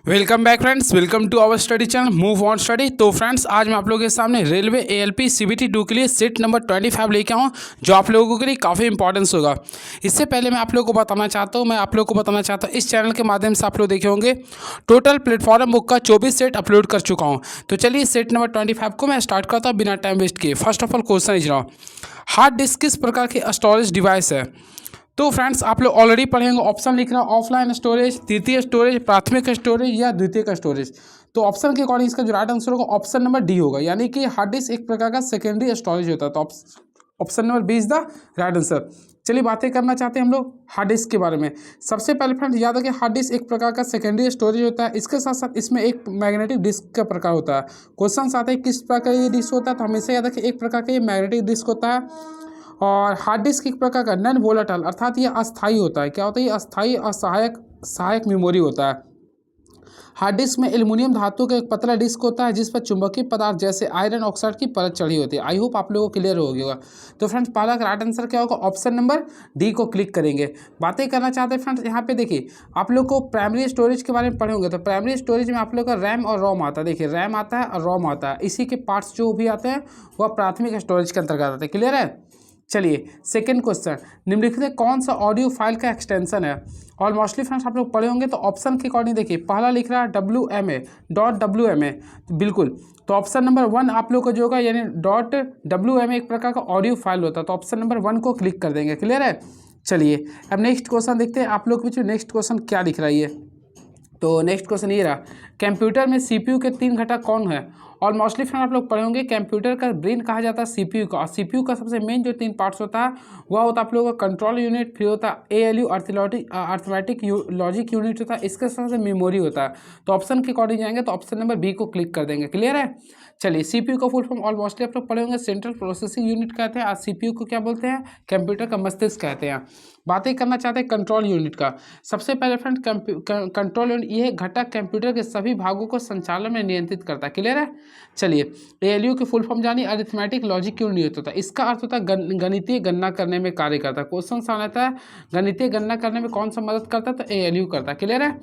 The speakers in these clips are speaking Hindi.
Welcome back friends, welcome to our study channel move on study. तो फ्रेंड्स, आज मैं आप लोगों के सामने रेलवे एएलपी सीबीटी 2 के लिए सेट नंबर 25 लेके आऊँ, जो आप लोगों के लिए काफ़ी इंपॉर्टेंस होगा। इससे पहले मैं आप लोगों को बताना चाहता हूँ, इस चैनल के माध्यम से आप लोग देखे होंगे टोटल प्लेटफॉर्म बुक का 24 सेट अपलोड कर चुका हूँ। तो चलिए सेट नंबर 25 को मैं स्टार्ट करता हूँ बिना टाइम वेस्ट किए। First of all question is रहा, हार्ड डिस्क किस प्रकार की स्टोरेज डिवाइस है। तो फ्रेंड्स, आप लोग ऑलरेडी पढ़ेंगे, ऑप्शन लिख रहा है ऑफलाइन स्टोरेज, तृतीय स्टोरेज, प्राथमिक स्टोरेज या द्वितीयक स्टोरेज। तो ऑप्शन के अकॉर्डिंग इसका जो राइट आंसर होगा ऑप्शन नंबर डी होगा, यानी कि हार्ड डिस्क एक प्रकार का सेकेंडरी स्टोरेज होता है। तो option number B is the right answer. चलिए बातें करना चाहते हैं हम लोग हार्ड डिस्क के बारे में। सबसे पहले फ्रेंड्स याद रखिए, हार्ड डिस्क एक प्रकार का सेकेंडरी स्टोरेज होता है। इसके साथ साथ इसमें एक मैग्नेटिक डिस्क का प्रकार होता है। क्वेश्चन आते हैं किस प्रकार ये डिस्क होता है, तो हमेशा याद रखिए एक प्रकार का ये मैग्नेटिक डिस्क होता है। और हार्ड डिस्क एक प्रकार का नॉन वोलेटाइल, अर्थात ये अस्थायी होता है। क्या होता है, ये अस्थायी और सहायक मेमोरी होता है। हार्ड डिस्क में एल्युमिनियम धातु का एक पतला डिस्क होता है जिस पर चुंबकीय पदार्थ जैसे आयरन ऑक्साइड की परत चढ़ी होती है। आई होप आप लोगों को क्लियर हो गया। तो फ्रेंड्स, पहला राइट आंसर क्या होगा, ऑप्शन नंबर डी को क्लिक करेंगे। बातें करना चाहते हैं फ्रेंड्स, यहाँ पे देखिए आप लोग को प्राइमरी स्टोरेज के बारे में पढ़े होंगे। तो प्राइमरी स्टोरेज में आप लोग का रैम और रोम आता है। देखिए रैम आता है और रोम आता है, इसी के पार्ट्स जो भी आते हैं वह प्राथमिक स्टोरेज के अंतर्गत आते हैं। क्लियर है। चलिए सेकंड क्वेश्चन, निम्नलिखित में कौन सा ऑडियो फाइल का एक्सटेंशन है। और मोस्टली फ्रेंड्स आप लोग पढ़े होंगे। तो ऑप्शन के अकॉर्डिंग देखिए, पहला लिख रहा है WMA.WMA, बिल्कुल। तो ऑप्शन नंबर 1 आप लोग को जो होगा, यानी .WMA एक प्रकार का ऑडियो फाइल होता है। तो ऑप्शन नंबर 1 को क्लिक कर देंगे। क्लियर है। चलिए अब नेक्स्ट क्वेश्चन देखते हैं आप लोग के बीच में नेक्स्ट क्वेश्चन क्या दिख रहा है ये। तो नेक्स्ट क्वेश्चन ये रहा, कंप्यूटर में सीपीयू के 3 घटक कौन है। और मोस्टली फ्रेंड आप लोग पढ़े होंगे, कंप्यूटर का ब्रेन कहा जाता है सीपीयू का। और सीपीयू का सबसे मेन जो 3 पार्ट्स होता है वह होता है आप लोगों का कंट्रोल यूनिट, फिर होता है ALU अर्थमेटिक लॉजिक यूनिट होता है, इसके साथ से मेमोरी होता है। तो ऑप्शन के अकॉर्डिंग जाएंगे तो ऑप्शन नंबर बी को क्लिक कर देंगे। क्लियर है। चलिए सीपीयू का फुल फॉर्म ऑलमोस्ट आप लोग पढ़े होंगे, सेंट्रल प्रोसेसिंग यूनिट कहते हैं। और सीपीयू को क्या बोलते हैं, कंप्यूटर का मस्तिष्क कहते हैं। बातें करना चाहते हैं कंट्रोल यूनिट का। सबसे पहले फ्रेंड कंट्रोल यूनिट यह घटक कंप्यूटर के सभी भागों को संचालन में नियंत्रित करता है। क्लियर है। चलिए ALU की फुल फॉर्म जानिए, अरिथमेटिक लॉजिक यूनिट होता है। इसका अर्थ होता है गणितीय गणना करने में कार्य करता है। क्वेश्चन आता है गणितीय गणना करने में कौन सा मदद करता है, तो ALU करता है। क्लियर है।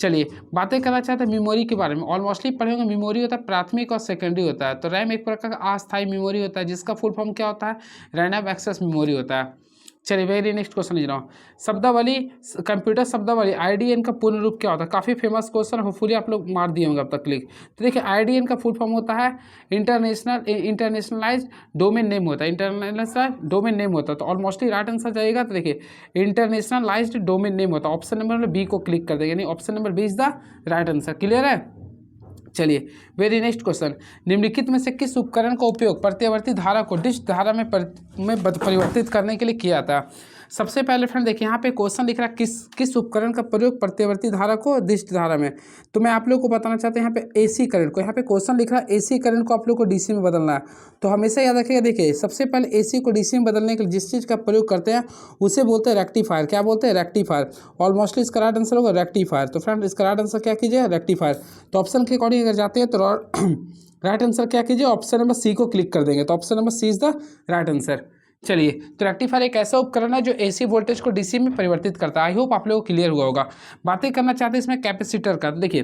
चलिए बातें करना चाहते हैं मेमोरी के बारे में। ऑलमोस्टली पढ़े होंगे, मेमोरी होता है प्राथमिक और सेकेंडरी होता है। तो रैम एक प्रकार का अस्थायी मेमोरी होता है जिसका फुल फॉर्म क्या होता है, रैंडम एक्सेस मेमोरी होता है। चलिए वेरी नेक्स्ट क्वेश्चन लिख रहा हूँ, शब्दावली कंप्यूटर शब्दावली IDN का पूर्ण रूप क्या होता है। काफ़ी फेमस क्वेश्चन, होपफुली आप लोग मार दिए होंगे अब तक क्लिक। तो देखिए IDN का फुल फॉर्म होता है इंटरनेशनलाइज्ड डोमेन नेम होता है। इंटरनेशनल डोमेन नेम होता है। तो ऑलमोस्टली राइट आंसर जाएगा। तो देखिए इंटरनेशनलाइज्ड डोमेन नेम होता है। ऑप्शन नंबर बी को क्लिक कर देंगे, यानी option number B is the right answer. Clear है। चलिए वेरी नेक्स्ट क्वेश्चन, निम्नलिखित में से किस उपकरण का उपयोग प्रत्यावर्ती धारा को डिश धारा में परिवर्तित करने के लिए किया जाता है। सबसे पहले फ्रेंड देखिए यहाँ पे क्वेश्चन लिख रहा है किस उपकरण का प्रयोग प्रत्यावर्ती धारा को डिश धारा में। तो मैं आप लोग को बताना चाहते हैं यहाँ पे AC करंट को, यहाँ पे क्वेश्चन लिख रहा है AC करंट को आप लोग को DC में बदलना है। तो हमेशा याद रखिएगा, देखिए सबसे पहले AC को DC में बदलने के लिए जिस चीज़ का प्रयोग करते हैं उसे बोलते हैं रेक्टिफायर। क्या बोलते हैं, रेक्टिफायर। ऑलमोस्टली इसका राइट आंसर होगा रेक्टिफायर। तो फ्रेंड इसका राइट आंसर क्या कीजिए, रेक्टिफायर। तो ऑप्शन के अकॉर्डिंग अगर जाते हैं तो राइट आंसर क्या कीजिए, ऑप्शन नंबर C को क्लिक कर देंगे। तो option number C is the right answer. चलिए तो रेक्टिफायर एक ऐसा उपकरण है जो AC वोल्टेज को DC में परिवर्तित करता है। आई होप आप लोगों को क्लियर हुआ होगा। बातें करना चाहते हैं इसमें कैपेसिटर का। देखिए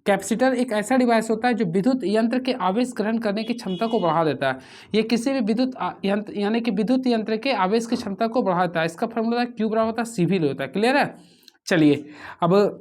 कैपेसिटर एक ऐसा डिवाइस होता है जो विद्युत यंत्र के आवेश ग्रहण करने की क्षमता को बढ़ा देता है। ये किसी भी विद्युत यंत्र यानी कि विद्युत यंत्र के आवेश की क्षमता को बढ़ा देता है। इसका फॉर्मूला Q बराबर होता है CV होता है। क्लियर है। चलिए अब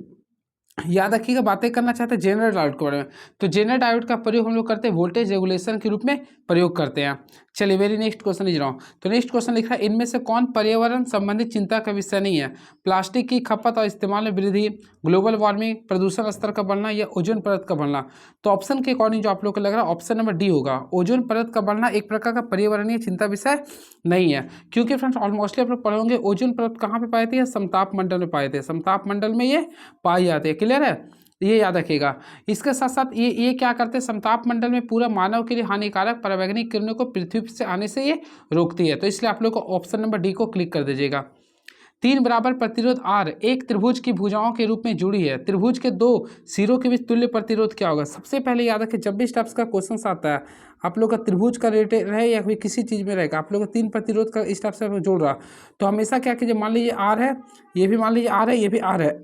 याद रखिएगा, बातें करना चाहते हैं जेनरल डायोड के बारे में। तो जेनरल डायोड का प्रयोग हम लोग करते हैं वोल्टेज रेगुलेशन के रूप में प्रयोग करते हैं। चलिए वेरी नेक्स्ट क्वेश्चन लिख रहा हूँ। तो नेक्स्ट क्वेश्चन लिख रहा है, इनमें से कौन पर्यावरण संबंधित चिंता का विषय नहीं है। प्लास्टिक की खपत और इस्तेमाल में वृद्धि, ग्लोबल वार्मिंग, प्रदूषण स्तर का बढ़ना या ओजोन परत का बढ़ना। तो ऑप्शन के अकॉर्डिंग जो आप लोग को लग रहा है ऑप्शन नंबर डी होगा। ओजोन परत का बढ़ना एक प्रकार का पर्यावरणीय चिंता विषय नहीं है, क्योंकि फ्रेंड्स ऑलमोस्टली आप लोग पढ़े होंगे ओजोन परत कहाँ पे पाई जाती है, समताप मंडल में पाई जाती है। समताप मंडल में ये पाई जाती है। क्लियर है, ये याद रखिएगा। इसके साथ साथ ये क्या करते हैं, समताप मंडल में पूरा मानव के लिए हानिकारक पराबैंगनी किरणों को पृथ्वी से आने से ये रोकती है। तो इसलिए आप लोग को ऑप्शन नंबर डी को क्लिक कर दीजिएगा। 3 बराबर प्रतिरोध R एक त्रिभुज की भुजाओं के रूप में जुड़ी है। त्रिभुज के 2 सिरों के बीच तुल्य प्रतिरोध क्या होगा। सबसे पहले याद रखें, जब भी इस टाइप्स का क्वेश्चन आता है आप लोग का त्रिभुज का रिलेटेड रहे या कोई किसी चीज़ में रहेगा, आप लोग का 3 प्रतिरोध का इस टाइप से जोड़ रहा, तो हमेशा क्या कीजिए, मान लीजिए R है, ये भी मान लीजिए R है, ये भी R है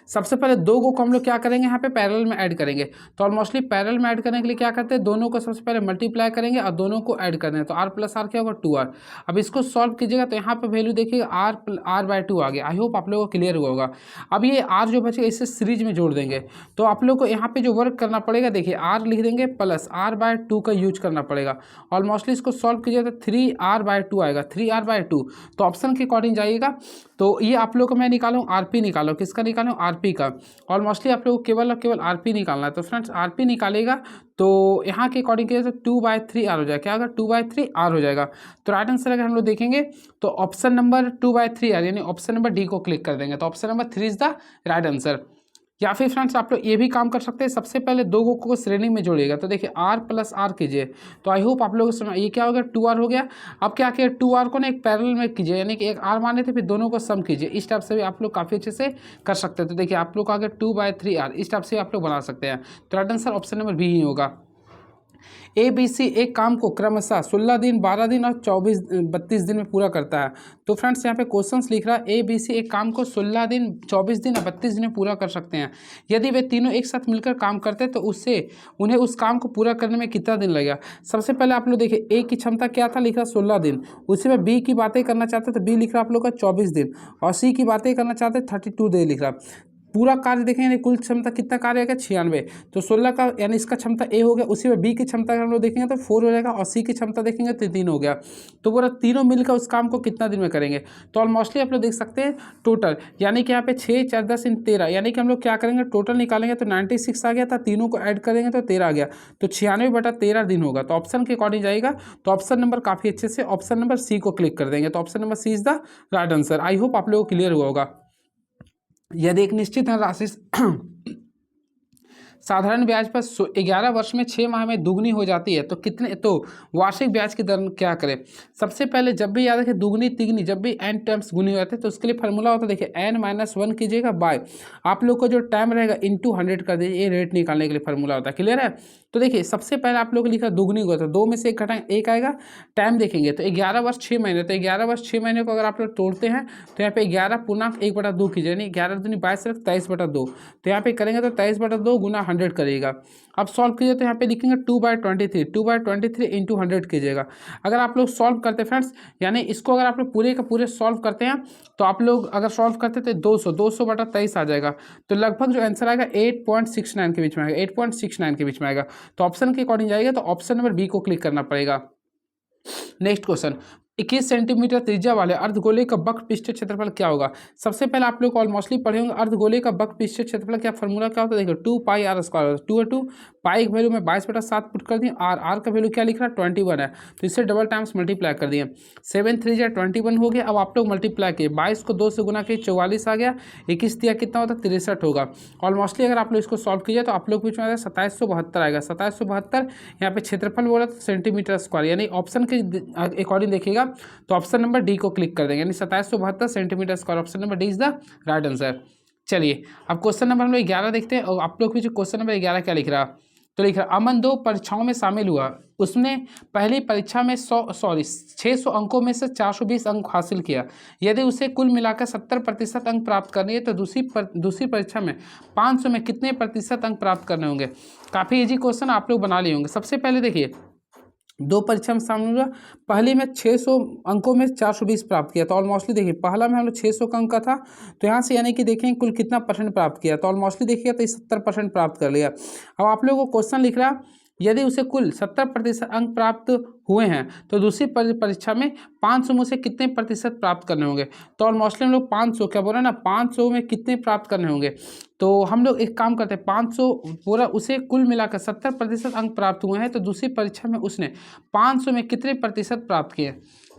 सबसे पहले 2 को हम लोग क्या करेंगे यहाँ पे पैरेलल में ऐड करेंगे। तो ऑलमोस्टली पैरेलल में ऐड करने के लिए क्या करते हैं, दोनों को सबसे पहले मल्टीप्लाई करेंगे और दोनों को ऐड करना है। तो r प्लस आर क्या होगा 2r। अब इसको सॉल्व कीजिएगा तो यहाँ पे वैल्यू देखिएगा r/2 आ गया। आई होप आप लोगों को क्लियर हुआ होगा। अब ये r जो बचेगा इसे सीरीज में जोड़ देंगे। तो आप लोग को यहाँ पे जो वर्क करना पड़ेगा, देखिए r लिख देंगे प्लस r/2 का यूज करना पड़ेगा। ऑलमोस्टली इसको सॉल्व कीजिएगा तो 3r/2 आएगा, 3r/2। तो ऑप्शन के अकॉर्डिंग जाइएगा। तो ये आप लोग को मैं निकालूँ आरपी निकालो, किसका निकालूँ, आरपी का। ऑलमोस्टली आप लोग को केवल और केवल आरपी निकालना है। तो फ्रेंड्स आरपी निकालेगा तो यहाँ के अकॉर्डिंग किया तो 2/3r हो जाएगा। क्या होगा, 2/3r हो जाएगा। तो राइट आंसर अगर हम लोग देखेंगे तो ऑप्शन नंबर 2/3r यानी ऑप्शन नंबर डी को क्लिक कर देंगे। तो option number 3 is the right answer. या फिर फ्रेंड्स आप लोग ये भी काम कर सकते हैं, सबसे पहले 2 को श्रेणी में जोड़िएगा। तो देखिए r प्लस आर कीजिए। तो आई होप आप लोग समझ, ये क्या हो गया 2r हो गया। अब क्या किया 2r को ना एक पैरेलल में कीजिए, यानी कि एक r माने थे फिर दोनों को सम कीजिए। इस टाइप से भी आप लोग काफ़ी अच्छे से कर सकते हैं। तो देखिए आप लोग का आ गया 2/3r, इस टाइप से आप लोग बना सकते हैं। तो right answer option number B ही होगा। ABC एक काम को क्रमशः 16 दिन, 12 दिन और 32 दिन में पूरा करता है। तो फ्रेंड्स यहाँ पे क्वेश्चंस लिख रहा है ABC एक काम को 16 दिन, 24 दिन और 32 दिन में पूरा कर सकते हैं। यदि वे तीनों एक साथ मिलकर काम करते हैं तो उससे उन्हें उस काम को पूरा करने में कितना दिन लगेगा। सबसे पहले आप लोग देखिए A की क्षमता क्या था, लिख रहा 16 दिन। उसी में B की बातें करना चाहते तो B लिख रहा आप लोग का 24 दिन और C की बातें करना चाहते 32 दिन लिख रहा। पूरा कार्य देखेंगे कुल क्षमता कितना कार्य आएगा 96। तो 16 का यानी इसका क्षमता ए हो गया। उसी में बी की क्षमता हम लोग देखेंगे तो 4 हो जाएगा और सी की क्षमता देखेंगे तो 3 हो गया। तो पूरा तीनों मिलकर उस काम को कितना दिन में करेंगे। तो ऑलमोस्टली आप लोग देख सकते हैं टोटल, यानी कि यहाँ पे 6 4 10 13, यानी कि हम लोग क्या करेंगे टोटल निकालेंगे तो 96 आ गया था, तीनों को ऐड करेंगे तो 13 आ गया। तो 96/13 दिन होगा। तो ऑप्शन के अकॉर्डिंग जाएगा। तो ऑप्शन नंबर काफ़ी अच्छे से ऑप्शन नंबर सी को क्लिक कर देंगे। तो option number C is the right answer. I hope आप लोगों को क्लियर हुआ होगा। यदि एक निश्चित धनराशि साधारण ब्याज पर 11 वर्ष में 6 माह में दुगनी हो जाती है तो कितने, तो वार्षिक ब्याज की दर क्या करें। सबसे पहले जब भी याद रखें दुगनी तिगनी जब भी n टर्म्स गुनी हो जाते हैं तो उसके लिए फार्मूला होता है, देखिए n-1 कीजिएगा बाय आप लोग को जो टाइम रहेगा इंटू 100 कर दीजिए। ये रेट निकालने के लिए फार्मूला होता है। क्लियर है। तो देखिए सबसे पहले आप लोग लिखा दुगनी हुआ था, 2 में से 1 घटाएंगे 1 आएगा। टाइम देखेंगे तो 11 वर्ष 6 महीने, तो 11 वर्ष 6 महीने को अगर आप लोग तोड़ते हैं तो यहाँ पे 11 × 1/2 कीजिए, यानी 11 दूनी 22 23/2। तो यहाँ पे करेंगे तो 23/2 गुना 100 करिएगा। अब सॉल्व कीजिए तो यहाँ पे लिखेंगे 2/23, 2/23 इंटू 100 कीजिएगा। अगर आप लोग सॉल्व करते फ्रेंड्स, यानी इसको अगर आप लोग पूरे का पूरे सॉल्व करते हैं तो आप लोग अगर सॉल्व करते तो 200/23 आ जाएगा। तो लगभग जो आंसर आएगा 8.69 के बीच में आएगा, 8.69 के बीच में आएगा। तो ऑप्शन के अकॉर्डिंग जाएगा तो ऑप्शन नंबर बी को क्लिक करना पड़ेगा। नेक्स्ट क्वेश्चन, 21 सेंटीमीटर त्रिज्या वाले अर्धगोले का वक्र पृष्ठीय क्षेत्रफल क्या होगा। सबसे पहले आप लोग ऑलमोस्टली पढ़े होंगे अर्धगोले का वक्र पृष्ठीय क्षेत्रफल क्या फार्मूला क्या होता है। देखो 2πr², 2 पाई की वैल्यू में 22/7 पुट कर दिए। आर का वैल्यू क्या लिख रहा है 21 है, तो इससे डबल टाइम्स मल्टीप्लाई कर दिए। 7 3 21 हो गया। अब आप लोग मल्टीप्लाई किए, 22 को 2 से गुना किए 44 आ गया। 21 दिया कितना होता है 63 होगा। ऑलमोस्टली अगर आप लोग इसको सॉल्व कीजिए तो आप लोग बीच में आएगा 2772 आएगा। 2772 यहाँ पे क्षेत्रफल बोला तो सेंटीमीटर स्क्वायर, यानी ऑप्शन के अकॉर्डिंग देखिएगा तो ऑप्शन नंबर डी को क्लिक कर देंगे, यानी 2772 centimetre square. Option number D is the right answer. चलिए अब क्वेश्चन नंबर हम लोग 11 देखते हैं और आप लोग भी जो क्वेश्चन नंबर 11 क्या लिख रहा, तो लिख रहा अमन 2 परीक्षाओं में शामिल हुआ। उसने पहली परीक्षा में 600 अंकों में से 420 अंक हासिल किया। यदि उसे कुल मिलाकर 70% अंक प्राप्त करने हैं तो दूसरी परीक्षा में 500 में कितने प्रतिशत अंक प्राप्त करने होंगे। काफ़ी इजी क्वेश्चन आप लोग बना लिए होंगे। सबसे पहले देखिए 2 परीक्षा में शामिल हुआ, पहले में 600 अंकों में 420 प्राप्त किया। तो ऑलमोस्टली देखिए पहला में हम लोग 600 का अंक का था, तो यहाँ से यानी कि देखें कुल कितना परसेंट प्राप्त किया। तो ऑलमोस्टली देखिएगा तो 70% प्राप्त कर लिया। अब आप लोगों को क्वेश्चन लिख रहा यदि उसे कुल 70% अंक प्राप्त हुए हैं तो दूसरी परीक्षा में 500 में से कितने प्रतिशत प्राप्त करने होंगे। तो ऑलमोस्टली हम लोग 500 क्या बोल रहे हैं ना 500 में कितने प्राप्त करने होंगे। तो हम लोग एक काम करते हैं 500 पूरा उसे कुल मिलाकर 70% अंक प्राप्त हुए हैं तो दूसरी परीक्षा में उसने 500 में कितने प्रतिशत प्राप्त किए।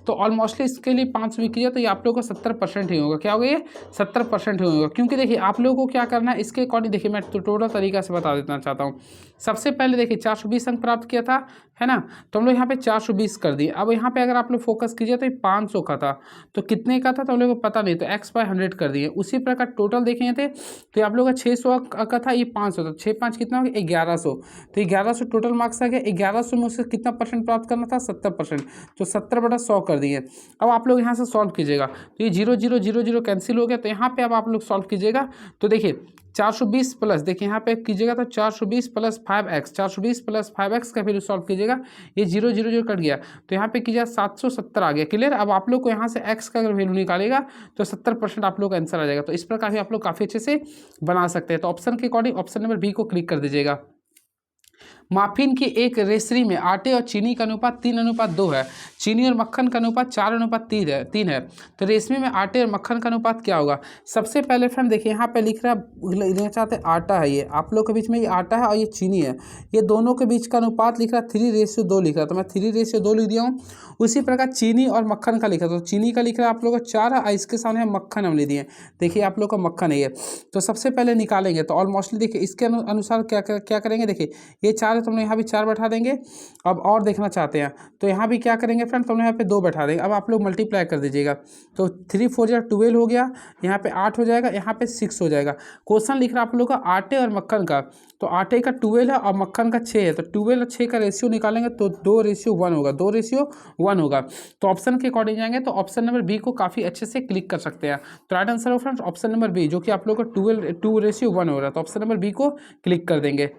तो ऑलमोस्टली इसके लिए 500 में किया तो ये आप लोगों का 70% ही होगा। क्या होगा ये 70% ही होगा, क्योंकि देखिए आप लोगों को क्या करना है इसके अकॉर्डिंग देखिए मैं टोटल तरीका से बता देना चाहता हूँ। सबसे पहले देखिए 420 अंक प्राप्त किया था, है ना, तो हम लोग यहाँ पे 420 कर दिए। अब यहाँ पे अगर आप लोग फोकस कीजिए तो 500 का था, तो कितने का था तो हम लोग को पता नहीं, तो x/100 कर दिए। उसी प्रकार टोटल देखेंगे थे तो आप लोग का 600 का था, ये 500 था, 6 5 कितना हो गया 1100। तो 1100 टोटल मार्क्स आ गया। 1100 में उससे कितना परसेंट प्राप्त करना था 70%, तो 70/100 कर कर दिए। अब आप लोग यहाँ से सॉल्व कीजिएगा, तो ये 0 0 0 0 कैंसिल हो गया। तो यहाँ पे अब आप लोग सॉल्व कीजिएगा, तो देखिए 420 प्लस, देखिए यहाँ पे कीजिएगा तो 420 प्लस 5x, 420 प्लस 5x का वैल्यू सॉल्व कीजिएगा, ये 0 0 0 कट गया, तो यहाँ पे कीजिएगा 770 आ गया। क्लियर। अब आप लोग को यहाँ से x का अगर वैल्यू निकालेगा तो 70% आप लोग का आंसर आ जाएगा। तो इस प्रकार भी आप लोग काफ़ी अच्छे से बना सकते हैं। तो ऑप्शन के अकॉर्डिंग ऑप्शन नंबर बी को क्लिक कर दीजिएगा। माफिन की एक रेसरी में आटे और चीनी का अनुपात 3:2 है, चीनी और मक्खन का अनुपात 4:3 है। तो रेसमी में आटे और मक्खन का अनुपात क्या होगा? सबसे पहले फ्रेंड देखिए यहाँ पे लिख रहा लेना चाहते हैं आटा है, ये आप लोग के बीच में ये आटा है और ये चीनी है, ये दोनों के बीच का अनुपात लिख रहा 3:2 लिख रहा, तो मैं 3:2 लिख दिया हूँ। उसी प्रकार चीनी और मक्खन का लिखा, तो चीनी का लिख रहा है आप लोग को 4 और इसके सामने मक्खन हम ले दिए, देखिए आप लोग का मक्खन है ये। तो सबसे पहले निकालेंगे, तो ऑलमोस्टली देखिए इसके अनुसार क्या करेंगे, देखिए ये 4 है तो हम यहाँ भी 4 बैठा देंगे। अब और देखना चाहते हैं तो यहाँ भी क्या करेंगे फ्रेंड, तो हम यहाँ पे 2 बैठा देंगे। अब आप लोग मल्टीप्लाई कर दीजिएगा, तो 3 4 12 हो गया, यहाँ पे 8 हो जाएगा, यहाँ पे 6 हो जाएगा। क्वेश्चन लिख रहा है आप लोग का आटे और मक्खन का, तो आटे का 12 है और मक्खन का 6 है, तो 12 और 6 का रेशियो निकालेंगे तो 2:1 होगा, 2:1 होगा। तो ऑप्शन के अकॉर्डिंग जाएंगे तो ऑप्शन नंबर बी को काफ़ी अच्छे से क्लिक कर सकते हैं। तो राइट आंसर हो फ्रेंड्स ऑप्शन नंबर बी, जो कि आप लोग का 2:1 हो रहा है, तो ऑप्शन नंबर बी को क्लिक कर देंगे।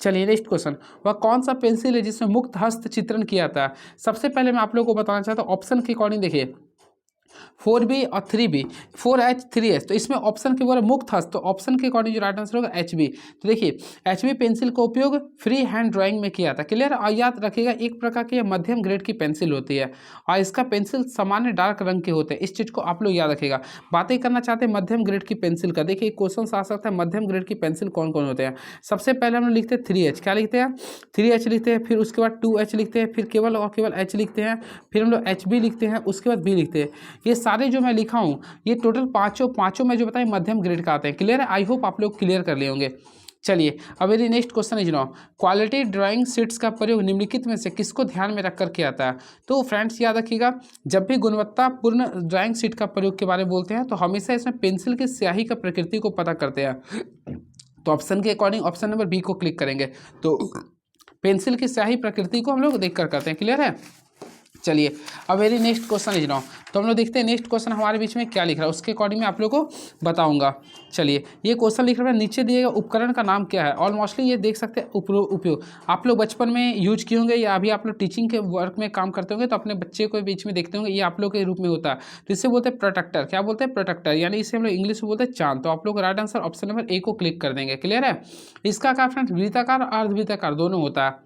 चलिए नेक्स्ट क्वेश्चन, वह कौन सा पेंसिल है जिसमें मुक्त हस्त चित्रण किया था? सबसे पहले मैं आप लोगों को बताना चाहता हूँ ऑप्शन के अकॉर्डिंग, देखिए 4B और 3B, 4H 3H, तो इसमें ऑप्शन के बोला मुक्त हस्त, तो ऑप्शन के अकॉर्डिंग जो राइट आंसर होगा HB। तो देखिए HB पेंसिल का उपयोग फ्री हैंड ड्राइंग में किया था। क्लियर। और याद रखिएगा एक प्रकार की मध्यम ग्रेड की पेंसिल होती है और इसका पेंसिल सामान्य डार्क रंग के होते हैं, इस चीज़ को आप लोग याद रखिएगा। बातें करना चाहते हैं मध्यम ग्रेड की पेंसिल का, देखिए क्वेश्चन आ सकता है मध्यम ग्रेड की पेंसिल कौन कौन होते हैं। सबसे पहले हम लोग लिखते हैं 3H, क्या लिखते हैं 3H लिखते हैं, फिर उसके बाद 2H लिखते हैं, फिर केवल और केवल H लिखते हैं, फिर हम लोग HB लिखते हैं, उसके बाद B लिखते हैं। ये सारे जो मैं लिखा हूँ ये टोटल पांचों में जो बताए मध्यम ग्रेड का आते हैं। क्लियर है, आई होप आप लोग क्लियर कर लिए होंगे। चलिए अब यदि next question is now, quality drawing sheets का प्रयोग निम्नलिखित में से किसको ध्यान में रखकर किया जाता है? तो फ्रेंड्स याद रखिएगा जब भी गुणवत्तापूर्ण ड्राइंग शीट का प्रयोग के बारे में बोलते हैं तो हमेशा इसमें पेंसिल की स्याही का प्रकृति को पता करते हैं। तो ऑप्शन के अकॉर्डिंग ऑप्शन नंबर बी को क्लिक करेंगे, तो पेंसिल की स्याही प्रकृति को हम लोग देख कर करते हैं। क्लियर है। चलिए अब मेरी नेक्स्ट क्वेश्चन इज नाउ, तो हम लोग देखते हैं नेक्स्ट क्वेश्चन हमारे बीच में क्या लिख रहा है, उसके अकॉर्डिंग मैं आप लोगों को बताऊंगा। चलिए ये क्वेश्चन लिख रहा है नीचे दिए गए उपकरण का नाम क्या है? ऑलमोस्टली ये देख सकते हैं उपयोग आप लोग बचपन में यूज किए होंगे या अभी आप लोग टीचिंग के वर्क में काम करते होंगे तो अपने बच्चे को बीच में देखते होंगे, ये आप लोग के रूप में होता है। तो इसे बोलते हैं प्रोटेक्टर, क्या बोलते हैं प्रोटेक्टर, यानी इसे हम लोग इंग्लिश में बोलते हैं चांद। तो आप लोग right answer option number A को क्लिक कर देंगे। क्लियर है। इसका क्या फ्रेंड्स वृत्ताकार और अर्धवृत्ताकार दोनों होता है।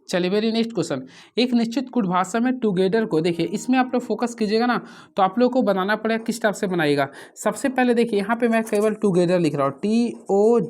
चलिए वेरी नेक्स्ट क्वेश्चन, एक निश्चित कुट भाषा में टुगेदर को, देखिए इसमें आप लोग फोकस कीजिएगा ना तो आप लोग को बनाना पड़ेगा किस टाइप से बनाइएगा। सबसे पहले देखिए यहाँ पे मैं केवल टुगेदर लिख रहा हूँ,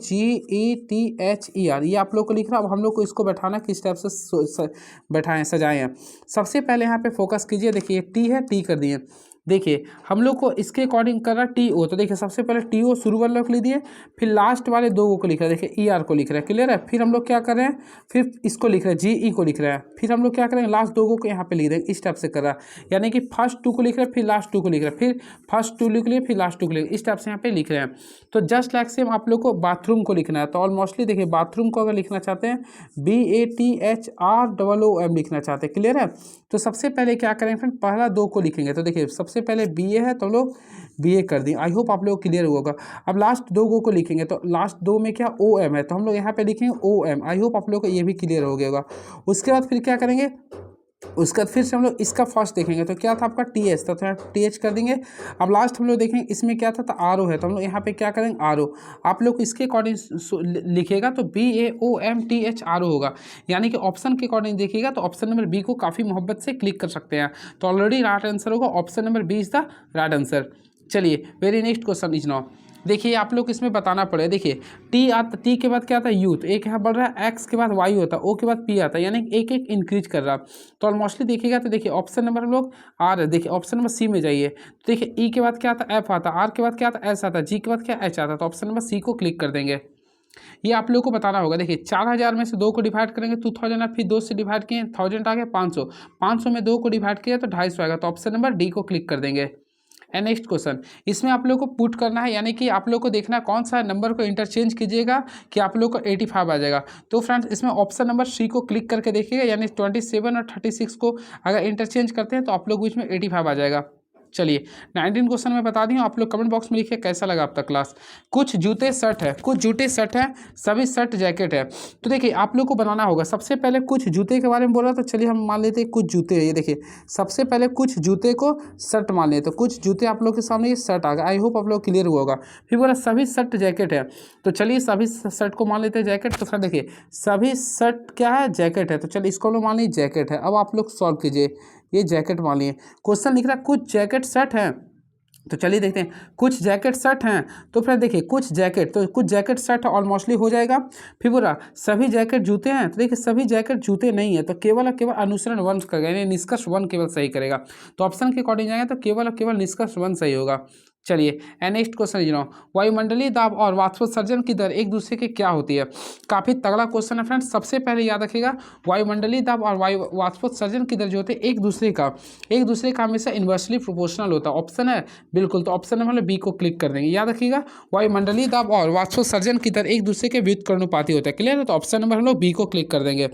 TOGETHER, ये आप लोग को लिख रहा हूँ। अब हम लोग को इसको बैठाना किस टाइप से बैठाएं सजाएं हैं। सबसे पहले यहाँ पे फोकस कीजिए, देखिए टी है, टी कर दिए। देखिए हम लोग को इसके अकॉर्डिंग कर रहा है TO, तो देखिए सबसे पहले TO शुरू वाले को लिख दिए, फिर लास्ट वाले 2 को लिख रहे हैं, देखिए ER को लिख रहे हैं। क्लियर है। फिर हम लोग क्या कर रहे हैं, फिर इसको लिख रहे हैं GE को लिख रहे हैं, फिर हम लोग क्या करेंगे लास्ट 2 को यहाँ पे लिख देंगे, इस टाइप से कर रहा है। यानी कि फर्स्ट 2 को लिख रहे हैं, फिर लास्ट 2 को लिख रहे हैं, फिर फर्स्ट 2 लिख लिए, फिर लास्ट 2 को लिख, इस टाइप से यहाँ पे लिख रहे हैं। तो जस्ट लाइक सेम आप लोग को बाथरूम को लिखना है। तो ऑलमोस्टली देखिए बाथरूम को अगर लिखना चाहते हैं BATHROOM लिखना चाहते हैं। क्लियर है। तो सबसे पहले क्या करेंगे फ्रेंड, पहला 2 को लिखेंगे, तो देखिए सबसे पहले BA है तो हम लोग BA कर दिए। आई होप आप लोग क्लियर होगा। अब लास्ट 2 को लिखेंगे, तो लास्ट 2 में क्या OM है, तो हम लोग यहाँ पे लिखेंगे OM। आई होप आप लोग को ये भी क्लियर हो गया होगा। उसके बाद फिर क्या करेंगे, उसके बाद फिर से हम लोग इसका फर्स्ट देखेंगे, तो क्या था आपका TH, तो TH कर देंगे। अब लास्ट हम लोग देखेंगे इसमें क्या था, तो RO है, तो हम लोग यहाँ पे क्या करेंगे RO। आप लोग इसके अकॉर्डिंग लिखिएगा तो BAOMTHRO होगा, यानी कि ऑप्शन के अकॉर्डिंग देखिएगा तो ऑप्शन नंबर बी को काफ़ी मोहब्बत से क्लिक कर सकते हैं। तो ऑलरेडी राइट आंसर होगा option number B is the right answer. चलिए very next question is now, देखिए आप लोग इसमें बताना पड़ेगा। देखिए टी के बाद क्या आता है U, तो एक यहाँ बढ़ रहा है, X के बाद Y होता है, O के बाद P आता है, यानी एक एक इंक्रीज कर रहा है। तो ऑलमोस्टली देखिएगा तो देखिए ऑप्शन नंबर हम लोग R है, देखिए ऑप्शन नंबर C में जाइए, तो देखिए E के बाद क्या आता है F आता है, R के बाद क्या आता है S आता है, G के बाद क्या H आता है, तो ऑप्शन नंबर C को क्लिक कर देंगे। ये आप लोग को बताना होगा। देखिए 4000 में से 2 को डिवाइड करेंगे 2000 है, फिर 2 से डिवाइड किए 1000 आ गया, 500 में 2 को डिवाइड किया तो 250 आएगा, तो ऑप्शन नंबर डी को क्लिक कर देंगे। एंड नेक्स्ट क्वेश्चन, इसमें आप लोग को पुट करना है, यानी कि आप लोग को देखना कौन सा नंबर को इंटरचेंज कीजिएगा कि आप लोग को 85 आ जाएगा। तो फ्रेंड्स इसमें ऑप्शन नंबर सी को क्लिक करके देखिएगा, यानी 27 और 36 को अगर इंटरचेंज करते हैं तो आप लोग बीच में 85 आ जाएगा। चलिए 19 क्वेश्चन में बता दी हूँ, आप लोग कमेंट बॉक्स में लिखिए कैसा लगा आपका क्लास। कुछ जूते शर्ट है, कुछ जूते शर्ट है, सभी शर्ट जैकेट है। तो देखिए आप लोग को बनाना होगा, सबसे पहले कुछ जूते के बारे में बोला, तो चलिए हम मान लेते हैं कुछ जूते है। ये देखिए सबसे पहले कुछ जूते को शर्ट मान लेते, तो कुछ जूते आप लोग के सामने ये शर्ट आ गया। आई होप आप लोग क्लियर हुआ होगा। फिर बोला सभी शर्ट जैकेट है, तो चलिए सभी शर्ट को मान लेते हैं जैकेट। तो फिर देखिए सभी शर्ट क्या है, जैकेट है, तो चलिए इसको लोग मान लीजिए जैकेट है। अब आप लोग सॉल्व कीजिए, ये जैकेट मान लिए। क्वेश्चन लिख रहा है कुछ जैकेट शर्ट है, तो चलिए देखते हैं कुछ जैकेट शर्ट हैं। तो फिर देखिए कुछ जैकेट, तो कुछ जैकेट शर्ट ऑलमोस्टली हो जाएगा। फिर बोला सभी जैकेट जूते हैं, तो देखिए सभी जैकेट जूते नहीं है, तो केवल और केवल अनुसरण 1 करेगा, यानी निष्कर्ष 1 केवल सही करेगा। तो ऑप्शन के अकॉर्डिंग जाएंगे तो केवल और केवल निष्कर्ष 1 सही होगा। चलिए नेक्स्ट क्वेश्चन लीजिए, वायुमंडलीय दाब और वाष्पोत्सर्जन की दर एक दूसरे की क्या होती है। काफ़ी तगड़ा क्वेश्चन है फ्रेंड्स। सबसे पहले याद रखिएगा वायुमंडलीय दाब और वाष्पोत्सर्जन की दर जो होती है एक दूसरे का हमेशा इन्वर्सली प्रोपोर्शनल होता है। ऑप्शन है बिल्कुल, तो ऑप्शन नंबर बी को क्लिक कर देंगे। याद रखिएगा वायुमंडलीय दाब और वाष्पोत्सर्जन की दर एक दूसरे के व्युत्क्रमानुपाती होता है। क्लियर है, तो ऑप्शन नंबर हम लोग बी को क्लिक कर देंगे।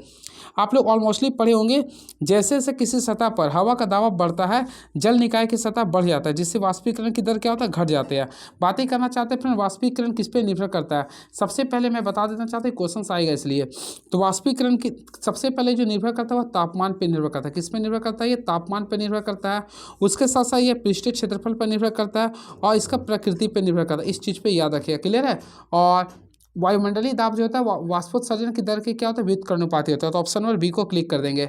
आप लोग ऑलमोस्टली पढ़े होंगे, जैसे जैसे किसी सतह पर हवा का दबाव बढ़ता है जल निकाय की सतह बढ़ जाता है, जिससे वाष्पीकरण की दर क्या होता है, घट जाते हैं। बातें करना चाहते हैं फिर वाष्पीकरण किस पे निर्भर करता है। सबसे पहले मैं बता देना चाहता हूँ, क्वेश्चन आएगा इसलिए। तो वाष्पीकरण की सबसे पहले जो निर्भर करता है वह तापमान पर निर्भर करता है। किस पे निर्भर करता है, ये तापमान पर निर्भर करता है। उसके साथ साथ ये पृष्ठीय क्षेत्रफल पर निर्भर करता है और इसका प्रकृति पर निर्भर करता है। इस चीज़ पर याद रखिएगा। क्लियर है। और वायुमंडलीय दाब जो होता है वाष्पोत्सर्जन की दर के क्या होता है, व्युत्क्रमानुपाती होता है। तो ऑप्शन नंबर बी को क्लिक कर देंगे।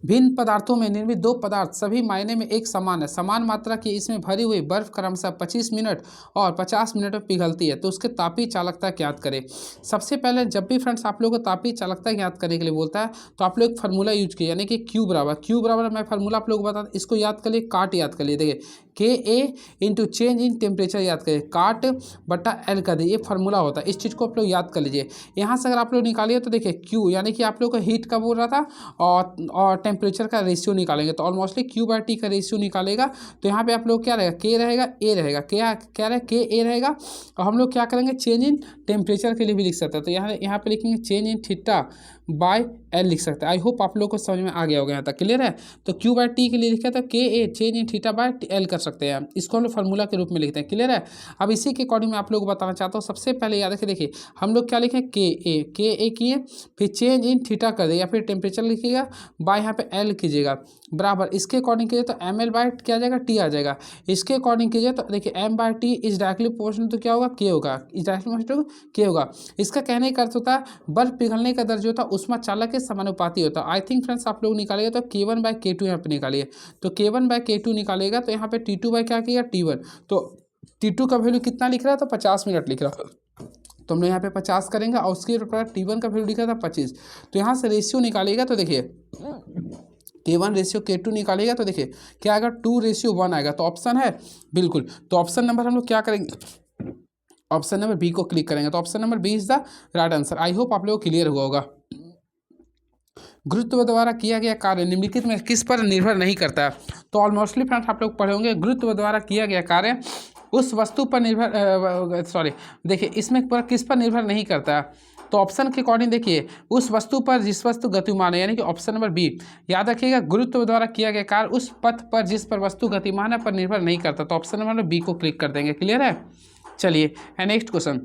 भिन्न पदार्थों में निर्मित दो पदार्थ सभी मायने में एक समान है, समान मात्रा की इसमें भरी हुई बर्फ क्रमशः 25 मिनट और 50 मिनट में पिघलती है, तो उसके तापीय चालकता ज्ञात करें। सबसे पहले जब भी फ्रेंड्स आप लोगों को तापीय चालकता ज्ञात करने के लिए बोलता है तो आप लोग एक फार्मूला यूज किए, यानी कि क्यू बराबर मैं फार्मूला आप लोग बता, इसको याद कर लिए, काट याद कर लिए। देखिए के ए इंटू चेंज इन टेम्परेचर याद करिए, काट बटा एल कर दिए, ये फार्मूला होता है। इस चीज़ को आप लोग याद कर लीजिए। यहाँ से अगर आप लोग निकालिए तो देखिए क्यू, यानी कि आप लोग को हीट का बोल रहा था और टेम्परेचर का रेशियो निकालेंगे, तो ऑलमोस्टली क्यू बाई टी का रेशियो निकालेगा। तो यहाँ पे आप लोग क्या रहेगा, के रहेगा, ए रहेगा, क्या रहेगा, के ए रहेगा। और हम लोग क्या करेंगे, चेंज इन टेम्परेचर के लिए भी लिख सकते हैं, तो यहाँ पे लिखेंगे change in theta by L लिख सकते हैं। आई होप आप लोग को समझ में आ गया होगा यहाँ तक। क्लियर है। तो क्यू बाई टी के लिए लिखा था के ए change in theta by L कर सकते हैं, इसको हम लोग फार्मूला के रूप में लिखते हैं। क्लियर है। अब इसी के अकॉर्डिंग मैं आप लोग को बताना चाहता हूँ। सबसे पहले याद रखिए, देखिए हम लोग क्या लिखें, के ए किए, फिर चेंज इन थीटा कर दे या फिर टेम्परेचर लिखिएगा, बाय यहाँ पे एल कीजिएगा बराबर। इसके अकॉर्डिंग कीजिए तो एम एल बाय क्या आ जाएगा, टी आ जाएगा। इसके अकॉर्डिंग कीजिए तो देखिए M by T is directly proportional तो क्या होगा, के होगा, इज डायरेक्टली प्रोपोर्शनल के होगा। इसका कहने का अर्थ होता है बर्फ पिघलने का दर जो होता है उष्मा चालक के समानुपाती होता है। आई थिंक फ्रेंड्स आप लोग निकालेगा तो K1 बाय K2 यहाँ पे निकालिए, तो K1 बाय K2 निकालेगा तो यहाँ पे T2 बाय क्या किया, T1। तो T2 का वैल्यू कितना लिख रहा है, तो 50 मिनट लिख रहा है, तो हम लोग यहाँ पे 50 करेंगे और उसके ऊपर T1 का वैल्यू लिखा था 25। तो यहाँ से रेशियो निकालेगा तो देखिए K1 रेशियो K2 निकालेगा तो देखिए क्या आएगा, 2:1 आएगा। तो ऑप्शन है बिल्कुल, तो ऑप्शन नंबर हम लोग क्या करेंगे, ऑप्शन नंबर बी को क्लिक करेंगे। तो option number B is the right answer. I hope आप लोग क्लियर हुआ होगा। गुरुत्व द्वारा किया गया कार्य निम्नलिखित में किस पर निर्भर नहीं करता। तो ऑलमोस्टली फ्रेंड्स आप लोग पढ़े होंगे, गुरुत्व द्वारा किया गया कार्य उस वस्तु पर निर्भर देखिए इसमें पर किस पर निर्भर नहीं करता। तो ऑप्शन के अकॉर्डिंग देखिए उस वस्तु पर जिस वस्तु गतिमान है, यानी कि ऑप्शन नंबर बी। याद रखिएगा गुरुत्व द्वारा किया गया कार्य उस पथ पर जिस पर वस्तु गतिमान है पर निर्भर नहीं करता। तो ऑप्शन नंबर बी को क्लिक कर देंगे। क्लियर है। चलिए नेक्स्ट क्वेश्चन,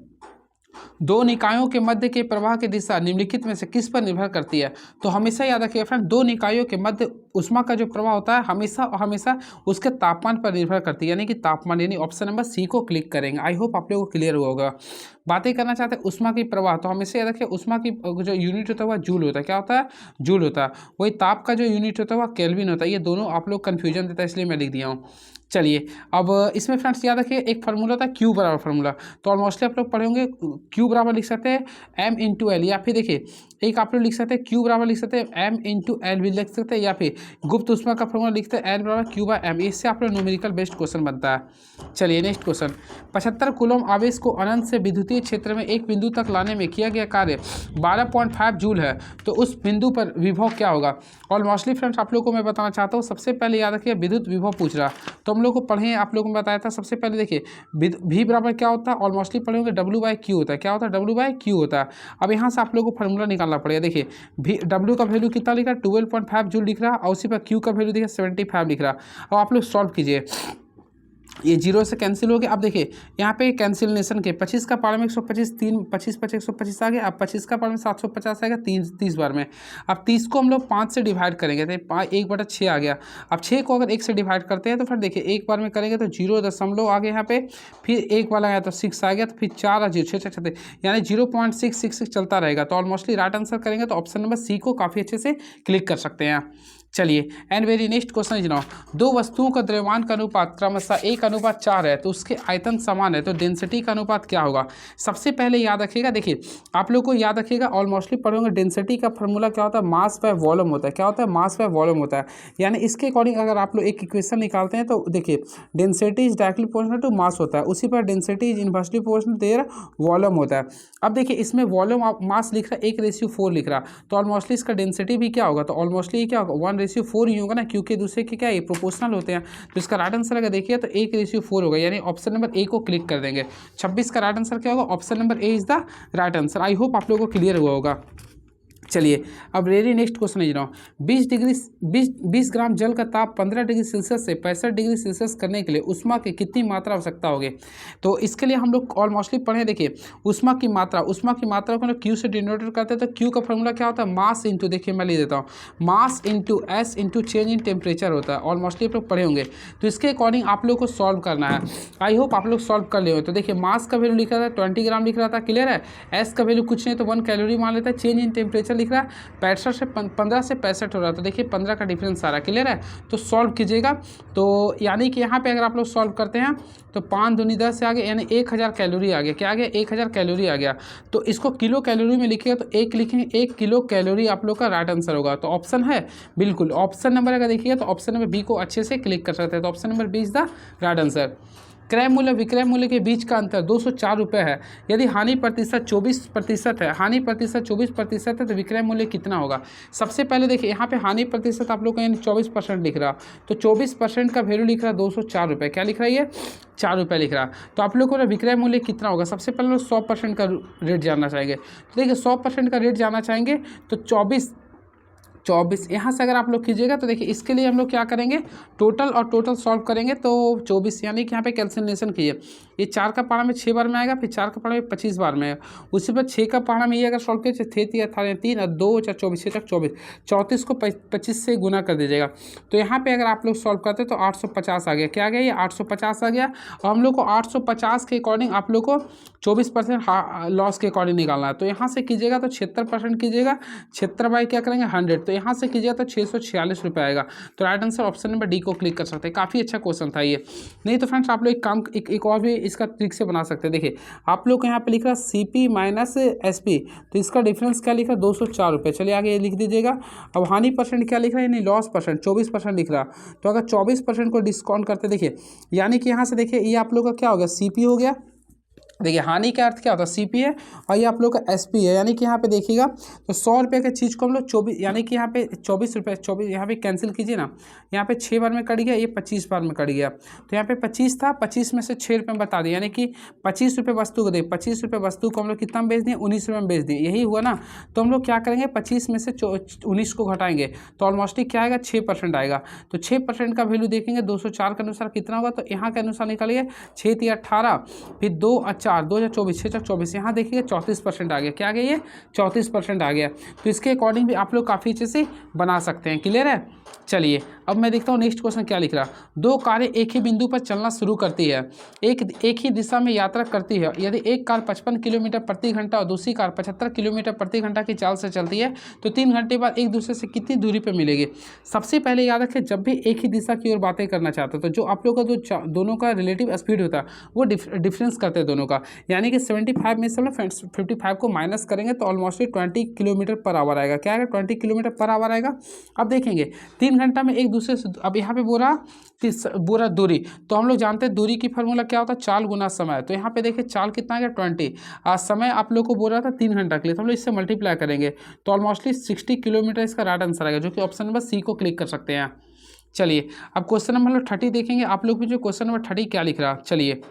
दो निकायों के मध्य के प्रवाह की दिशा निम्नलिखित में से किस पर निर्भर करती है। तो हमेशा याद रखिए फ्रेंड, दो निकायों के मध्य उष्मा का जो प्रवाह होता है हमेशा उसके तापमान पर निर्भर करती है, यानी कि तापमान, यानी ऑप्शन नंबर सी को क्लिक करेंगे। आई होप आप लोगों को क्लियर हुआ होगा। बातें करना चाहते हैं उष्मा की प्रवाह, तो हमेशा याद रखिए उष्मा की जो यूनिट होता है वह जूल होता है। क्या होता है, जूल होता है। वही ताप का जो यूनिट होता है वह केल्विन होता है। ये दोनों आप लोग कन्फ्यूजन देता है, इसलिए मैं लिख दिया हूँ। चलिए अब इसमें फ्रेंड्स याद रखिए एक फार्मूला था क्यू बराबर फार्मूला, तो ऑलमोस्टली आप लोग पढ़े होंगे क्यू बराबर लिख सकते हैं एम इंटू एल, या फिर देखिए एक आप लोग लिख सकते हैं क्यू बराबर लिख सकते हैं एम इंटू एल भी लिख सकते हैं, या फिर गुप्त उष्मा का फार्मूला लिखते हैं एल बराबर क्यू बाय एम। इससे आप लोग न्यूमेरिकल बेस्ड क्वेश्चन बनता है। चलिए नेक्स्ट क्वेश्चन, 75 कूलम आवेश को अनंत से विद्युतीय क्षेत्र में एक बिंदु तक लाने में किया गया कार्य 12.5 जूल है, तो उस बिंदु पर विभव क्या होगा। ऑलमोस्टली फ्रेंड्स आप लोग को मैं बताना चाहता हूँ, सबसे पहले याद रखिए विद्युत विभव पूछ रहा, तो हम हम लोग को पढ़े, आप लोगों को बताया था सबसे पहले। देखिए V बराबर क्या होता है, ऑलमोस्टली पढ़े होंगे, W/Q होता है। क्या होता है, W/Q होता है। अब यहाँ से आप लोगों को फार्मूला निकालना पड़ेगा। देखिए W का वैल्यू कितना लिख रहा है, 12.5 जूल लिख रहा है, और उसी पर Q का वैल्यू देखिए 75 लिख रहा है। अब आप लोग सॉल्व कीजिए, ये जीरो से कैंसिल हो गया। अब देखिए यहाँ पे कैंसिलेशन के 25 का पावर में 125, 3 25 25 125 आ गया। अब 25 का पावर में 750 आएगा 30 बार में। अब 30 को हम लोग 5 से डिवाइड करेंगे तो 1/6 आ गया। अब 6 को अगर 1 से डिवाइड करते हैं तो फिर देखिए एक बार में करेंगे तो 0 आ गया यहाँ पे, फिर एक वाला आया तो 6 आ गया, तो फिर 4 और 0 6 यानी 0.666 चलता रहेगा। तो ऑलमोस्टली राइट आंसर करेंगे तो ऑप्शन नंबर सी को काफ़ी अच्छे से क्लिक कर सकते हैं। चलिए and very next question is now, दो वस्तुओं का द्रव्यमान का अनुपात क्रमशः 1:4 है तो उसके आयतन समान है तो डेंसिटी का अनुपात क्या होगा। सबसे पहले याद रखिएगा, देखिए आप लोग को याद रखिएगा, ऑलमोस्टली पढ़ोगे डेंसिटी का फॉर्मूला क्या होता है, मास बाय वॉल्यूम होता है। क्या होता है, मास बाय वॉल्यूम होता है। यानी इसके अकॉर्डिंग अगर आप लोग एक इक्वेशन निकालते हैं तो देखिए density is directly proportional to mass होता है, उसी पर density is inversely proportional to their volume होता है। अब देखिए इसमें वॉल्यूम मास लिख रहा है 1:4 लिख रहा, तो ऑलमोस्टली इसका डेंसिटी भी क्या होगा, तो ऑलमोस्टली क्या होगा 1:4 ही होगा ना, क्योंकि दूसरे के क्या ये प्रोपोर्शनल होते हैं। तो इसका राइट आंसर अगर देखिए तो 1:4 होगा, यानी ऑप्शन नंबर ए को क्लिक कर देंगे। 26 का राइट आंसर क्या होगा, option number A is the right answer. I hope आप लोगों को क्लियर हुआ होगा। चलिए अब रेडी नेक्स्ट क्वेश्चन है 20 ग्राम जल का ताप 15 डिग्री सेल्सियस से 65 डिग्री सेल्सियस करने के लिए उष्मा की कितनी मात्रा आवश्यकता होगी। तो इसके लिए हम लोग ऑलमोस्टली पढ़े, देखिए उष्मा की मात्रा को ना क्यू से डिनोटेड करते हैं। तो क्यू का फॉर्मूला क्या होता है, मास इंटू, देखिए मैं लिख देता हूँ, mass into S into change in temperature होता है। ऑलमोस्टली आप लोग पढ़े होंगे, तो इसके अकॉर्डिंग आप लोग को सॉल्व करना है। आई होप आप लोग सॉल्व कर लिए हो। तो देखिए मास का वैल्यू लिखा था 20 ग्राम लिख रहा था, क्लियर है। एस का वैल्यू कुछ नहीं तो 1 कैलोरी मान लेता है। चेंज इन टेम्परेचर लिख रहा है 15 से 65 हो रहा है, तो देखिए 15 का डिफरेंस आ रहा है, क्लियर है। तो सॉल्व कीजिएगा, तो यानी कि यहाँ पे अगर आप लोग सॉल्व करते हैं तो 5 दूनी 10 से आगे यानी 1000 कैलोरी आ गया। क्या आ गया, 1000 कैलोरी आ गया। तो इसको किलो कैलोरी में लिखिएगा तो एक लिखेंगे 1 किलो कैलोरी आप लोग का राइट आंसर होगा। तो ऑप्शन है बिल्कुल, ऑप्शन नंबर अगर देखिएगा तो ऑप्शन नंबर बी को अच्छे से क्लिक कर सकते हैं। तो option number B is the right answer. क्रय मूल्य विक्रय मूल्य के बीच का अंतर 204 रुपये है। यदि हानि प्रतिशत 24% है, हानि प्रतिशत 24% है तो विक्रय मूल्य कितना होगा। सबसे पहले देखिए यहाँ पे हानि प्रतिशत आप लोग का यानी 24% लिख रहा, तो 24% का वैल्यू लिख रहा 204 रुपये। क्या लिख रहा है ये, 4 रुपये लिख रहा। तो आप लोग को विक्रय मूल्य कितना होगा, सबसे पहले 100% का रेट जानना चाहेंगे। तो देखिए 100% का रेट जानना चाहेंगे तो 24 यहाँ से अगर आप लोग कीजिएगा तो देखिए इसके लिए हम लोग क्या करेंगे, टोटल और टोटल सॉल्व करेंगे तो 24 यानी कि यहाँ पे कैंसिलेशन कीजिए। ये 4 का पारा में 6 बार में आएगा, फिर 4 का पारा में 25 बार में आएगा। उसी पर 6 का पारा में ये अगर सॉल्व किए 3 और 2 4 24 6 24 34 को 25 से गुना कर दीजिएगा। तो यहाँ पे अगर आप लोग सॉल्व करते तो 850 आ गया। क्या आ गया, ये 850 आ गया। और हम लोग को 850 के अकॉर्डिंग आप लोग को 24% लॉस के अकॉर्डिंग निकालना है। तो यहाँ से कीजिएगा तो 76% कीजिएगा, 76 बाई क्या करेंगे 100, तो यहाँ से कीजिएगा तो 646 रुपये आएगा। तो right answer option number D को क्लिक कर सकते हैं। काफ़ी अच्छा क्वेश्चन था ये। नहीं तो फ्रेंड्स आप लोग एक काम एक और भी इसका ट्रिक से बना सकते हैं। देखिए आप लोग को यहाँ पे लिख रहा है CP माइनस SP, तो इसका डिफरेंस क्या लिख रहा है 204 रुपये। चलिए आगे ये लिख दीजिएगा। अब हानि परसेंट क्या लिख रहा है, यानी लॉस परसेंट 24% लिख रहा। तो अगर 24% को डिस्काउंट करते देखिए, यानी कि यहाँ से देखिए ये आप लोग का क्या हो गया, CP हो गया। देखिए हानि का अर्थ क्या होता है, CP है, और ये आप लोग का SP है। यानी कि यहाँ पे देखिएगा तो 100 रुपये के चीज़ को हम लोग 24 यानी कि यहाँ पे 24 रुपये 24 यहाँ पे कैंसिल कीजिए ना, यहाँ पे 6 बार में कट गया, ये 25 बार में कट गया। तो यहाँ पे 25 था, 25 में से 6 रुपये बता दिए, यानी कि 25 रुपये वस्तु को दे, 25 रुपये वस्तु को हम लोग कितना में बेच दिए, 19 रुपये में बेच दिए, यही हुआ ना। तो हम लोग क्या करेंगे 25 में से 19 को घटाएंगे तो ऑलमोस्टली क्या आएगा 6% आएगा। तो 6% का वैल्यू देखेंगे 204 के अनुसार कितना होगा, तो यहाँ के अनुसार निकालिए 6 × 18 फिर 2 × 4 2 × 24 6 × 24, यहाँ देखिए 34% आ गया। क्या आ गया, ये 34% आ गया। तो इसके अकॉर्डिंग भी आप लोग काफ़ी अच्छे से बना सकते हैं, क्लियर है। चलिए अब मैं देखता हूँ नेक्स्ट क्वेश्चन क्या लिख रहा। दो कारें एक ही बिंदु पर चलना शुरू करती है, एक ही दिशा में यात्रा करती है। यदि एक कार 55 किलोमीटर प्रति घंटा और दूसरी कार 75 किलोमीटर प्रति घंटा की चाल से चलती है तो 3 घंटे बाद एक दूसरे से कितनी दूरी पर मिलेगी। सबसे पहले याद रखें, जब भी एक ही दिशा की ओर बातें करना चाहते हो तो जो आप लोग का जो दोनों का रिलेटिव स्पीड होता है वो डिफरेंस करते हैं दोनों का। यानी कि 75 में से 55 को माइनस करेंगे तो ऑलमोस्टली 20 किलोमीटर पर आवर आएगा। क्या आएगा, 20 किलोमीटर पर आवर आएगा। अब देखेंगे 3 घंटा में एक दूसरे से, अब यहाँ पे बोरा दूरी, तो हम लोग जानते हैं दूरी की फार्मूला क्या होता है, चाल गुना समय। तो यहाँ पे देखिए चाल कितना आ गया 20, आज समय आप लोग को बोल रहा था 3 घंटा के लिए, तो हम लोग इससे मल्टीप्लाई करेंगे तो ऑलमोस्टली 60 किलोमीटर इसका राइट आंसर आएगा, जो कि ऑप्शन नंबर सी को क्लिक कर सकते हैं। चलिए अब क्वेश्चन नंबर 30 देखेंगे आप लोग भी, जो क्वेश्चन नंबर 30 क्या लिख रहा है। चलिए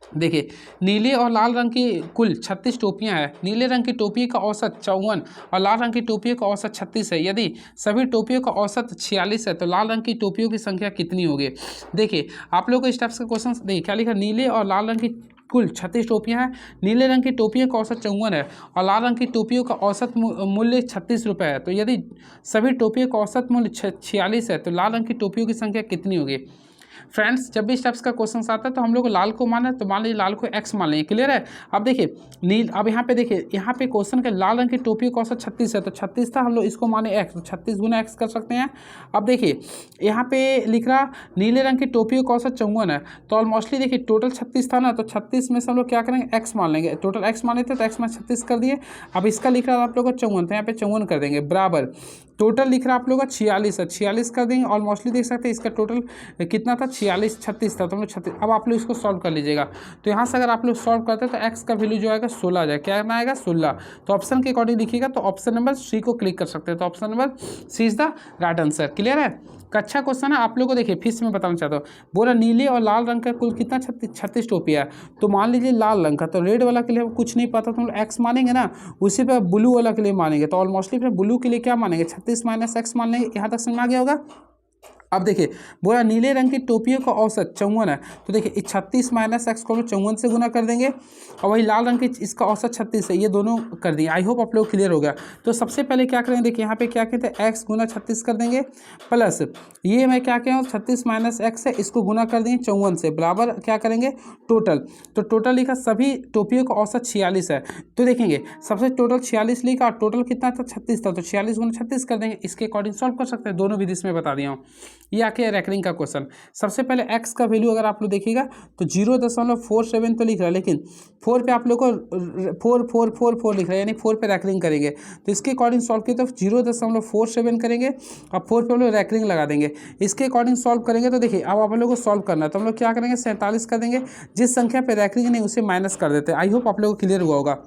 देखिए, नीले और लाल रंग की कुल 36 टोपियां हैं। नीले रंग की टोपी का औसत 54 और लाल रंग की टोपियों का औसत 36 है। यदि सभी टोपियों का औसत 46 है तो लाल रंग की टोपियों की संख्या कितनी होगी। देखिए आप लोग को इस टाइप का क्वेश्चन देखिए क्या लिखा, नीले और लाल रंग की कुल 36 टोपियां हैं। नीले रंग की टोपियों का औसत 54 है और लाल रंग की टोपियों का औसत मूल्य 36 रुपये है। तो यदि सभी टोपियों का औसत मूल्य 46 है तो लाल रंग की टोपियों की संख्या कितनी होगी। फ्रेंड्स जब भी इस टाइप्स का क्वेश्चन आता है तो हम लोग लाल को माना है, तो मान लीजिए लाल को एक्स मान लेंगे। क्लियर है। अब देखिए नील, अब यहाँ पे देखिए, यहाँ पे क्वेश्चन के लाल रंग की टोपी का औसत 36 है तो 36 था, हम लोग इसको माने एक्स, तो 36 गुना एक्स कर सकते हैं। अब देखिए यहाँ पे लिख रहा नीले रंग की टोपी का औसत 54 है, तो ऑलमोस्टली देखिए टोटल 36 था ना, तो 36 में से हम लोग क्या करेंगे, एक्स मान लेंगे। टोटल एक्स माने थे तो एक्स में 36 कर दिए। अब इसका लिख रहा है आप लोग का 54, तो यहाँ पे 54 कर देंगे बराबर। टोटल लिख रहा है आप लोग का 46 है, 46 कर देंगे। ऑलमोस्टली देख सकते हैं इसका टोटल कितना था, 46, 36 था, तो हम लोग 36। अब आप लोग इसको सॉल्व कर लीजिएगा। तो यहाँ से अगर आप लोग सॉल्व करते हैं तो एक्स का वैल्यू जो आएगा 16 आ जाएगा। क्या आएगा, 16। तो ऑप्शन के अकॉर्डिंग लिखिएगा, तो ऑप्शन नंबर सी को क्लिक कर सकते हैं। तो option number C is the right answer. Clear है। अच्छा क्वेश्चन है आप लोग को। देखिए फिर से मैं बताना चाहता हूँ, बोला नीले और लाल रंग का कुल कितना 36 टोपिया है। तो मान लीजिए लाल रंग का, तो रेड वाला के लिए कुछ नहीं पता तो हम लोग एक्स मानेंगे ना, उसी पर ब्लू वाला के लिए मानेंगे। तो ऑलमोस्टली फिर ब्लू के लिए क्या मानेंगे, 36 माइनस एक्स मान लेंगे। यहाँ तक समझ में आ गया होगा। अब देखिए बोला नीले रंग की टोपियों का औसत 54 है, तो देखिए 36 माइनस एक्स को 54 से गुना कर देंगे, और वही लाल रंग की इसका औसत 36 है, ये दोनों कर दिए। आई होप आप लोग क्लियर हो गया। तो सबसे पहले क्या करेंगे, देखिए यहाँ पे क्या कहते हैं, एक्स गुना 36 कर देंगे, प्लस ये मैं क्या कह 36 माइनस एक्स है, इसको गुना कर देंगे 54 से, बराबर क्या करेंगे टोटल। तो टोटल लिखा सभी टोपियों का औसत 46 है। तो देखेंगे सबसे टोटल 46 लिखा, और टोटल कितना था, 36 था, तो 46 गुना 36 कर देंगे। इसके अकॉर्डिंग सॉल्व कर सकते हैं, दोनों विधि में बता दिया हूँ। ये आके रैंकिंग का क्वेश्चन। सबसे पहले x का वैल्यू अगर आप लोग देखिएगा तो 0.47 तो लिख रहा है, लेकिन 4 पे आप लोग को 4 लिख रहा है, यानी 4 पे रैंकिंग करेंगे। तो इसके अकॉर्डिंग सॉल्व किए तो 0.47 करेंगे और 4 पे हम लोग रैंकिंग लगा देंगे। इसके अकॉर्डिंग सॉल्व करेंगे तो देखिए अब आप लोग को सॉल्व करना है, तो हम लोग क्या करेंगे 47 कर देंगे। जिस संख्या पे रैंकिंग नहीं उसे माइनस कर देते हैं। आई होप आप लोग को क्लियर हुआ होगा।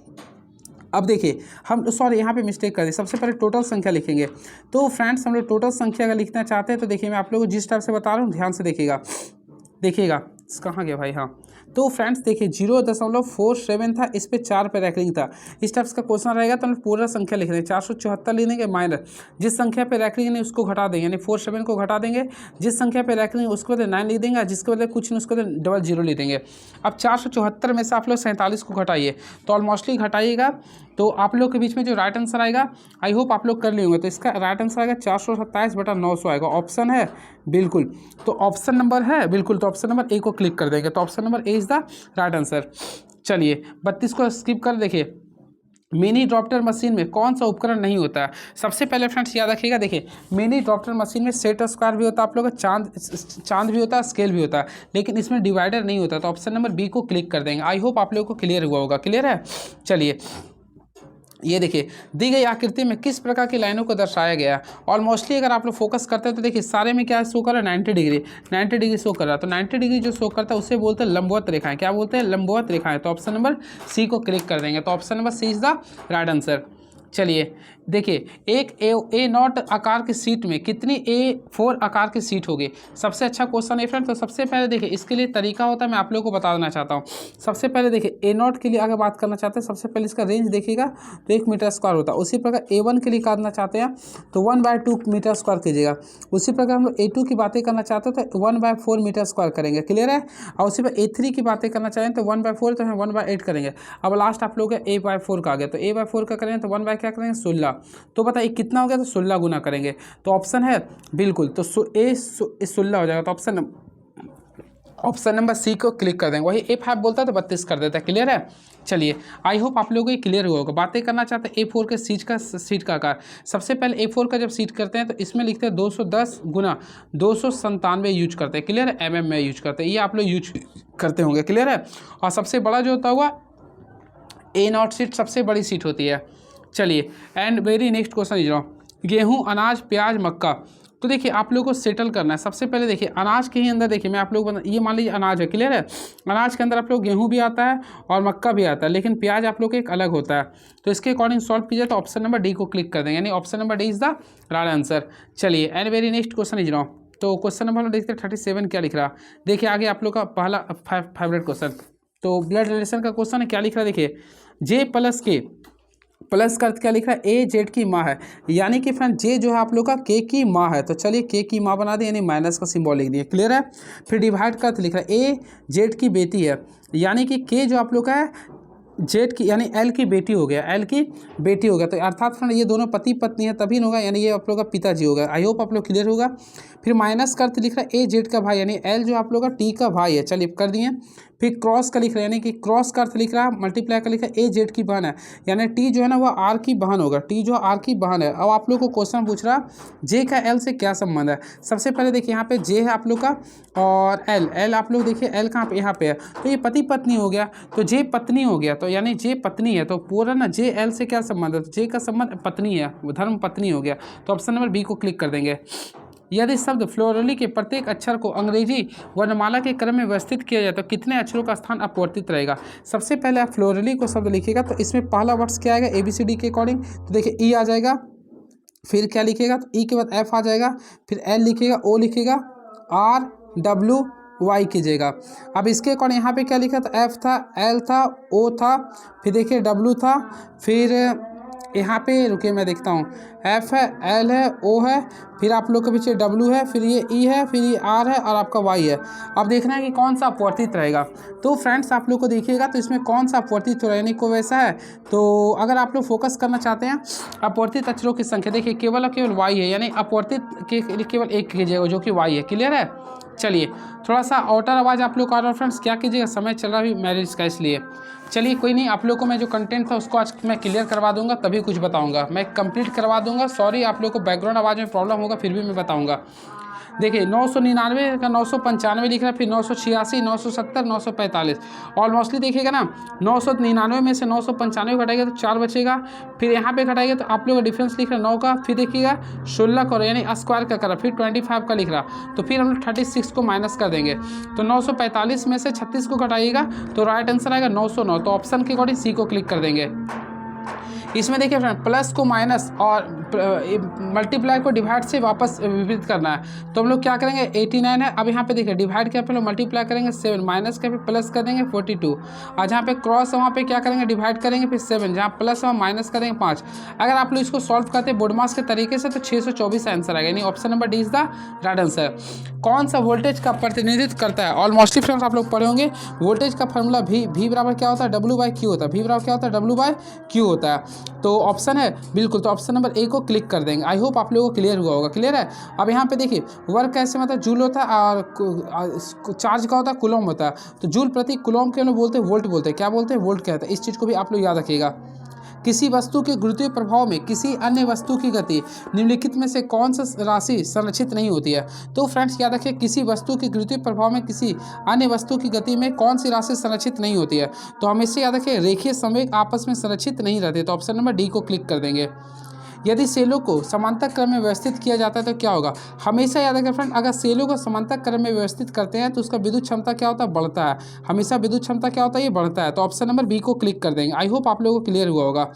अब देखिए हम सॉरी यहाँ पे मिस्टेक कर दी, सबसे पहले टोटल संख्या लिखेंगे। तो फ्रेंड्स हम लोग टोटल संख्या अगर लिखना चाहते हैं तो देखिए मैं आप लोगों को जिस टाइप से बता रहा हूँ ध्यान से देखिएगा कहाँ गया भाई, हाँ। तो फ्रेंड्स देखिए 0.47 था, इस पे 4 पे रैंकिंग था। इस टाइप का क्वेश्चन रहेगा तो हम पूरा संख्या लिख देंगे, 474 लिख देंगे माइनस जिस संख्या पे रैंकिंग नहीं उसको घटा देंगे, यानी 47 को घटा देंगे। जिस संख्या पे रैंकिंग नहीं उसके बदले 9 लिख देंगे, जिसके बदले कुछ नहीं उसके बदले 00 लिख देंगे। अब 474 में से आप लोग 47 को घटाइए, तो ऑलमोस्टली घटाइएगा तो आप लोग के बीच में जो राइट आंसर आएगा, आई होप आप लोग कर लिए होंगे। तो इसका राइट आंसर आएगा 427/900 आएगा। ऑप्शन है बिल्कुल, तो ऑप्शन नंबर है बिल्कुल, तो ऑप्शन नंबर ए को क्लिक कर देंगे। तो option number A is the right answer. चलिए 32 को स्किप कर देखिए, मिनी ड्रॉप्टर मशीन में कौन सा उपकरण नहीं होता है। सबसे पहले फ्रेंड्स याद रखिएगा, देखिए मिनी ड्रॉप्टर मशीन में सेट स्क्वायर भी होता है, आप लोगों का चांद भी होता है, स्केल भी होता है, लेकिन इसमें डिवाइडर नहीं होता। तो ऑप्शन नंबर बी को क्लिक कर देंगे। आई होप आप लोगों को क्लियर हुआ होगा। क्लियर है। चलिए ये देखिए दी गई आकृति में किस प्रकार की लाइनों को दर्शाया गया है। ऑलमोस्टली अगर आप लोग फोकस करते हैं तो देखिए सारे में क्या शो कर रहा है, 90 डिग्री शो कर रहा है। तो 90 डिग्री जो शो करता है उसे बोलते हैं लंबवत रेखाएं। क्या बोलते हैं, लंबवत रेखाएं। तो ऑप्शन नंबर सी को क्लिक कर देंगे। तो option number C is the right answer. चलिए देखिए एक A0 आकार की सीट में कितनी A4 आकार की सीट होगी। सबसे अच्छा क्वेश्चन है फ्रेंड। तो सबसे पहले देखिए इसके लिए तरीका होता है, मैं आप लोगों को बता देना चाहता हूँ। सबसे पहले देखिए A0 के लिए अगर बात करना चाहते हैं, सबसे पहले इसका रेंज देखिएगा तो 1 मीटर स्क्वायर होता है। उसी प्रकार A1 के लिए करना चाहते हैं तो 1/2 मीटर स्क्वायर कीजिएगा। उसी प्रकार हम लोग A2 की बातें करना चाहते हैं तो 1/4 मीटर स्क्वायर करेंगे। क्लियर है। और उसी पर A3 की बातें करना चाहें तो 1/4, तो हम 1/8 करेंगे। अब लास्ट आप लोग A/4 का आ गया, तो A/4 का करेंगे तो 1 क्या करेंगे 16। तो बताइए कितना हो गया, तो 16 गुना करेंगे। तो ऑप्शन है बिल्कुल, तो 16 हो जाएगा। तो ऑप्शन नंबर सी को क्लिक कर देंगे। वही A5 बोलता है तो 32 कर देता है। क्लियर है। चलिए आई होप आप लोगों को ये क्लियर हुआ होगा। बातें करना चाहते हैं A4 के सीट का आकार। सबसे पहले A4 का जब सीट करते हैं तो इसमें लिखते हैं 210 गुना 297 यूज करते हैं। क्लियर है। mm में यूज करते हैं, ये आप लोग यूज करते होंगे। क्लियर है। और सबसे बड़ा जो होता हुआ A0 सीट सबसे बड़ी सीट होती है। चलिए and very next question is गेहूं, अनाज, प्याज, मक्का। तो देखिए आप लोगों को सेटल करना है। सबसे पहले देखिए अनाज के ही अंदर देखिए मैं आप लोग ये मान लीजिए अनाज है। क्लियर है। अनाज के अंदर आप लोग गेहूं भी आता है और मक्का भी आता है, लेकिन प्याज आप लोग एक अलग होता है। तो इसके अकॉर्डिंग सॉल्व कीजिए तो ऑप्शन नंबर डी को क्लिक कर देंगे, यानी option number D is the right answer. चलिए and very next question is तो क्वेश्चन नंबर देखते हैं 37 क्या लिख रहा। देखिए आगे आप लोग का पहला फेवरेट क्वेश्चन, तो ब्लड रिलेशन का क्वेश्चन है। क्या लिख रहा है देखिए, जे प्लस के प्लस का अर्थ क्या लिख रहा है, ए जेड की माँ है, यानी कि फ्रेंड जे जो है आप लोग का के की माँ है। तो चलिए के की माँ बना दें, यानी माइनस का सिंबल लिख दिए, क्लियर है। फिर डिवाइड का अर्थ लिख रहा है, ए जेड की बेटी है, यानी कि के जो आप लोग का है जेड की यानी एल की बेटी हो गया, एल की बेटी हो गया। तो अर्थात फ्रेंड ये दोनों पति पत्नी है तभी होगा, यानी ये आप लोग का पिताजी होगा। आई होप आप लोग क्लियर होगा। फिर माइनस का अर्थ लिख रहा है, ए जेड का भाई, यानी एल जो आप लोग का टी का भाई है। चलिए कर दिए। फिर क्रॉस का लिख रहा है, यानी कि क्रॉस का अर्थ लिख रहा है, मल्टीप्लाई का लिख रहा है, ए जेड की बहन है, यानी टी जो है ना वो आर की बहन होगा, टी जो आर की बहन है। अब आप लोग को क्वेश्चन पूछ रहा जे का एल से क्या संबंध है। सबसे पहले देखिए यहाँ पे जे है आप लोग का और एल आप लोग देखिए एल कहाँ पे, यहाँ पे है, तो ये पति पत्नी हो गया, तो जे पत्नी हो गया, तो यानी जे पत्नी है, तो पूरा ना जे एल से क्या संबंध है, तो जे का संबंध पत्नी है, धर्म पत्नी हो गया। तो ऑप्शन नंबर बी को क्लिक कर देंगे। यदि शब्द फ्लोरली के प्रत्येक अक्षर को अंग्रेजी वर्णमाला के क्रम में व्यवस्थित किया जाए तो कितने अक्षरों का स्थान अपवर्तित रहेगा। सबसे पहले आप फ्लोरली को शब्द लिखिएगा, तो इसमें पहला वर्ड्स क्या आएगा, ABCD के अकॉर्डिंग, तो देखिए ई आ जाएगा। फिर क्या लिखेगा, तो ई के बाद एफ आ जाएगा, फिर एल लिखेगा, ओ लिखेगा, RWY कीजिएगा। अब इसके अकॉर्डिंग यहाँ पे क्या लिखा था, एफ था, एल था, ओ था, फिर देखिए डब्लू था, फिर यहाँ पे रुकिए मैं देखता हूँ, एफ है, एल है, ओ है, फिर आप लोग के पीछे डब्लू है, फिर ये ई है, फिर ये आर है और आपका वाई है। अब देखना है कि कौन सा अपवर्तित रहेगा। तो फ्रेंड्स आप लोग को देखिएगा तो इसमें कौन सा अपवर्तित हो रहा है, यानी को वैसा है। तो अगर आप लोग फोकस करना चाहते हैं अपवर्तित अक्षरों की संख्या, देखिए केवल और केवल वाई है, यानी अपवर्तित के केवल एक कीजिएगा जो कि वाई है, क्लियर है। चलिए थोड़ा सा आउटर आवाज़ आप लोग का आ रहा है फ्रेंड्स, क्या कीजिएगा, समय चल रहा है अभी मैरिज का, इसलिए चलिए कोई नहीं, आप लोग को मैं जो कंटेंट था उसको आज मैं क्लियर करवा दूंगा, तभी कुछ बताऊंगा, मैं कंप्लीट करवा दूंगा। सॉरी आप लोग को बैकग्राउंड आवाज़ में प्रॉब्लम होगा, फिर भी मैं बताऊंगा। देखिए 999 का 995 लिख रहा है, फिर 986, 970, 945, ऑलमोस्टली देखिएगा ना 999 में से 995 घटाएगा तो 4 बचेगा, फिर यहाँ पे घटाएगा तो आप लोग का डिफरेंस लिख रहा है 9 का, फिर देखिएगा 16 करो यानी स्क्वायर का करा, फिर 25 का लिख रहा, तो फिर हम लोग 36 को माइनस कर देंगे, तो 945 में से 36 को घटाइएगा तो राइट आंसर आएगा 909। तो ऑप्शन के अकॉर्डिंग सी को क्लिक कर देंगे। इसमें देखिए फ्रेंड प्लस को माइनस और मल्टीप्लाई को डिवाइड से वापस विपरीत करना है, तो हम लोग क्या करेंगे 89 है। अब यहाँ पे देखिए डिवाइड किया पहले मल्टीप्लाई करेंगे 7, माइनस के फिर प्लस कर देंगे 42, और जहाँ पे क्रॉस है वहाँ पे क्या करेंगे डिवाइड करेंगे फिर 7, जहाँ प्लस है माइनस करेंगे 5। अगर आप लोग इसको सॉल्व करते हैं बोर्डमास के तरीके से तो 624 आंसर आएगा, यानी option number D is the right answer. कौन सा वोल्टेज का प्रतिनिधित्व करता है, ऑलमोस्टली फ्रेंड्स आप लोग पढ़े होंगे वोल्टेज का फॉर्मूला भी बराबर क्या होता है, W/Q होता है, भी बराबर क्या होता है, W/Q होता है। तो ऑप्शन है बिल्कुल, तो ऑप्शन नंबर ए को क्लिक कर देंगे। आई होप आप लोगों को क्लियर हुआ होगा, क्लियर है। अब यहाँ पे देखिए वर्क कैसे मतलब जूल होता है और चार्ज का होता है कुलम होता है, तो जूल प्रति कुलम के लोग बोलते हैं वोल्ट बोलते हैं, क्या बोलते हैं वोल्ट कहते हैं। इस चीज़ को भी आप लोग याद रखिएगा। किसी वस्तु के गुरुत्वीय प्रभाव में किसी अन्य वस्तु की गति निम्नलिखित में से कौन सा राशि संरक्षित नहीं होती है। तो फ्रेंड्स याद रखिए किसी वस्तु के गुरुत्वीय प्रभाव में किसी अन्य वस्तु की गति में कौन सी राशि संरक्षित नहीं होती है, तो हमेशा याद रखिए रेखीय संवेग आपस में संरक्षित नहीं रहते, तो ऑप्शन नंबर डी को क्लिक कर देंगे। यदि सेलों को समांतर क्रम में व्यवस्थित किया जाता है तो क्या होगा, हमेशा याद रखें फ्रेंड अगर सेलों को समांतर क्रम में व्यवस्थित करते हैं तो उसका विद्युत क्षमता क्या होता है, बढ़ता है, हमेशा विद्युत क्षमता क्या होता है, ये बढ़ता है। तो ऑप्शन नंबर बी को क्लिक कर देंगे। आई होप आप लोगों को क्लियर हुआ होगा।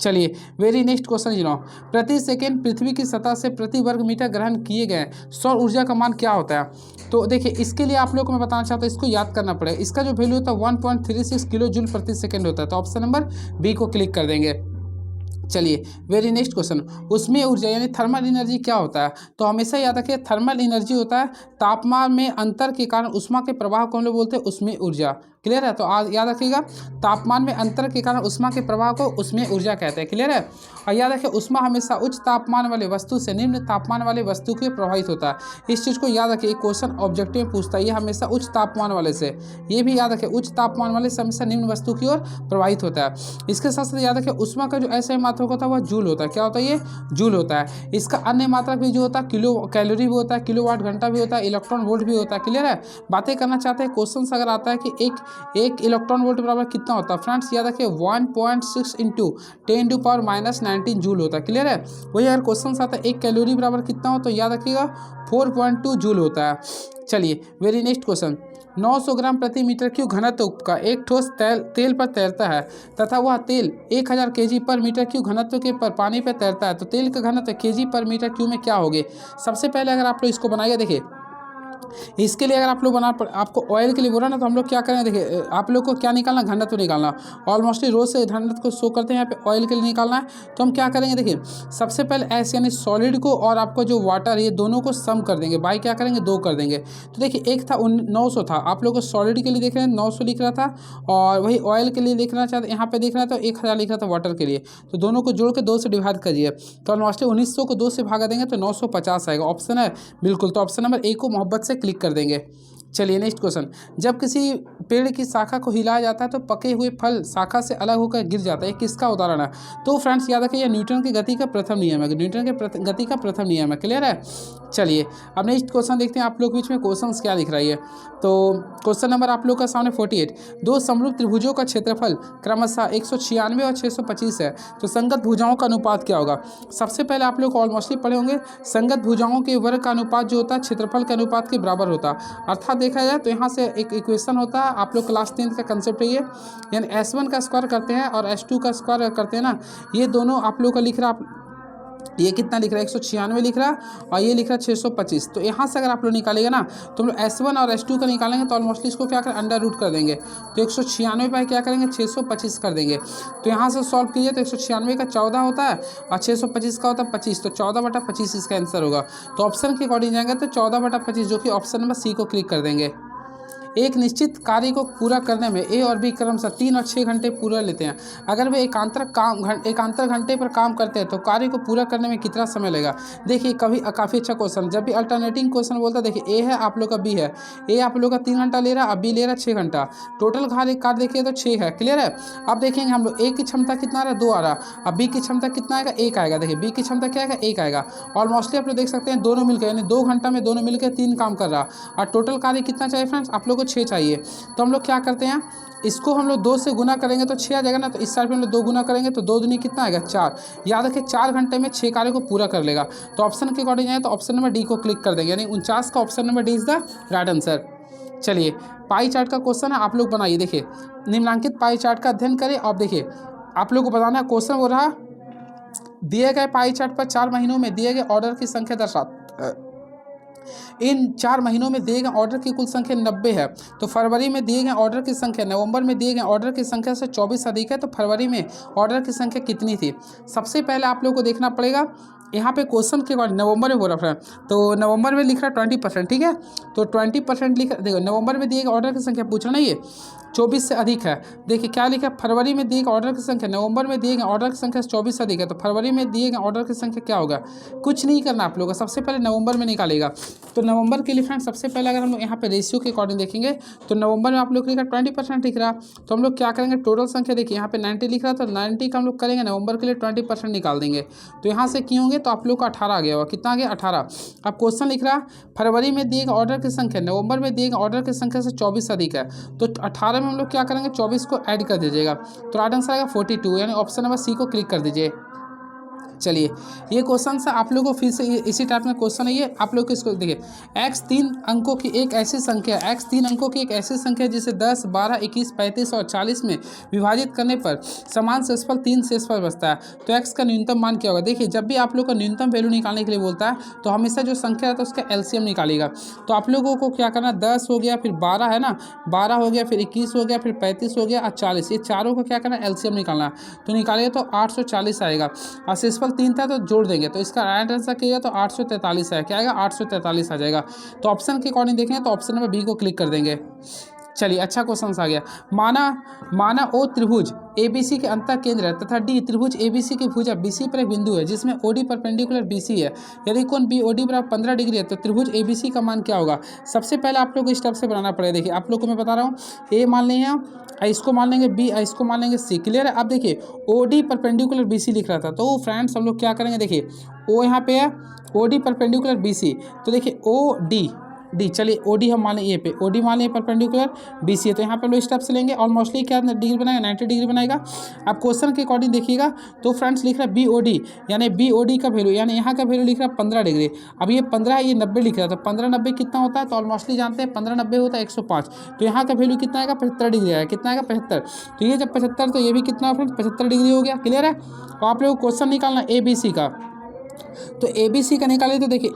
चलिए वेरी नेक्स्ट क्वेश्चन सुनो, प्रति सेकेंड पृथ्वी की सतह से प्रति वर्ग मीटर ग्रहण किए गए सौर ऊर्जा का मान क्या होता है। तो देखिए इसके लिए आप लोग को मैं बताना चाहता हूँ, इसको याद करना पड़ेगा। इसका जो वैल्यू होता है 1.36 किलो जूल प्रति सेकेंड होता है, तो ऑप्शन नंबर बी को क्लिक कर देंगे। चलिए वेरी नेक्स्ट क्वेश्चन, उसमें ऊर्जा यानी थर्मल एनर्जी क्या होता है, तो हमेशा याद रखिए थर्मल एनर्जी होता है तापमान में अंतर के कारण उष्मा के प्रवाह को हम लोग बोलते हैं उसमें ऊर्जा, क्लियर है। तो आज याद रखिएगा तापमान में अंतर के कारण उष्मा के प्रवाह को उसमें ऊर्जा कहते हैं, क्लियर है। और याद रखिए उष्मा हमेशा उच्च तापमान वाले वस्तु से निम्न तापमान वाले वस्तु के प्रभावित होता है। इस चीज़ को याद रखिए, एक क्वेश्चन ऑब्जेक्टिव में पूछता है, ये हमेशा उच्च तापमान वाले से, ये भी याद रखिए उच्च तापमान वाले से हमेशा निम्न वस्तु की ओर प्रभावित होता है। इसके साथ साथ याद रखिए उष्मा का जो ऐसा मात्रक होता है वह जूल होता है, क्या होता है ये जूल होता है। इसका अन्य मात्रक भी जो होता है किलो कैलोरी भी होता है, किलोवाट घंटा भी होता है, इलेक्ट्रॉन वोल्ट भी होता है, क्लियर है। बातें करना चाहते हैं क्वेश्चन अगर आता है कि एक इलेक्ट्रॉन वोल्ट बराबर कितना होता है, फ्रेंड्स याद रखिए 1.6 इंटू 10⁻⁻19 जूल होता है, क्लियर है। वही अगर क्वेश्चन आता है एक कैलोरी बराबर कितना हो, तो याद रखिएगा 4.2 जूल होता है। चलिए वेरी नेक्स्ट क्वेश्चन, 900 ग्राम प्रति मीटर क्यूब घनत्व का एक ठोस तेल पर तैरता है तथा वह तेल 1000 केजी पर मीटर क्यूब घनत्व के पर पानी पर तैरता है, तो तेल का घनत्व केजी पर मीटर क्यूब में क्या होगे। सबसे पहले अगर आप लोग इसको बनाइए, देखिए इसके लिए अगर आप लोग आपको ऑयल के लिए बोला ना, तो हम लोग क्या करेंगे, देखिए आप लोग को क्या निकालना, घनत्व निकालना। ऑलमोस्टली रोज से घनत्व को शो करते हैं, यहाँ पे ऑयल के लिए निकालना है। तो हम क्या करेंगे, देखिए सबसे पहले ऐसे यानी सॉलिड को और आपको जो वाटर ये दोनों को सम कर देंगे, बाई क्या करेंगे 2 कर देंगे। तो देखिए एक था 900 था, आप लोग को सॉलिड के लिए देख रहे हैं 900 लिख रहा था, और वही ऑयल के लिए लिखना चाहते यहाँ पे देख रहा था 1000 लिख रहा था वाटर के लिए। तो दोनों को जोड़ के 2 से डिवाइड करिए, तो ऑलमोस्टली 1900 को 2 से भागा देंगे तो 950 आएगा। ऑप्शन है बिल्कुल, तो ऑप्शन नंबर ए को मोहब्बत से क्लिक कर देंगे। चलिए नेक्स्ट क्वेश्चन, जब किसी पेड़ की शाखा को हिलाया जाता है तो पके हुए फल शाखा से अलग होकर गिर जाता है, किसका उदाहरण है। तो फ्रेंड्स याद रखिए, यह न्यूटन की गति का प्रथम नियम है, न्यूटन के गति का प्रथम नियम है। क्लियर है। चलिए अब नेक्स्ट क्वेश्चन देखते हैं आप लोग बीच में क्वेश्चन क्या लिख रही है। तो क्वेश्चन नंबर आप लोग का सामने 48, दो समरूप त्रिभुजों का क्षेत्रफल क्रमशः 196 और 625 है, तो संगत भुजाओं का अनुपात क्या होगा। सबसे पहले आप लोग ऑलमोस्टली पढ़े होंगे, संगत भुजाओं के वर्ग का अनुपात जो होता है क्षेत्रफल के अनुपात के बराबर होता है। अर्थात देखा जाए तो यहाँ से एक इक्वेशन होता है, आप लोग क्लास 10th का कंसेप्ट है ये, यानी S1 का स्क्वायर करते हैं और S2 का स्क्वायर करते हैं ना, ये दोनों आप लोग का लिख रहा, ये कितना लिख रहा है 196 लिख रहा है और ये लिख रहा है 625। तो यहाँ से अगर आप लोग निकालेगा ना, तो हम लोग S1 और S2 का निकालेंगे तो ऑलमोस्टली इसको क्या करें, अंडर रूट कर देंगे। तो 196 पर क्या करेंगे 625 कर देंगे। तो यहाँ से सॉल्व कीजिए तो 196 का 14 होता है और 625 का होता है 25, तो 14/25 इसका आंसर होगा। तो ऑप्शन के अकॉर्डिंग जाएंगे तो 14/25, जो कि ऑप्शन नंबर सी को क्लिक कर देंगे। एक निश्चित कार्य को पूरा करने में ए और बी क्रमशः 3 और 6 घंटे पूरा लेते हैं। अगर वे एकांतर घंटे पर काम करते हैं तो कार्य को पूरा करने में कितना समय लगेगा। देखिए काफ़ी अच्छा क्वेश्चन, जब भी अल्टरनेटिंग क्वेश्चन बोलता है, देखिए ए है आप लोग का, बी है, ए आप लोग का 3 घंटा ले रहा है, अब बी ले रहा है 6 घंटा, टोटल कार्य देखिए तो 6 है। क्लियर है। अब देखेंगे हम लोग ए की क्षमता कितना आ रहा है, 2 आ रहा, अब बी की क्षमता कितना आएगा, 1 आएगा। देखिए बी की क्षमता क्या आएगा, 1 आएगा। और मोस्टली आप लोग देख सकते हैं दोनों मिलकर, यानी 2 घंटा में दोनों मिलकर 3 काम कर रहा, और टोटल कार्य कितना चाहिए फ्रेंड्स, आप लोग को 6 चाहिए। तो हम लोग क्या करते हैं, इसको हम लोग 2 से गुना करेंगे तो 6 आ जाएगा ना, तो इस साइड पे हम लोग 2 गुना करेंगे तो 2 दूनी कितना आएगा 4। याद रखिए 4 घंटे में 6 कार्य को पूरा कर लेगा। तो ऑप्शन के अकॉर्डिंग जाए तो ऑप्शन नंबर डी को क्लिक कर देंगे, यानी 49 का option number D is the right answer. चलिए पाई चार्ट का क्वेश्चन है, आप लोग बनाइए। देखिए निम्नलिखित पाई चार्ट का अध्ययन करें। अब देखिए आप लोग को बताना है, क्वेश्चन हो रहा दिए गए पाई चार्ट पर 4 महीनों में दिए गए ऑर्डर की संख्या दर्शाता, इन 4 महीनों में दिए गए ऑर्डर की कुल संख्या 90 है। तो फरवरी में दिए गए ऑर्डर की संख्या नवंबर में दिए गए ऑर्डर की संख्या से 24 अधिक है, तो फरवरी में ऑर्डर की संख्या कितनी थी। सबसे पहले आप लोग को देखना पड़ेगा, यहाँ पे क्वेश्चन के बाद नवंबर में हो रहा है, तो नवंबर में लिख रहा है 20%, ठीक है। तो 20% लिख, देखो नवंबर में दिए गए ऑर्डर की संख्या पूछ रहा है, ये 24 से अधिक है। देखिए क्या लिखा है, फरवरी में दिए गए ऑर्डर की संख्या, नवंबर में दिए गए ऑर्डर की संख्या 24 से अधिक है, तो फरवरी में दिए गए ऑर्डर की संख्या क्या होगा। कुछ नहीं करना आप लोगों का, सबसे पहले नवंबर में निकालेगा। तो नवंबर के लिए फ्रेंड सबसे पहले अगर हम लोग यहाँ पे रेशियो के अकॉर्डिंग देखेंगे, तो नवंबर में आप लोग लिखा 20% लिख रहा, तो हम लोग क्या करेंगे, टोटल संख्या देखिए यहाँ पे 90 लिख रहा, तो 90 का हम लोग करेंगे नवंबर के लिए 20% निकाल देंगे। तो यहाँ से क्यों होंगे, तो आप लोग का 18 आ गया होगा। कितना आ गया 18। अब क्वेश्चन लिख रहा फरवरी में दिए गए ऑर्डर की संख्या नवंबर में दिए गए ऑर्डर की संख्या से 24 अधिक है, तो 18 में हम लोग क्या करेंगे 24 को ऐड कर दीजिएगा, तो राइट आंसर आएगा 42, यानी ऑप्शन नंबर सी को क्लिक कर दीजिए। चलिए ये क्वेश्चन से आप लोगों को फिर से इसी टाइप में क्वेश्चन है ये, आप लोग इसको देखिए, x 3 अंकों की एक ऐसी संख्या, x 3 अंकों की एक ऐसी संख्या जिसे 10, 12, 21, 35 और 40 में विभाजित करने पर समान शेषफल 3 शेषफल बचता है, तो x का न्यूनतम मान क्या होगा। देखिए जब भी आप लोग का न्यूनतम वैल्यू निकालने के लिए बोलता है तो हमेशा जो संख्या है तो उसका एलसीएम निकालेगा। तो आप लोगों को क्या करना, 10 हो गया, फिर 12 है ना, 12 हो गया, फिर 21 हो गया, फिर 35 हो गया और 40, ये चारों को क्या करना एलसीएम निकालना। तो निकालेगा तो 840 आएगा, और शेषफल 3 था तो जोड़ देंगे, तो इसका राइट आंसर किया तो 843 है। क्या आएगा 843 आ जाएगा। तो ऑप्शन के अकॉर्डिंग देखेंगे तो ऑप्शन नंबर बी को क्लिक कर देंगे। चलिए अच्छा क्वेश्चन आ गया, माना ओ त्रिभुज ABC के अंतर केंद्र है तथा डी त्रिभुज ABC की भुजा BC पर एक बिंदु है जिसमें OD परपेंडिकुलर BC है, यदि कोण BOD बराबर 15 डिग्री है तो त्रिभुज ABC का मान क्या होगा। सबसे पहले आप लोग को इस टाइप से बनाना पड़ेगा। देखिए आप लोग को मैं बता रहा हूँ, A मान लेंगे, इसको मान लेंगे B, इसको मान लेंगे C। क्लियर है। अब देखिए OD परपेंडिकुलर BC लिख रहा था, तो फ्रेंड्स हम लोग क्या करेंगे, देखिए O यहाँ पे है, OD परपेंडिकुलर BC, तो देखिए डी। चलिए OD हम मान लें ए पे, OD मान लें परपेंडिकुलर BC है, तो यहाँ पे हम लोग स्टेप्स लेंगे और मोस्टली क्या डिग्री बनाएगा, 90 डिग्री बनाएगा। अब क्वेश्चन के अकॉर्डिंग देखिएगा तो फ्रेंड्स लिख रहा है BOD, यानी BOD का वैल्यू, यानी यहाँ का वैल्यू लिख रहा है 15 डिग्री। अब ये 15 है, ये 90 लिख रहा है, तो 15 90 कितना होता है, तो ऑलमोस्टली जानते हैं 15 90 होता है 105। तो यहाँ का वैल्यू कितना आएगा, 75 डिग्री आएगा। कितना आएगा, 75। तो ये जब 75, तो ये भी कितना फ्रेंड्स 75 डिग्री हो गया। क्लियर है। तो आप लोग क्वेश्चन निकालना ABC का, तो ABC का निकाले तो देखिए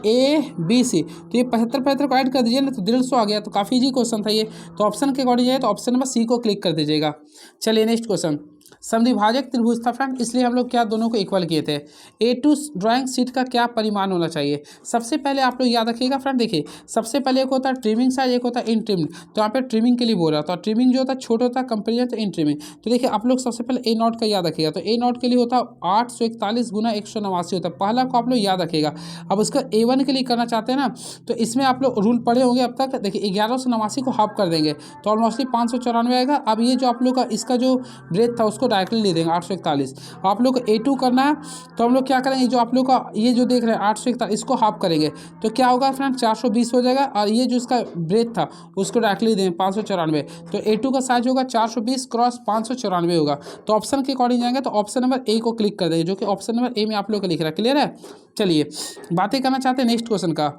ABC, तो ये 75 को ऐड कर दीजिए ना, तो 150 आ गया। तो काफ़ी इजी क्वेश्चन था ये। तो ऑप्शन के अकॉर्डिंग जाए तो ऑप्शन नंबर C को क्लिक कर दीजिएगा। चलिए नेक्स्ट क्वेश्चन, समद्विभाजक त्रिभुज था फ्रेंड, इसलिए हम लोग क्या दोनों को इक्वल किए थे। A2 ड्राइंग शीट का क्या परिमाण होना चाहिए। सबसे पहले आप लोग याद रखिएगा फ्रेंड, देखिए सबसे पहले एक होता है ट्रिमिंग साइज, एक होता है इन ट्रिमिंग। तो यहाँ पे ट्रिमिंग के लिए बोल रहा था, ट्रिमिंग जो होता है छोटा होता है कंपेरिजन तो इन ट्रिमिंग। तो देखिए आप लोग सबसे पहले A0 का याद रखिएगा, तो A0 के लिए होता है 841 गुना 189 होता है, पहला को आप लोग याद रखिएगा। अब उसका A1 के लिए करना चाहते हैं ना, तो इसमें आप लोग रूल पढ़े होंगे अब तक। देखिए 1189 को हाफ कर देंगे तो ऑलमोस्टली 594 आएगा। अब ये जो आप लोग का इसका जो ब्रेथ था उसको डायरेक्टली ले देंगे 841। आप लोग को A2 करना है, तो हम लोग क्या करेंगे, जो आप लोग का ये जो देख रहे हैं 841 इसको हाफ करेंगे तो क्या होगा फ्रेंड 420 हो जाएगा। और ये जो इसका ब्रेथ था उसको डायरेक्टली देंगे 594, तो A2 का साइज होगा 420 क्रॉस 594 होगा। तो ऑप्शन के अकॉर्डिंग जाएंगे तो ऑप्शन नंबर A को क्लिक कर देंगे, जो कि ऑप्शन नंबर A में आप लोग का लिख रहा है। क्लियर है। चलिए बातें करना चाहते हैं नेक्स्ट क्वेश्चन का।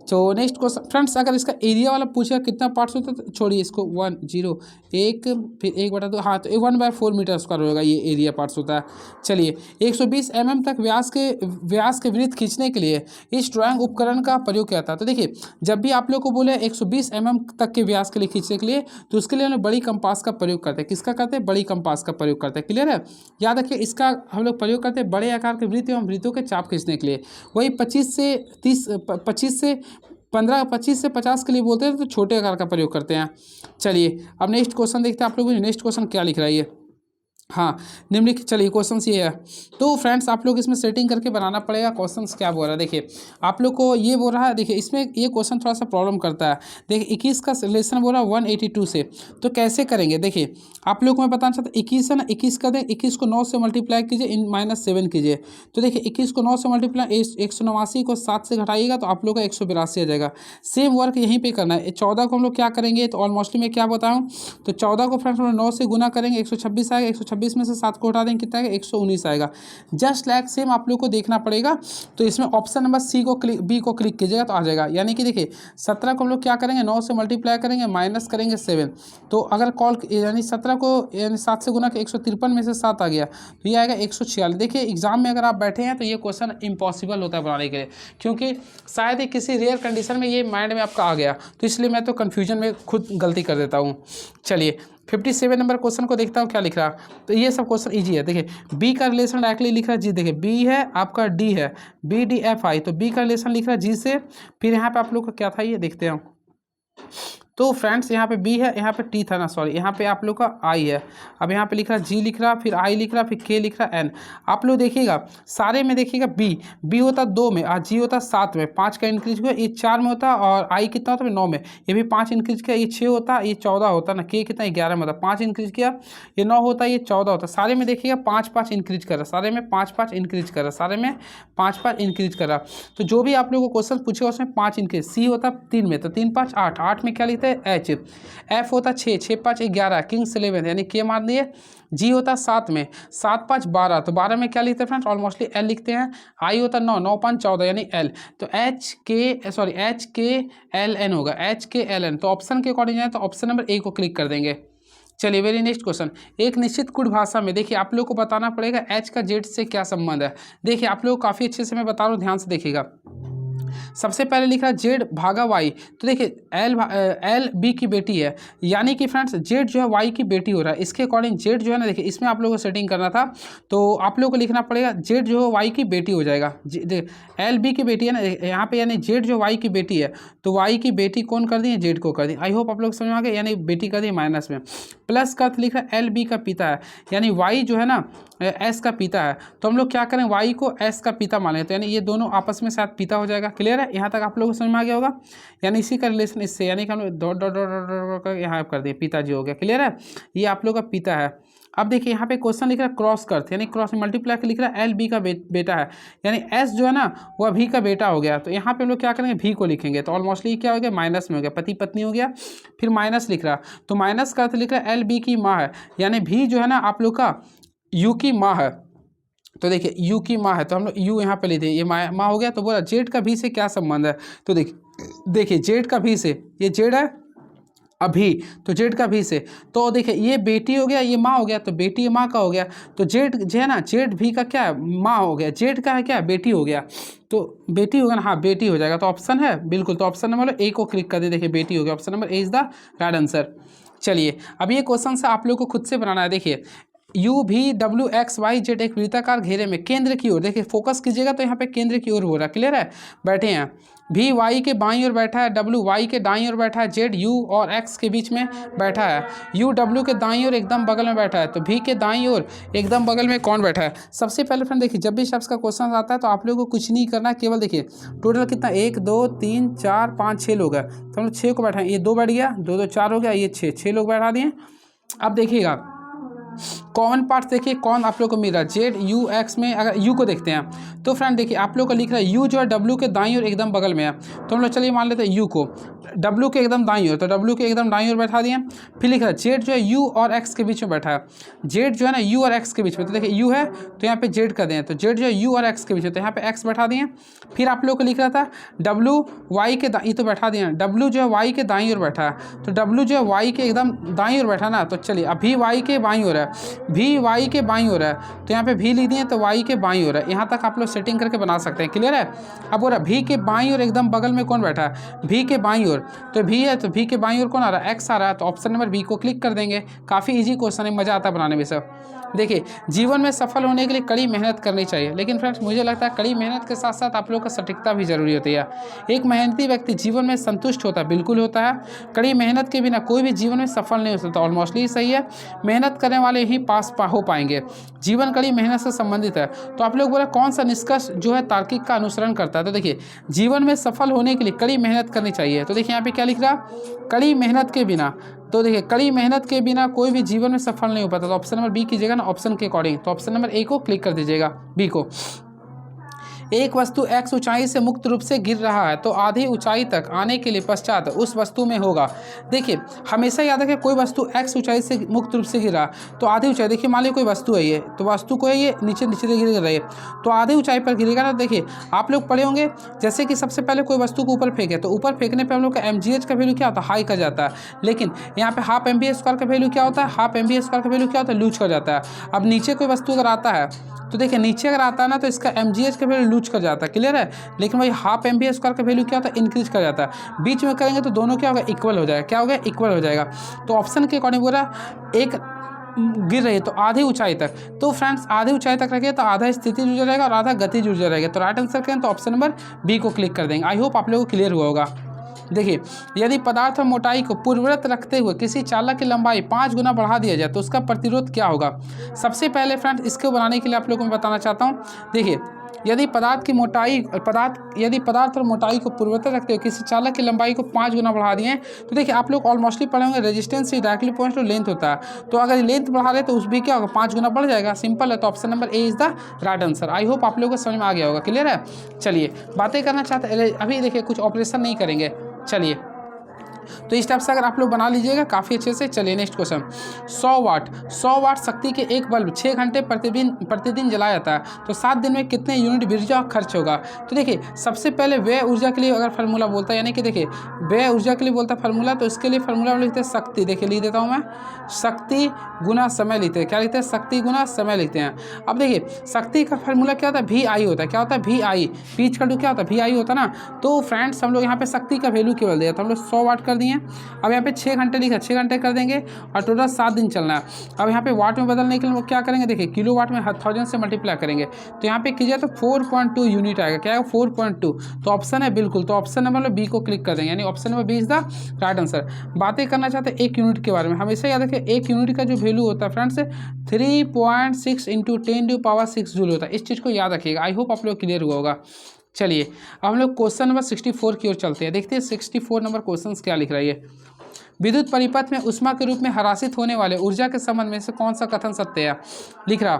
तो नेक्स्ट क्वेश्चन फ्रेंड्स, अगर इसका एरिया वाला पूछेगा कितना पार्ट्स होता है तो छोड़िए इसको 1 0 1 फिर 1/2, हाँ तो 1/4 मीटर स्क्वायर होगा, ये एरिया पार्ट्स होता है। चलिए 120 mm तक व्यास के वृत्त खींचने के लिए इस ड्राइंग उपकरण का प्रयोग किया था। तो देखिए जब भी आप लोग को बोले 120 mm तक के व्यास के लिए खींचने के लिए, तो उसके लिए हम लोग बड़ी कंपास का प्रयोग करते हैं। किसका करते हैं, बड़ी कंपास का प्रयोग करते हैं। क्लियर है। याद रखिए इसका हम लोग प्रयोग करते हैं बड़े आकार के वृत्त एवं वृत्तों के चाप खींचने के लिए। वही 25 से 50 के लिए बोलते हैं तो छोटे आकार का प्रयोग करते हैं। चलिए अब नेक्स्ट क्वेश्चन देखते हैं आप लोगों ने नेक्स्ट क्वेश्चन क्या लिख रहा है ये। हाँ निम्नलिखित, चलिए क्वेश्चन ये है। तो फ्रेंड्स आप लोग इसमें सेटिंग करके बनाना पड़ेगा। क्वेश्चन क्या बोल रहा है देखिए, आप लोग को ये बोल रहा है, देखिए इसमें ये क्वेश्चन थोड़ा सा प्रॉब्लम करता है। देखिए 21 का रिलेशन बोल रहा है 182 से, तो कैसे करेंगे। देखिए आप लोग को मैं बताना चाहता हूँ 21 है ना, 21 कर दें, 21 को 9 से मल्टीप्लाई कीजिए, इन -7 कीजिए। तो देखिए 21 को 9 से मल्टीप्लाई 189 को 7 से घटाइएगा तो आप लोग का 182 आ जाएगा। सेम वर्क यहीं पे करना है। 14 को हम लोग क्या करेंगे, तो ऑलमोस्टली मैं क्या बताऊँ, तो 14 को फ्रेंड्स हम लोग 9 से गुना करेंगे 126 आएगा, 126 में से 7 को हटा देंगे कितना आएगा 119 आएगा। जस्ट लाइक सेम आप लोग को देखना पड़ेगा। तो इसमें ऑप्शन नंबर B को क्लिक कीजिएगा तो आ जाएगा। यानी कि देखिए 17 को हम लोग क्या करेंगे 9 से मल्टीप्लाई करेंगे माइनस करेंगे 7, तो अगर यानी 17 को यानी 7 से गुना के 153 में से 7 आ गया तो ये आएगा 146। देखिए एग्जाम में अगर आप बैठे हैं तो ये क्वेश्चन इम्पॉसिबल होता है बनाने के लिए, क्योंकि शायद ही किसी रेयर कंडीशन में ये माइंड में आपका आ गया, तो इसलिए मैं तो कन्फ्यूजन में खुद गलती कर देता हूँ। चलिए 57 नंबर क्वेश्चन को देखता हूँ क्या लिख रहा। तो ये सब क्वेश्चन इजी है। देखिए B का रिलेशन डायरेक्टली लिख रहा है जी, देखिए B है आपका D है BDFI, तो B का रिलेशन लिख रहा है G से। फिर यहाँ पे आप लोग का क्या था ये देखते हैं। तो फ्रेंड्स यहाँ पे B है, यहाँ पे T था ना, सॉरी यहाँ पे आप लोग का I है। अब यहाँ पे लिख रहा है G लिख रहा, फिर I लिख रहा, फिर K लिख रहा, N। आप लोग देखिएगा सारे में देखिएगा B होता 2 में और G होता 7 में, 5 का इंक्रीज हुआ, ये 4 में होता और I कितना होता है 9 में, ये भी 5 इंक्रीज किया, ये 6 होता, ये 14 होता ना, K कितना 11 में होता, 5 इंक्रीज किया, ये 9 होता, ये 14 होता। सारे में देखिएगा 5-5 इंक्रीज कर रहा, सारे में 5-5 इंक्रीज कर रहा, सारे में 5-5 इंक्रीज कर रहा। तो जो भी आप लोगों को क्वेश्चन पूछेगा उसमें 5 इंक्रीज। C होता 3 में, तो 3 5 8, 8 में क्या लिखते हैं H। F होता 6, 6 5 11 किंग्स 11 यानी K मार दिए। G होता 7 में, 7 5 12, तो 12 में क्या लिखते हैं फ्रेंड्स ऑलमोस्टली L लिखते हैं। I होता 9, 9 5 14 यानी L, तो H K L N होगा, H K L N। तो ऑप्शन के अकॉर्डिंग जाए तो ऑप्शन नंबर A को क्लिक कर देंगे। चलिए वेरी नेक्स्ट क्वेश्चन, एक निश्चित कुट भाषा में देखिए आप लोग को बताना पड़ेगा H का Z से क्या संबंध है। देखिए आप लोग काफ़ी अच्छे से मैं बता रहा हूँ, ध्यान से देखिएगा। सबसे पहले लिखा है Z भागा Y, तो देखिए L B की बेटी है, यानी कि फ्रेंड्स Z जो है Y की बेटी हो रहा है। इसके अकॉर्डिंग Z जो है ना, देखिए इसमें आप लोगों को सेटिंग करना था, तो आप लोगों को लिखना पड़ेगा Z जो है Y की बेटी हो जाएगा। L B की बेटी है ना यहाँ पे, यानी Z जो Y की बेटी है, तो Y की बेटी कौन कर दी है, Z को कर दी। आई होप आप लोग समझ में आ गए, यानी बेटी कर दी माइनस में। प्लस का लिख रहा है L B का पिता है, यानी Y जो है ना S का पिता है, तो हम लोग क्या करें Y को S का पिता माने, तो यानी ये दोनों आपस में शायद पिता हो जाएगा। क्लियर है, यहाँ तक आप लोगों को समझ में आ गया होगा। यानी इसी का रिलेशन इससे, यानी कि हम लोग डॉट डॉट डॉट डॉट यहाँ कर दिए, पिताजी हो गया। क्लियर है, ये आप लोग का पिता है। अब देखिए यहाँ पे क्वेश्चन लिख रहा है क्रॉस का अर्थ, यानी क्रॉस मल्टीप्लाई के लिख रहा है एल बी का बेटा है, यानी एस जो है ना वह भी का बेटा हो गया। तो यहाँ पे हम लोग क्या करेंगे, भी को लिखेंगे। तो ऑलमोस्टली क्या हो गया, माइनस में हो गया, पति पत्नी हो गया, फिर माइनस लिख रहा, तो माइनस का अर्थ लिख रहा है एल बी की माँ है, यानी भी जो है ना आप लोग का यू की माँ है। तो देखिए यू की माँ है, तो हम लोग यू यहाँ पे लेते हैं, ये माँ हो गया। तो बोला जेड का भी से क्या संबंध है, तो देखिए जेड का भी से, ये जेड है अभी, तो जेड का भी से, तो देखिए ये बेटी हो गया, ये माँ हो गया, तो बेटी माँ का हो गया। तो जेड जो है ना, जेड भी का क्या है, माँ हो गया, जेड का है क्या, बेटी हो गया, तो बेटी होगा ना, हाँ बेटी हो जाएगा। तो ऑप्शन है बिल्कुल, तो ऑप्शन नंबर ए को क्लिक कर दे, देखिए बेटी हो गया, option number A is the right answer. चलिए अब ये क्वेश्चन से आप लोग को खुद से बनाना है। देखिए यू भी डब्ल्यू एक्स वाई जेड एक वृत्ताकार घेरे में केंद्र की ओर, देखिए फोकस कीजिएगा तो यहाँ पे केंद्र की ओर हो रहा है, क्लियर है, बैठे हैं। भी वाई के बाईं ओर बैठा है, डब्ल्यू वाई के दाईं ओर बैठा है, जेड यू और एक्स के बीच में बैठा है, यू डब्ल्यू के दाईं ओर एकदम बगल में बैठा है, तो भी के दाईं ओर एकदम बगल में कौन बैठा है। सबसे पहले फ्रेंड देखिए जब भी शब्द का क्वेश्चन आता है तो आप लोगों को कुछ नहीं करना, केवल देखिए टोटल कितना 1 2 3 4 5 6 लोग हैं, तो हम लोग 6 को बैठा, ये 2 बैठ गया, 2 2 4 हो गया, ये 6 लोग बैठा दिए। अब देखिएगा कॉमन पार्ट देखिए कौन आप लोग को मिल रहा है, जेड यू एक्स में अगर यू को देखते हैं तो फ्रेंड देखिए आप लोग को लिख रहा है यू जो है डब्ल्यू के दाईं ओर एकदम बगल में है, तो हम लोग चलिए मान लेते हैं यू को डब्ल्यू के एकदम दाईं ओर, तो डब्ल्यू के एकदम दाईं ओर बैठा दिए। फिर लिख रहा है जेड जो है यू और एक्स के बीच में बैठा है, जेड जो है ना यू और एक्स के बीच में, तो देखिए यू है तो यहाँ पे जेड कर दें, तो जेड जो है यू और एक्स के बीच में, तो यहाँ पे एक्स बैठा दिए। फिर आप लोग को लिख रहा था डब्ल्यू वाई के ये तो बैठा दिए, डब्ल्यू जो है वाई के दाईं ओर बैठा है, तो डब्ल्यू जो है वाई के एकदम दाईं ओर बैठा ना, तो चलिए अभी वाई के बाईं ओर है, भी वाई के बाईं ओर है, तो यहाँ पे भी लिख दिए तो वाई के बाईं ओर है। यहाँ तक आप लोग सेटिंग करके बना सकते हैं, क्लियर है। अब बोला भी के बाईं ओर एकदम बगल में कौन बैठा है, भी के बाईं ओर, तो भी है, तो भी के बाईं ओर कौन आ रहा है, एक्स आ रहा है, तो ऑप्शन नंबर बी को क्लिक कर देंगे। काफ़ी इजी क्वेश्चन है, मज़ा आता है बनाने में सब। देखिए जीवन में सफल होने के लिए कड़ी मेहनत करनी चाहिए, लेकिन फ्रेंड्स मुझे लगता है कड़ी मेहनत के साथ साथ आप लोग का सटीकता भी जरूरी होती है। एक मेहनती व्यक्ति जीवन में संतुष्ट होता है, बिल्कुल होता है। कड़ी मेहनत के बिना कोई भी जीवन में सफल नहीं हो सकता, ऑलमोस्टली सही है। मेहनत करने वाले ही पास हो पाएंगे। जीवन कड़ी मेहनत से संबंधित है, तो आप लोग बोला कौन सा निष्कर्ष जो है तार्किक का अनुसरण करता है, तो देखिए जीवन में सफल होने के लिए कड़ी मेहनत करनी चाहिए। तो देखिए यहाँ पे क्या लिख रहा, कड़ी मेहनत के बिना, तो देखिए कड़ी मेहनत के बिना कोई भी जीवन में सफल नहीं हो पाता, तो ऑप्शन नंबर बी कीजिएगा ना ऑप्शन के अकॉर्डिंग, तो ऑप्शन नंबर ए को क्लिक कर दीजिएगा, बी को। एक वस्तु x ऊंचाई से मुक्त रूप से गिर रहा है तो आधी ऊंचाई तक आने के लिए पश्चात उस वस्तु में होगा। देखिए हमेशा याद रखें कोई वस्तु x ऊंचाई से मुक्त रूप से गिर रहा तो आधी ऊंचाई, देखिए मान लीजिए कोई वस्तु है ये, तो वस्तु को है ये नीचे नीचे गिर रही है तो आधी ऊंचाई पर गिरेगा ना। देखिए आप लोग पढ़े होंगे जैसे कि सबसे पहले कोई वस्तु को ऊपर फेंके तो ऊपर फेंकने पर हम लोग का mgh का वैल्यू क्या होता है, हाई का जाता है, लेकिन यहाँ पे हाफ mv² का वैल्यू क्या होता है, हाफ mv² का वैल्यू क्या होता है, लूज कर जाता है। अब नीचे कोई वस्तु अगर आता है तो देखिए नीचे अगर आता है ना तो इसका mgh का वैल्यू लूज कर जाता है, क्लियर है, लेकिन वही हाफ mv² का वैल्यू क्या होता है, इंक्रीज कर जाता है। बीच में करेंगे तो दोनों क्या होगा, इक्वल हो जाएगा, क्या हो गया, इक्वल हो जाएगा। तो ऑप्शन के अकॉर्डिंग बोला एक गिर रही है तो आधी ऊंचाई तक, तो फ्रेंड्स आधी ऊंचाई तक रखिए तो आधा स्थिति ऊर्जा रहेगा और आधा गतिज ऊर्जा रहेगा। तो राइट आंसर करें तो ऑप्शन नंबर बी को क्लिक कर देंगे। आई होप आप लोगों को क्लियर हुआ होगा। देखिए यदि पदार्थ और मोटाई को पूर्ववत रखते हुए किसी चालक की लंबाई 5 गुना बढ़ा दिया जाए तो उसका प्रतिरोध क्या होगा। सबसे पहले फ्रेंड्स इसको बनाने के लिए आप लोगों को मैं बताना चाहता हूँ। देखिए यदि पदार्थ और मोटाई को पूर्ववत रखते हुए किसी चालक की लंबाई को 5 गुना बढ़ा दिए तो देखिए आप लोग ऑलमोस्टली पढ़े होंगे रेजिस्टेंस से डायरेक्टली पॉइंट टू लेंथ होता है, तो अगर लेंथ बढ़ा रहे तो उस भी क्या होगा, 5 गुना बढ़ जाएगा, सिंपल है। तो option number A is the right answer. I hope आप लोगों को समझ में आ गया होगा, क्लियर है। चलिए बातें करना चाहते हैं अभी, देखिए कुछ ऑपरेशन नहीं करेंगे, चलिए तो इस टाइप से अगर आप लोग बना लीजिएगा काफ़ी अच्छे से। चलिए नेक्स्ट क्वेश्चन, 100 वाट शक्ति के एक बल्ब 6 घंटे प्रतिदिन जलाया जाता है तो 7 दिन में कितने यूनिट ऊर्जा खर्च होगा। तो देखिए सबसे पहले व्यय ऊर्जा के लिए अगर फार्मूला बोलता है, यानी कि देखिए व्यय ऊर्जा के लिए बोलता है फार्मूला, तो इसके लिए फार्मूला लिखते हैं शक्ति, देखिए लिख देता हूँ मैं, शक्ति गुना समय लिखते हैं, क्या लिखते हैं, शक्ति गुना समय लिखते हैं। अब देखिए शक्ति का फार्मूला क्या होता है, वी आई होता है, क्या होता है, वी आई, पीच का क्या होता है, वी आई होता है ना। तो फ्रेंड्स हम लोग यहाँ पे शक्ति का वैल्यू केवल दिया तो हम लोग 100 वाट कर दिए। अब यहाँ पे 6 घंटे लिखा, 6 घंटे कर देंगे और टोटल 7 दिन चलना है। अब यहाँ पे वाट में बदलने के लिए वो क्या करेंगे, देखिए किलो वाट में 1000 से मल्टीप्लाई करेंगे तो यहाँ पे कीजिए तो 4.2 यूनिट आएगा, क्या है 4.2, तो ऑप्शन है बिल्कुल, तो ऑप्शन नंबर बी को क्लिक कर देंगे, यानी option number B is the right answer. बातें करना चाहते हैं 1 यूनिट के बारे में, हमेशा याद रखिए 1 यूनिट का जो वैल्यू होता है फ्रेंड्स 3.6 × 10⁻⁶ जूल होता है, इस चीज़ को याद रखिएगा। आई होप आप लोग क्लियर हुआ होगा। चलिए अब हम लोग क्वेश्चन नंबर 64 की ओर चलते हैं, देखते हैं 64 नंबर क्वेश्चन क्या लिख रहा है ये। विद्युत परिपथ में ऊष्मा के रूप में हरासित होने वाले ऊर्जा के संबंध में से कौन सा कथन सत्य है? लिख रहा,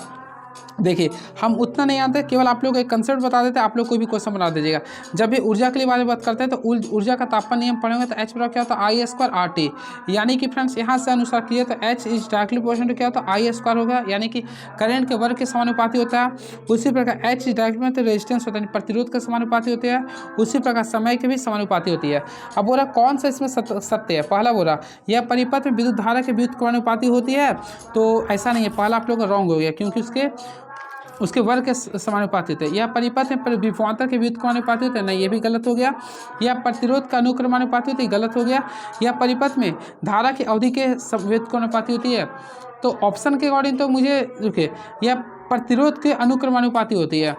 देखिए हम उतना नहीं जानते, केवल आप लोग एक कंसेप्ट बता देते हैं, आप लोग कोई भी क्वेश्चन बना दीजिएगा। जब भी ऊर्जा के लिए बारे में बात करते हैं तो ऊर्जा का तापमान नियम पढ़ेंगे तो एच बराबर क्या होता है आई स्क्वायर आर टी, यानी कि फ्रेंड्स यहाँ से अनुसार किए तो H is directly proportional to क्या होता है आई स्क्वायर होगा, यानी कि करंट के वर्ग के समानुपाती होता है। उसी प्रकार एच इज डायरेक्टली तो रेजिस्टेंस होता है, प्रतिरोध के समानुपाती होती है। उसी प्रकार समय के भी समानुपाती होती है। अब बोला कौन सा इसमें सत्य है? पहला बोला यह परिपथ में विद्युत धारा के व्युत्क्रमानुपाती समानुपाती होती है, तो ऐसा नहीं है, पहला आप लोग का रॉन्ग हो गया, क्योंकि उसके वर्ग के समानुपाती होते हैं। यह परिपथ में विभवांतर के व्युत्क्रमानुपाती होते हैं, नहीं ये भी गलत हो गया। यह प्रतिरोध का अनुक्रमानुपाती होती है, गलत हो गया। यह परिपथ में धारा की अवधि के व्युत्क्रमानुपाती होती है, तो ऑप्शन के अकॉर्डिंग तो मुझे रुके, यह प्रतिरोध के अनुक्रमानुपाती होती है।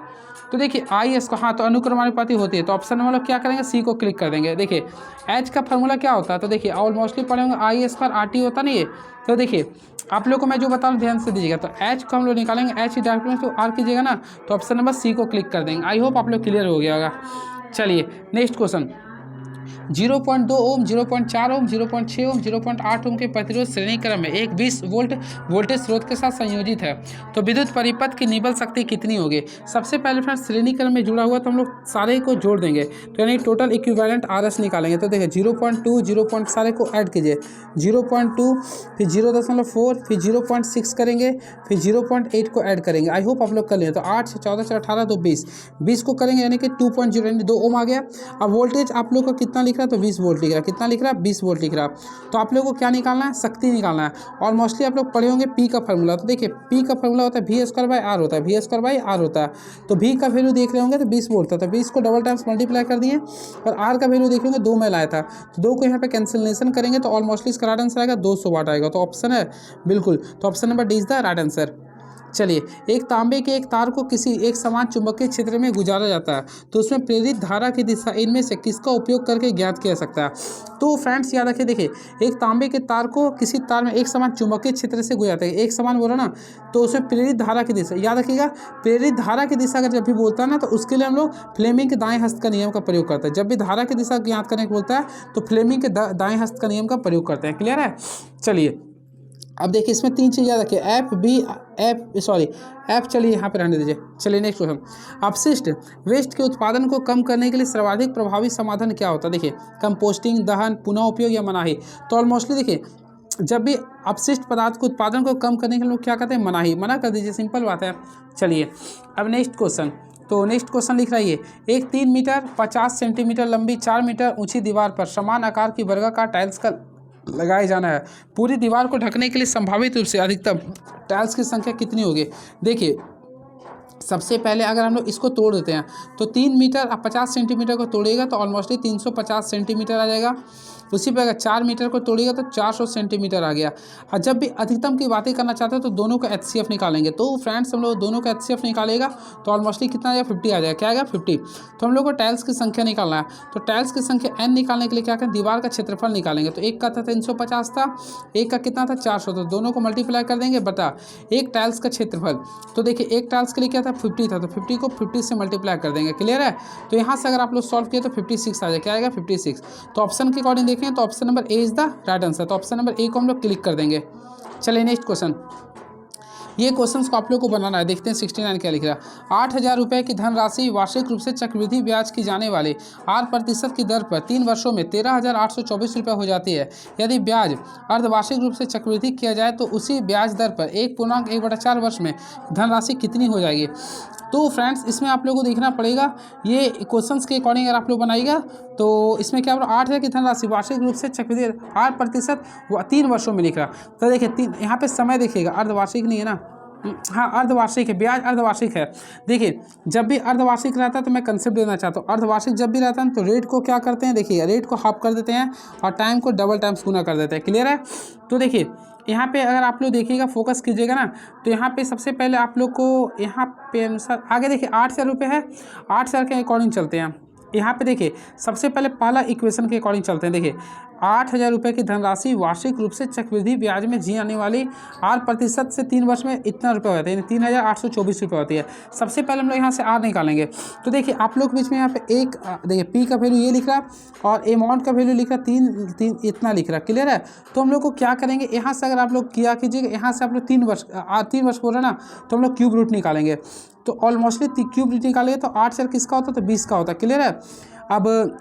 तो देखिए आई एस को, हाँ तो अनुक्रमानुपाती होती है, तो ऑप्शन नंबर क्या करेंगे, सी को क्लिक कर देंगे। देखिए एच का फार्मूला क्या होता है, तो देखिए ऑलमोस्टली पढ़े होंगे आई स्क्वायर आर टी होता नहीं है। तो देखिए आप लोग को मैं जो बता रहा हूँ ध्यान से दीजिएगा। तो एच को हम लोग निकालेंगे, एच डायरेक्ट तो आर कीजिएगा ना, तो ऑप्शन नंबर सी को क्लिक कर देंगे। आई होप आप लोग क्लियर हो गया होगा। चलिए नेक्स्ट क्वेश्चन, 0.2 ओम, 0.4 ओम, 0.6 ओम, 0.8 ओम के प्रतिरोध श्रेणी क्रम में एक 20 वोल्ट वोल्टेज स्रोत के साथ संयोजित है, तो विद्युत परिपथ की निबल शक्ति कितनी होगी? सबसे पहले फ्रेंड्स श्रेणी क्रम में जुड़ा हुआ तो हम लोग सारे को जोड़ देंगे, तो यानी टोटल इक्विवेलेंट आरएस निकालेंगे। तो देखिए 0.2 0. सारे को ऐड कीजिए, 0.2 फिर 0.4 फिर 0.6 करेंगे, फिर 0.8 को ऐड करेंगे। आई होप आप लोग कर लें। तो 8 से 14 से 18 तो 20 को करेंगे, यानी कि 2.0 यानी 2 ओम आ गया। अब वोल्टेज आप लोग का कितना लिख रहा है, तो 20 वोल्ट लिख रहा है। कितना लिख रहा है, 20 वोल्ट लिख रहा है। तो आप लोगों को क्या निकालना है, शक्ति निकालना है। और मोस्टली आप लोग पढ़े होंगे पी का फार्मूला। तो देखिए पी का फार्मूला होता है वी स्क्वायर बाई आर होता है, वी स्क्वायर बाई आर होता है। तो वी का वैल्यू देख रहे होंगे तो 20 वोल्ट था, तो 20 को डबल टाइम्स मल्टीप्लाई कर दिए, और आर का वैल्यू देख रहे होंगे 2 में लाया था, तो 2 को यहाँ पे कैंसिलेशन करेंगे तो ऑलमोस्टली इसका राइट आंसर आएगा 200 वाट आएगा। तो ऑप्शन है बिल्कुल, तो option number D is the right answer. चलिए एक तांबे के एक तार को किसी एक समान चुंबकीय क्षेत्र में गुजारा जाता है, तो उसमें प्रेरित धारा की दिशा इनमें से किसका उपयोग करके ज्ञात किया सकता है? तो फ्रेंड्स याद रखिए, देखिए एक तांबे के तार को किसी तार में एक समान चुंबकीय क्षेत्र से गुजारता है, एक समान बोला ना, तो उसमें प्रेरित धारा की दिशा याद रखिएगा। प्रेरित धारा की दिशा अगर जब भी बोलता है ना, तो उसके लिए हम लोग फ्लेमिंग के दाएं हस्त का नियम का प्रयोग करते हैं। जब भी धारा की दिशा ज्ञात करने को बोलता है तो फ्लेमिंग के दाएं हस्त का नियम का प्रयोग करते हैं। क्लियर है? चलिए अब देखिए इसमें 3 चीज़ याद रखिए, एफ चलिए यहाँ पे रहने दीजिए। चलिए नेक्स्ट क्वेश्चन, अपशिष्ट वेस्ट के उत्पादन को कम करने के लिए सर्वाधिक प्रभावी समाधान क्या होता है? देखिए कंपोस्टिंग, दहन, पुनः उपयोग या मनाही। तो ऑलमोस्टली देखिए जब भी अपशिष्ट पदार्थ के उत्पादन को कम करने के लिए लोग क्या कहते हैं, मनाही, मना कर दीजिए, सिंपल बात है। चलिए अब नेक्स्ट क्वेश्चन, तो नेक्स्ट क्वेश्चन लिख रही है, एक 3 मीटर 50 सेंटीमीटर लंबी 4 मीटर ऊंची दीवार पर समान आकार की वर्गाकार टाइल्स का लगाए जाना है। पूरी दीवार को ढकने के लिए संभावित रूप से अधिकतम टाइल्स की संख्या कितनी होगी? देखिए सबसे पहले अगर हम लोग इसको तोड़ देते हैं तो 3 मीटर 50 सेंटीमीटर को तोड़ेगा तो ऑलमोस्टली 350 सेंटीमीटर आ जाएगा। उसी पर अगर 4 मीटर को तोड़ेगा तो 400 सेंटीमीटर आ गया। और जब भी अधिकतम की बातें करना चाहते हो तो दोनों का HCF निकालेंगे। तो फ्रेंड्स हम लोग दोनों का HCF निकालेगा तो ऑलमोस्टली कितना आ जाएगा, 50 आ जाएगा। क्या आएगा, 50। तो हम लोग को टाइल्स की संख्या निकालना है, तो टाइल्स की संख्या n निकालने के लिए क्या करें, दीवार का क्षेत्रफल निकालेंगे। तो एक का था 350 था, एक का कितना था 400, तो दोनों को मल्टीप्लाई कर देंगे बटा एक टाइल्स का क्षेत्रफल। तो देखिए एक टाइल्स के लिए क्या था 50 था, तो 50 को 50 से मल्टीप्लाई कर देंगे। क्लियर है? तो यहाँ से अगर आप लोग सॉल्व किए तो 56 आ जाए। क्या आएगा, 56। तो ऑप्शन के अकॉर्डिंग देखें तो option number A is the right answer. तो ऑप्शन नंबर ए को हम लोग क्लिक कर देंगे। चलिए नेक्स्ट क्वेश्चन, ये क्वेश्चंस को आप लोग को बनाना है। देखते हैं 69 क्या लिख रहा है। 8,000 रुपये की धनराशि वार्षिक रूप से चक्रवृद्धि ब्याज की जाने वाली 8% की दर पर 3 वर्षों में 13,824 रुपये हो जाती है। यदि ब्याज अर्धवार्षिक रूप से चक्रवृद्धि किया जाए तो उसी ब्याज दर पर 1.1/4 वर्ष में धनराशि कितनी हो जाएगी? तो फ्रेंड्स इसमें आप लोगों को देखना पड़ेगा, ये क्वेश्चंस के अकॉर्डिंग अगर आप लोग बनाइएगा तो इसमें क्या 8,000 की धनराशि वार्षिक रूप से चक्रवृद्धि 8% 3 वर्षों में लिख रहा। तो देखिए यहाँ पे समय देखिएगा, अर्धवार्षिक नहीं है ना, हाँ अर्धवार्षिक है, ब्याज अर्धवार्षिक है। देखिए जब भी अर्धवार्षिक रहता है तो मैं कंसेप्ट देना चाहता हूँ, अर्धवार्षिक जब भी रहता है तो रेट को क्या करते हैं, देखिए रेट को हाफ कर देते हैं और टाइम को डबल टाइम्स गुना कर देते हैं। क्लियर है? तो देखिए यहाँ पे अगर आप लोग देखिएगा, फोकस कीजिएगा ना, तो यहाँ पे सबसे पहले आप लोग को यहाँ पे अनुसार आगे देखिए 8,000 रुपये है, 8,000 के अकॉर्डिंग चलते हैं। यहाँ पे देखिए सबसे पहले पहला इक्वेशन के अकॉर्डिंग चलते हैं। देखिए 8,000 रुपये की धनराशि वार्षिक रूप से चक्रवृद्धि ब्याज में जी आने वाली 8% से 3 वर्ष में इतना रुपये होता है, यानी 3,824 रुपये होती है। सबसे पहले हम लोग यहाँ से आर निकालेंगे। तो देखिए आप लोग बीच में यहाँ पे एक देखिए पी का वैल्यू ये लिख रहा है और अमाउंट का वैल्यू लिख रहा है 3 इतना लिख रहा है, क्लियर है। तो हम लोग को क्या करेंगे, यहाँ से अगर आप लोग किया कीजिएगा, यहाँ से आप लोग 3 वर्ष बोल रहे हैं ना, तो हम लोग क्यूब रूट निकालेंगे। तो ऑलमोस्टली क्यूब रूट निकालेंगे तो 8 से किसका होता है, तो 20 का होता है, क्लियर है। अब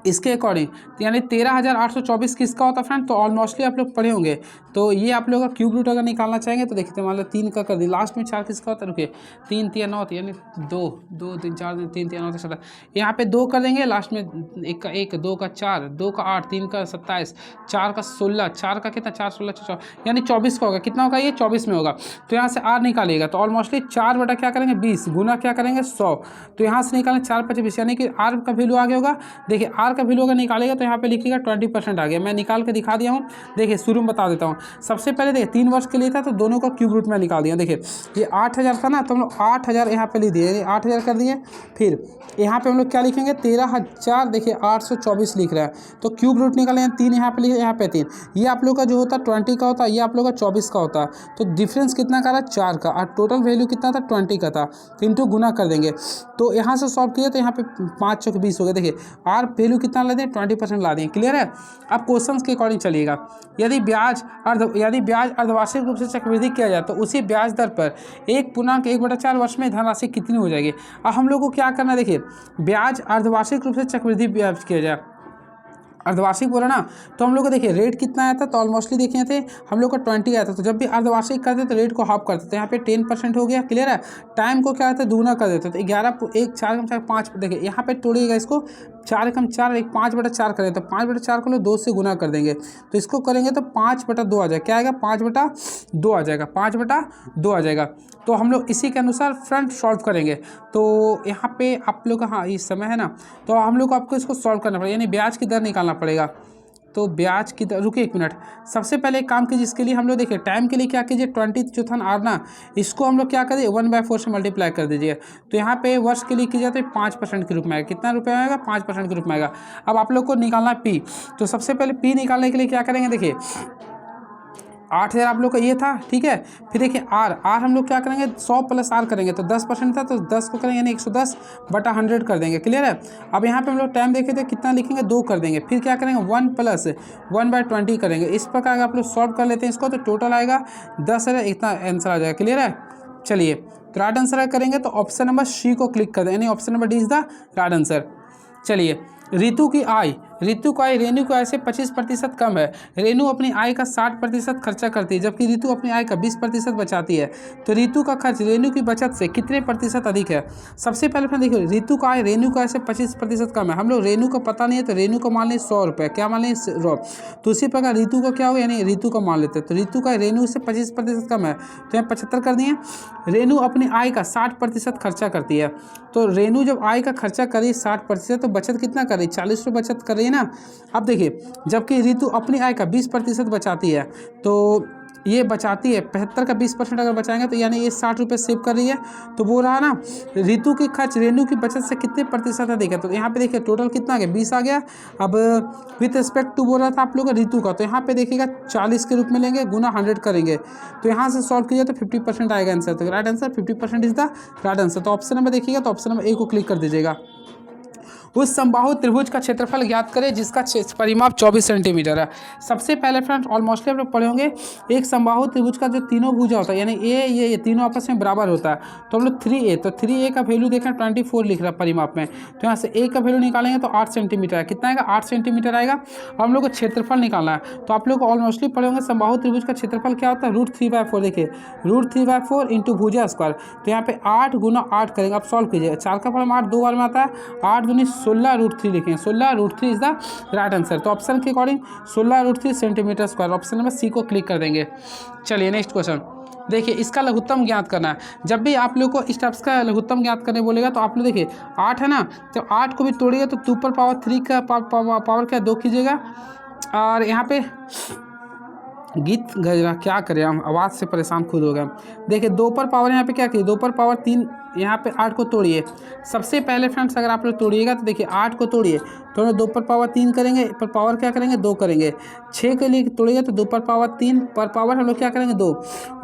इसके अकॉर्डिंग तो यानी 13,824 किसका होता है फ्रेंड, तो ऑलमोस्टली आप लोग पढ़े होंगे। तो ये आप लोग का क्यूब रूट अगर निकालना चाहेंगे तो देखते मान लो 3 का कर दिए, लास्ट में 4 किसका होता है, रुकिए 3 3 9 यानी 2 2 3 4 3 3 9 17, यहाँ पे 2 कर देंगे, लास्ट में 1 का 1 2 का 4 2 का 8 3 का 27 4 का 16 4 का कितना 4 16 4 यानी 24 का होगा। कितना होगा ये 24 में होगा। तो यहाँ से आर निकालेगा तो ऑलमोस्टली 4 बटा क्या करेंगे 20 गुना क्या करेंगे 100। तो यहाँ से निकालें 4 5 20 यानी कि आर का वैल्यू आगे होगा। देखिए आर का वैल्यू अगर निकालेगा तो यहाँ पे लिखिएगा 20% आ गया। मैं निकाल के दिखा दिया हूँ, देखिए शुरू में बता देता हूँ। सबसे पहले देखिए 3 वर्ष के लिए था तो दोनों का क्यूब रूट में निकाल दिया। देखिए ये 8,000 था ना, तो हम लोग 8,000 यहाँ पे लिख दिए, यानी 8,000 कर दिए। फिर यहाँ पे हम लोग क्या लिखेंगे 13,000 देखिए 824 लिख रहा है, तो क्यूब रूट निकाले 3 यहाँ पे लिखे, यहाँ पे 3। ये आप लोग का जो होता है 20 का होता है, ये आप लोग का 24 का होता है। तो डिफरेंस कितना का रहा 4 का, और टोटल वैल्यू कितना था 20 का था। तो इंटू गुना कर देंगे। तो यहाँ से सॉल्व किया तो यहाँ पे 5 चौक 20 हो गया। देखिए आर वैल्यू कितना ला दें 20% ला दें, क्लियर है। अब क्वेश्चन के अकॉर्डिंग चलिएगा। यदि ब्याज अर्धवार्षिक रूप से चक्रवृद्धि किया जाए तो उसी ब्याज दर पर 1.1/4 वर्ष में धनराशि कितनी हो जाएगी। अब हम लोग को क्या करना है, देखिए ब्याज अर्धवार्षिक रूप से चक्रवृद्धि ब्याज किया जाए, अर्धवार्षिक बोला ना, तो हम लोग को देखिए रेट कितना आया था, तो ऑलमोस्टली देखे थे हम लोग का 20 आया था। तो जब भी अर्धवार्षिक करते तो रेट को हाफ करते थे, यहाँ पे 10% हो गया, क्लियर है। टाइम को क्या होता है दूना कर देते तो 11 1 4 कम 4 5 देखिए यहाँ पे तोड़िएगा इसको 4 कम 4 1 5/4 करें तो 5/4 को लो 2 से गुना कर देंगे। तो इसको करेंगे तो 5/2 आ जाएगा, क्या आएगा 5/2 आ जाएगा, 5/2 आ जाएगा। तो हम लोग इसी के अनुसार फ्रंट सॉल्व करेंगे। तो यहाँ पे आप लोग का हाँ इस समय है ना, तो हम लोग को आपको इसको सॉल्व करना पड़ेगा, यानी ब्याज की दर निकालना पड़ेगा। तो ब्याज की दर, रुकिए 1 मिनट, सबसे पहले एक काम कीजिए, जिसके लिए हम लोग देखिए टाइम के लिए क्या कीजिए 20 जो था ना आर ना, इसको हम लोग क्या कर दिए 1/4 से मल्टीप्लाई कर दीजिए। तो यहाँ पे वर्ष के लिए कीजिए तो 5% के रूप में आएगा। कितना रुपये आएगा 5% के रूप में आएगा। अब आप लोग को निकालना है पी। तो सबसे पहले पी निकालने के लिए क्या करेंगे, देखिए 8,000 आप लोग का ये था, ठीक है। फिर देखिए आर हम लोग क्या करेंगे 100 प्लस आर करेंगे तो 10% था, तो 10 को करेंगे यानी 110/100 कर देंगे, क्लियर है। अब यहाँ पे हम लोग टाइम देखे थे कितना लिखेंगे 2 कर देंगे। फिर क्या करेंगे 1 + 1/20 करेंगे। इस प्रकार आप लोग सॉल्व कर लेते हैं इसको, तो टोटल आएगा 10,000, इतना आंसर आ जाएगा, क्लियर है। चलिए तो राइट आंसर करेंगे तो ऑप्शन नंबर सी को क्लिक कर दें, यानी option number D is the right answer. चलिए ऋतु की आय रेणु की आय से 25% कम है। रेणु अपनी आय का 60% खर्चा करती है, जबकि ऋतु अपनी आय का 20% बचाती है। तो ऋतु का खर्च रेणु की बचत से कितने प्रतिशत अधिक है। सबसे पहले अपने देखिए ऋतु का आय रेणु का आय से 25% कम है। हम लोग रेणु का पता नहीं है तो रेणु को मान लें 100 रुपये, क्या मान लें 100। तो उसी प्रकार ऋतु का क्या होगा, यानी ऋतु का मान लेते हैं। तो ऋतु का रेणु से 25% कम है, तो यहाँ 75 कर दिए। रेणु अपनी आय का 60% खर्चा करती है। तो रेणु जब आय का खर्चा करी 60%, तो बचत कितना करी 40 रुपये बचत कर रही है ना। अब देखिए जबकि ऋतु अपनी आय का 20% बचाती है, तो ये बचाती है 75 का 20% अगर बचाएंगे तो यानी ये 60 रुपये सेव कर रही है। तो वो रहा ना ऋतु की खर्च रेणु की बचत से कितने प्रतिशत अधिक है। तो यहाँ पे देखिए टोटल कितना आ गया 20 आ गया। अब विथ रिस्पेक्ट टू बोल रहा था आप लोग का ऋतु का, तो यहाँ पे देखिएगा 40 के रूप में लेंगे, गुना 100 करेंगे। तो यहाँ से सॉल्व कीजिए तो 50% आएगा आंसर। तो right answer 50% is the right answer. तो ऑप्शन नंबर देखिएगा तो ऑप्शन नंबर ए को क्लिक कर दीजिएगा। उस समबाहु त्रिभुज का क्षेत्रफल ज्ञात करें जिसका परिमाप 24 सेंटीमीटर है। सबसे पहले फ्रेंड्स ऑलमोस्टली आप लोग पढ़े होंगे एक समबाहु त्रिभुज का जो तीनों भुजा होता है, यानी ये तीनों आपस में बराबर होता है। तो हम लोग 3a, तो 3a का वैल्यू देखें 24 लिख रहा है परिमाप में। तो यहाँ से a का वैल्यू निकालेंगे तो 8 सेंटीमीटर है। कितना आएगा 8 सेंटीमीटर आएगा। और हम लोग को क्षेत्रफल निकालना है, तो आप लोग ऑलमोस्टली पढ़े होंगे समबाहु त्रिभुज का क्षेत्रफल क्या होता है √3/4। देखिए √3/4 इंटू भुजा स्क्वायर। तो यहाँ पे 8 गुना 8 करेंगे। आप सॉल्व कीजिए, 4 का फॉर्म 8 2 बार में आता है, 8 दूनी 16 √3 लिखेंगे। 16 √3 इज द राइट आंसर। तो ऑप्शन के according 16 √3 centimetre square, option number C को क्लिक कर देंगे। चलिए नेक्स्ट क्वेश्चन देखिए, इसका लघुत्तम ज्ञात करना है। जब भी आप लोग को इस टाइप्स का लघुत्तम ज्ञात करने बोलेगा तो आप लोग देखिए 8 है ना, तो 8 को भी तोड़िएगा तो 2 पर पावर 3 का पावर क्या 2 कीजिएगा। और यहाँ पे गीत गजरा क्या करें, हम आवाज़ से परेशान खुद हो गए। देखिए 2 पर पावर यहाँ पे क्या किए 2 पर पावर 3 यहाँ पे 8 को तोड़िए। सबसे पहले फ्रेंड्स अगर आप लोग तोड़िएगा तो देखिए 8 को तोड़िए तो हम 2 पर पावर 3 करेंगे, पर पावर क्या करेंगे 2 करेंगे। 6 के लिए तोड़िएगा तो 2 पर पावर 3, पर पावर हम लोग क्या करेंगे 2।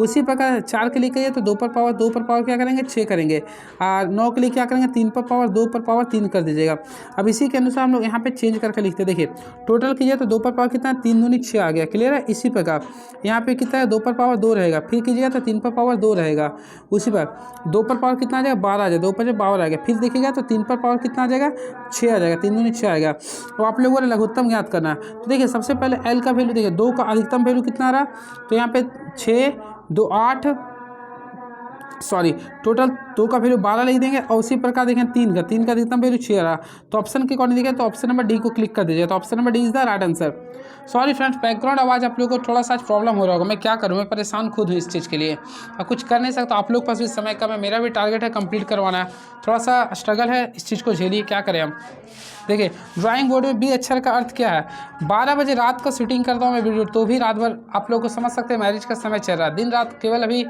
उसी प्रकार 4 के लिए करिए तो 2 पर पावर क्या करेंगे 6 करेंगे। और 9 के लिए क्या करेंगे 3 पर पावर 2 पर पावर 3 कर दीजिएगा। अब इसी के अनुसार हम लोग यहाँ पे चेंज करके लिखते हैं। देखिए टोटल कीजिए तो 2 पर पावर कितना है 3 दूनी 6 आ गया। क्लियर है। इसी प्रकार यहाँ पे कितना है 2 पर पावर 2 रहेगा, फिर कीजिएगा तो 3 पर पावर 2 रहेगा। उसी पर 2 पर पावर कितना आ जाएगा 12 आ जाएगा, 2 पर 12 आ गया। फिर देखिएगा तो 3 पर पावर कितना आ जाएगा 6 आ जाएगा, 3 दूनी 6 आएगा। तो आप लोगों ने लघुत्तम ज्ञात करना है। तो देखिए सबसे पहले एल का वैल्यू देखिए 2 का अधिकतम वैल्यू कितना आ रहा तो यहाँ पे 6 2 8 टोटल 2 का वैल्यू 12 लिख देंगे। और उसी प्रकार देखें 3 का अधिकतम वैल्यू 6 रहा। तो ऑप्शन के अकॉर्डिंग देखें तो ऑप्शन नंबर डी को क्लिक कर दीजिए। तो option number D is the right answer. Sorry friends background आवाज़ आप लोगों को थोड़ा सा प्रॉब्लम हो रहा होगा, मैं क्या करूँ, मैं परेशान खुद हूँ इस चीज़ के लिए और कुछ कर नहीं सकता। आप लोग पास भी समय कम है, मेरा भी टारगेट है कंप्लीट करवाना है, थोड़ा सा स्ट्रगल है, इस चीज़ को झेलिए, क्या करें हम। देखिए ड्राइंग बोर्ड में बी अक्षर का अर्थ क्या है। 12 बजे रात को शूटिंग करता हूँ मैं वीडियो, तो भी रात भर आप लोग को समझ सकते हैं मैरिज का समय चल रहा है, दिन रात केवल अभी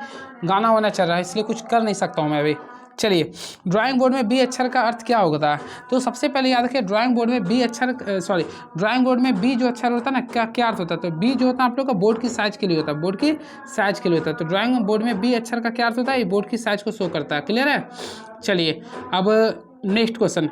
गाना वाना चल रहा है, इसलिए कुछ कर नहीं सकता हूँ मैं अभी। चलिए ड्राइंग बोर्ड में बी अक्षर का अर्थ क्या होता है। तो सबसे पहले याद रखिए ड्राइंग बोर्ड में ड्राइंग बोर्ड में बी जो अक्षर होता है ना क्या अर्थ होता है। तो बी जो होता है आप लोग का बोर्ड की साइज के लिए होता है, बोर्ड की साइज के लिए होता है। तो ड्राइंग बोर्ड में बी अक्षर का क्या अर्थ होता है, ये बोर्ड की साइज को शो करता है। क्लियर है। चलिए अब नेक्स्ट क्वेश्चन,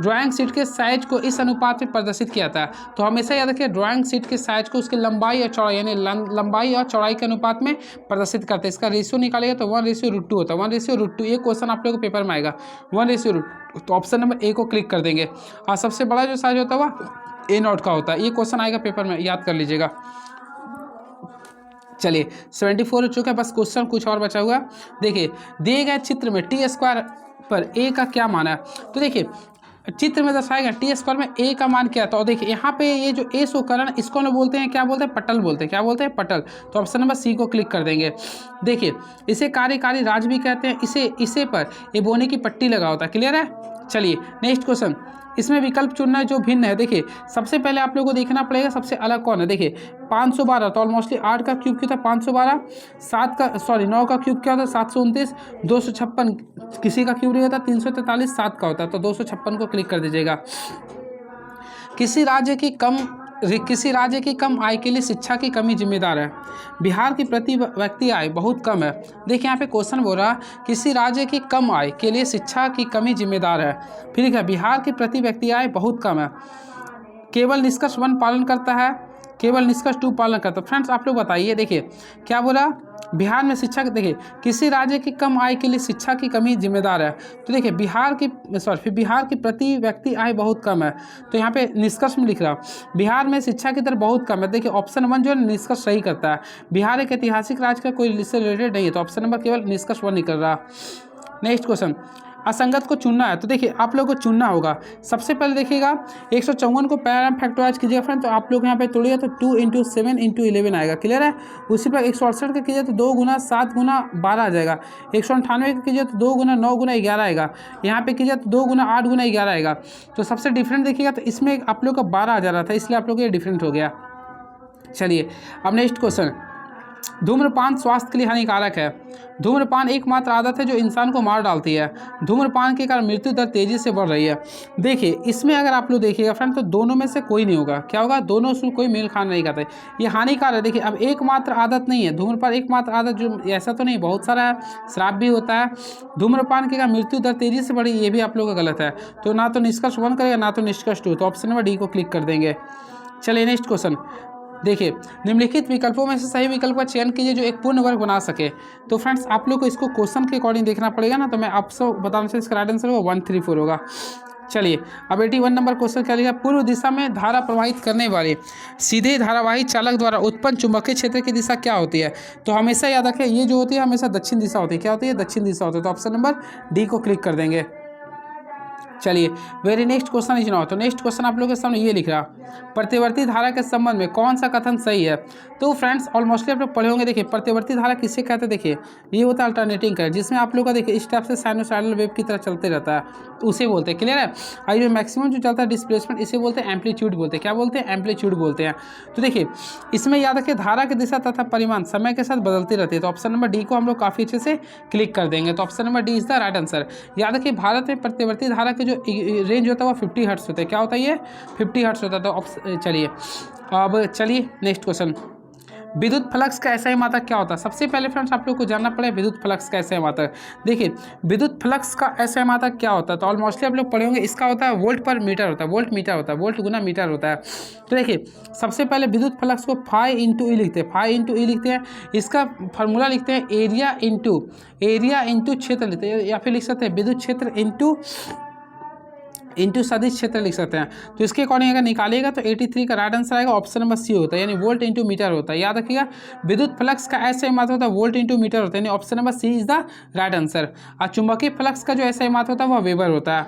ड्राइंग शीट के साइज को इस अनुपात में प्रदर्शित किया था। तो हमेशा याद रखिए ड्राइंग शीट के साइज को उसकी लंबाई और चौड़ाई यानी लंबाई और चौड़ाई के अनुपात में प्रदर्शित करते हैं। इसका रेशियो निकालेगा तो 1:√2 होता है। 1:√2 ये क्वेश्चन आप लोगों को पेपर में आएगा 1:√2। तो ऑप्शन नंबर ए को क्लिक कर देंगे। और सबसे बड़ा जो साइज होता है वह A0 का होता है। ये क्वेश्चन आएगा पेपर में, याद कर लीजिएगा। चलिए 74 हो चुका है, बस क्वेश्चन कुछ और बचा हुआ। देखिए दिए गए चित्र में t² पर a का क्या मान है। तो देखिए चित्र में दर्शाएगा t² में a का मान क्या था। और देखिए यहाँ पे ये जो a शो कर रहा है इसको हम बोलते हैं क्या बोलते हैं पटल बोलते हैं। क्या बोलते हैं पटल। तो ऑप्शन नंबर सी को क्लिक कर देंगे। देखिए इसे कार्यकारी राज भी कहते हैं। इसे पर ये बोने की पट्टी लगा होता है। क्लियर है। चलिए नेक्स्ट क्वेश्चन, इसमें विकल्प चुनना जो भिन्न है। देखिए सबसे पहले आप लोगों को देखना पड़ेगा सबसे अलग कौन है। देखिए 512 तो ऑलमोस्टली 8 का क्यूब क्या होता है 512, 9 का क्यूब क्या होता है 729, 256 किसी का क्यूब नहीं होता 343, 7 का होता है। तो 256 को क्लिक कर दीजिएगा। किसी राज्य की कम आय के लिए शिक्षा की कमी जिम्मेदार है। बिहार की प्रति व्यक्ति आय बहुत कम है। देखिए यहाँ पे क्वेश्चन बोल रहा किसी राज्य की कम आय के लिए शिक्षा की कमी जिम्मेदार है। फिर लिखा बिहार की प्रति व्यक्ति आय बहुत कम है। केवल निष्कर्ष 1 पालन करता है, केवल निष्कर्ष 2 पालन करता है। फ्रेंड्स आप लोग बताइए, देखिए क्या बोला बिहार में शिक्षा, देखिए किसी राज्य की कम आय के लिए शिक्षा की कमी जिम्मेदार है। तो देखिए बिहार की प्रति व्यक्ति आय बहुत कम है। तो यहाँ पे निष्कर्ष में लिख रहा बिहार में शिक्षा की दर बहुत कम है। देखिए ऑप्शन 1 जो है निष्कर्ष सही करता है। बिहार एक ऐतिहासिक राज्य का कोई इससे रिलेटेड नहीं है। तो ऑप्शन नंबर केवल निष्कर्ष 1 निकल रहा। नेक्स्ट क्वेश्चन, असंगत को चुनना है। तो देखिए आप लोगों को चुनना होगा। सबसे पहले देखिएगा 154 को पैराम फैक्टराइज कीजिएगा फ्रेंड। तो आप लोग यहाँ पे तोड़िएगा तो 2 × 7 × 11 आएगा। क्लियर है। उसी पर 168 का कीजिए तो 2 × 7 × 12 आ जाएगा। 198 का कीजिए तो 2 × 9 × 11 आएगा। यहाँ पे कीजिए तो 2 × 8 × 11 आएगा। तो सबसे डिफरेंट देखिएगा तो इसमें आप लोग का 12 आ जा रहा था, इसलिए आप लोग को ये डिफरेंट हो गया। चलिए अब नेक्स्ट क्वेश्चन, धूम्रपान स्वास्थ्य के लिए हानिकारक है। धूम्रपान एकमात्र आदत है जो इंसान को मार डालती है। धूम्रपान के कारण मृत्यु दर तेजी से बढ़ रही है। देखिए इसमें अगर आप लोग देखिएगा फ्रेंड तो दोनों में से कोई नहीं होगा। क्या होगा, दोनों से कोई मेल खाना नहीं करते, ये हानिकारक है। देखिए अब एकमात्र आदत नहीं है, धूम्रपान एकमात्र आदत जो ऐसा तो नहीं, बहुत सारा है, शराब भी होता है। धूम्रपान के कारण मृत्यु दर तेजी से बढ़ी, ये भी आप लोग का गलत है। तो ना तो निष्कर्ष 1 करेगा ना तो निष्कर्ष 2। तो ऑप्शन नंबर डी को क्लिक कर देंगे। चलिए नेक्स्ट क्वेश्चन, देखिए निम्नलिखित विकल्पों में से सही विकल्प का चयन कीजिए जो एक पूर्ण वर्ग बना सके। तो फ्रेंड्स आप लोग को इसको क्वेश्चन के अकॉर्डिंग देखना पड़ेगा ना। तो मैं आपसे बताना चाहिए इसका राइट आंसर होगा 134 होगा। चलिए अब 81 नंबर क्वेश्चन क्या लिखा, पूर्व दिशा में धारा प्रवाहित करने वाले सीधे धारावाही चालक द्वारा उत्पन्न चुंबकीय क्षेत्र की दिशा क्या होती है। तो हमेशा याद रखें ये जो होती है हमेशा दक्षिण दिशा होती है। क्या होती है, दक्षिण दिशा होती है। तो ऑप्शन नंबर डी को क्लिक कर देंगे। चलिए very next question is now. तो नेक्स्ट क्वेश्चन आप लोगों के सामने ये लिख रहा, प्रतिवर्ती धारा के संबंध में कौन सा कथन सही है। तो फ्रेंड्स ऑलमोस्टली आप लोग पढ़े होंगे। देखिए प्रतिवर्ती धारा किसे कहते हैं, देखिए ये होता है अल्टरनेटिंग करंट, जिसमें आप लोग का देखिए इस टाइप से साइनोसॉइडल वेव की तरह चलते रहता है, तो उसे बोलते हैं। क्लियर है। और ये मैक्सिमम जो चलता है डिस्प्लेसमेंट, इसे बोलते हैं एम्पलीट्यूड बोलते हैं। क्या बोलते हैं, एम्पलीट्यूड बोलते हैं। तो देखिए इसमें याद रखिए धारा की दिशा तथा परिमाण समय के साथ बदलती रहती है। तो ऑप्शन नंबर डी को हम लोग काफ़ी अच्छे से क्लिक कर देंगे। तो option number D is the right answer. याद रखिए भारत में प्रतिवर्ती धारा के जो रेंज होता है वो 50 हर्ट्ज होता है। क्या होता है ये, 50 हर्ट्ज होता है। तो चलिए अब चलिए नेक्स्ट क्वेश्चन, विद्युत फ्लक्स का एसआई मात्रक क्या होता है। सबसे पहले फ्रेंड्स आप लोग को जानना पड़ेगा विद्युत फ्लक्स का एसआई मात्रक। देखिए विद्युत फ्लक्स का एसआई मात्रक क्या होता है, तो ऑलमोस्टली आप लोग पढ़े होंगे। इसका होता है वोल्ट पर मीटर होता है, वोल्ट मीटर होता है, वोल्ट गुना मीटर होता है। तो देखिए सबसे पहले विद्युत फ्लक्स को फाई इंटू ई लिखते हैं, फाई इंटू ई लिखते हैं। इसका फार्मूला लिखते हैं एरिया इंटू क्षेत्र लिखते हैं, या फिर लिख सकते हैं विद्युत क्षेत्र इंटू सदिश क्षेत्र लिख सकते हैं। तो इसके अकॉर्डिंग अगर निकालेगा तो 83 का राइट आंसर आएगा। ऑप्शन नंबर सी होता है, यानी वोल्ट इंटू मीटर होता है। याद रखिएगा विद्युत फ्लक्स का ऐसा मात्रा होता है वोल्ट इंटू मीटर होता है, यानी option number C is the right answer. और चुंबकीय फ्लक्स का जो ऐसा मात्रा होता है वह वेबर होता है।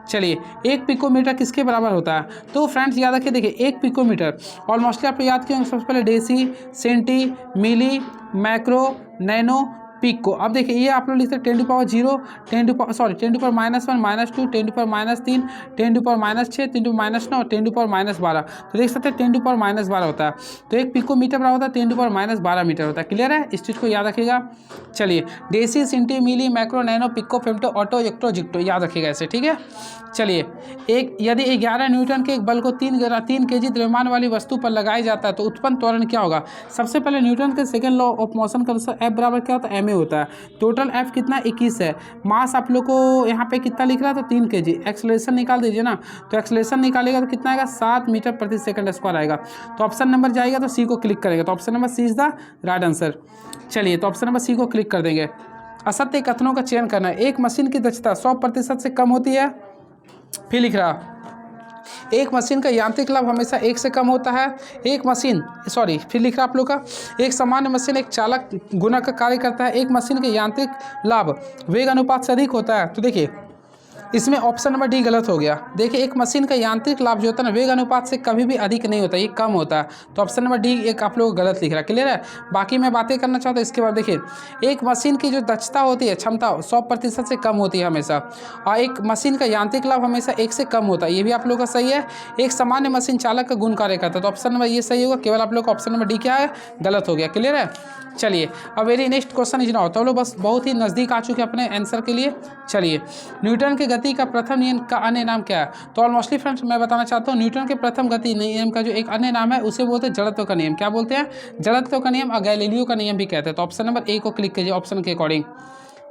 चलिए एक पिकोमीटर किसके बराबर होता है। तो फ्रेंड्स याद रखिए, देखिए एक पिकोमीटर ऑलमोस्टली आप याद किए सबसे पहले deci, centi, milli, macro, nano, pico. अब देखिए ये आप लोग लिखते हैं 10 to power 0, 10 to power -1, -2, 10 to power -3, 10 to power -6, 10 to power -9 और 10 टू पावर -12। तो देख सकते हैं 10 टू पावर -12 होता है। तो एक पिको मीटर बराबर होता है 10 टू पावर -12 मीटर होता है। क्लियर है, इस चीज़ को याद रखिएगा। चलिए deci, centi, milli, macro, nano, pico, femto, atto, yocto, zepto याद रखिएगा ऐसे, ठीक है। चलिए एक यदि 11 न्यूटन के एक बल को 3 kg द्रव्यमान वाली वस्तु पर लगाया जाता है तो उत्पन्न त्वरण क्या होगा। सबसे पहले न्यूटन के सेकंड लॉ ऑफ मोशन का अनुसार एफ बराबर क्या होता है, एम ए होता है। टोटल एफ कितना 21 है। मास आप लोग को यहाँ पे कितना लिख रहा है, तो 3 kg। एक्सेलरेशन निकाल दीजिए ना, तो एक्सेलरेशन निकालेगा तो कितना आएगा, 7 मीटर प्रति सेकंड स्क्वायर आएगा। तो ऑप्शन नंबर जाएगा तो सी को क्लिक करेंगे, तो option number C is the right answer. चलिए तो ऑप्शन नंबर सी को क्लिक कर देंगे। असत्य कथनों का चयन करना है। एक मशीन की दक्षता 100% से कम होती है। फिर लिख रहा एक मशीन का यांत्रिक लाभ हमेशा 1 से कम होता है। फिर लिख रहा आप लोग का एक सामान्य मशीन एक चालक गुना का कार्य करता है। एक मशीन के यांत्रिक लाभ वेग अनुपात से अधिक होता है। तो देखिए इसमें ऑप्शन नंबर डी गलत हो गया। देखिए एक मशीन का यांत्रिक लाभ जो होता है ना वेग अनुपात से कभी भी अधिक नहीं होता, ये कम होता है। तो ऑप्शन नंबर डी एक आप लोग गलत लिख रहा है। क्लियर है। बाकी मैं बातें करना चाहता हूँ इसके बाद। देखिए एक मशीन की जो दक्षता होती है, क्षमता 100% से कम होती है हमेशा, और एक मशीन का यांत्रिक लाभ हमेशा 1 से कम होता है, ये भी आप लोग का सही है। एक सामान्य मशीन चालक का गुण कार्य करता है, तो ऑप्शन नंबर ये सही होगा। केवल आप लोग का ऑप्शन नंबर डी क्या है, गलत हो गया। क्लियर है। चलिए अब very next question is now. तो लोग बस बहुत ही नज़दीक आ चुके अपने आंसर के लिए। चलिए न्यूटन के गति का प्रथम नियम का अन्य नाम क्या है। तो ऑलमोस्टली फ्रेंड्स मैं बताना चाहता हूँ न्यूटन के प्रथम गति नियम का जो एक अन्य नाम है उसे बोलते हैं जड़त्व का नियम। क्या बोलते हैं, जड़त्व का नियम, और गैलीलियो का नियम भी कहते हैं। तो ऑप्शन नंबर ए को क्लिक कीजिए ऑप्शन के अकॉर्डिंग।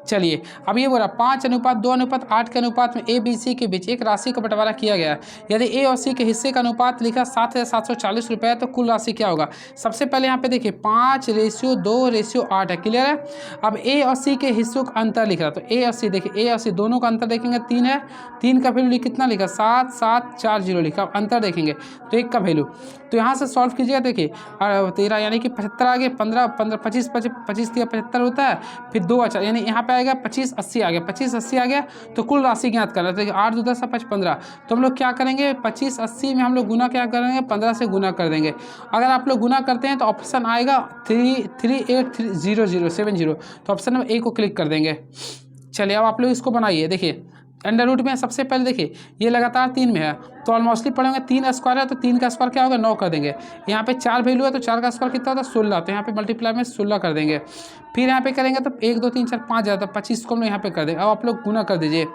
चलिए अब ये बोला 5:2:8 के अनुपात में ए बी सी के बीच एक राशि का बंटवारा किया गया। यदि ए और सी के हिस्से का अनुपात लिखा 7,740 रुपये है तो कुल राशि क्या होगा। सबसे पहले यहाँ पे देखिए 5:2:8 है। क्लियर है। अब ए और सी के हिस्सों का अंतर लिख रहा, तो ए और सी देखिए, ए और सी दोनों का अंतर देखेंगे 3 है। 3 का वैल्यू कितना लिखा, 7,740 लिखा। अंतर देखेंगे तो 1 का वैल्यू, तो यहाँ से सॉल्व कीजिएगा। देखिए 13 यानी कि 75 आ गया, 15 25 75 होता है, फिर 2 अच्छा यानी यहाँ पे आएगा 2580 आ गया, 2580 आ गया। तो कुल राशि ज्ञात करना है। तो 8 2 10 5 15, तो हम लोग क्या करेंगे 2580 में हम लोग गुना क्या करेंगे, 15 से गुना कर देंगे। अगर आप लोग गुना करते हैं तो ऑप्शन आएगा 3380070। तो ऑप्शन नंबर ए को क्लिक कर देंगे। चलिए अब आप लोग इसको बनाइए। देखिए अंडर रूट में सबसे पहले देखिए ये लगातार 3 में है, तो ऑलमोस्टली पढ़ेंगे 3 स्क्वायर है, तो 3 का स्क्वायर क्या होगा 9 कर देंगे। यहाँ पे 4 वैल्यू है तो 4 का स्क्वायर कितना होता है 16, तो यहाँ पे मल्टीप्लाई में 16 कर देंगे। फिर यहाँ पे करेंगे तो 1 2 3 4 5 ज़्यादा, 25 को हम लोग यहाँ पे कर देंगे। अब आप लोग गुना कर दीजिए।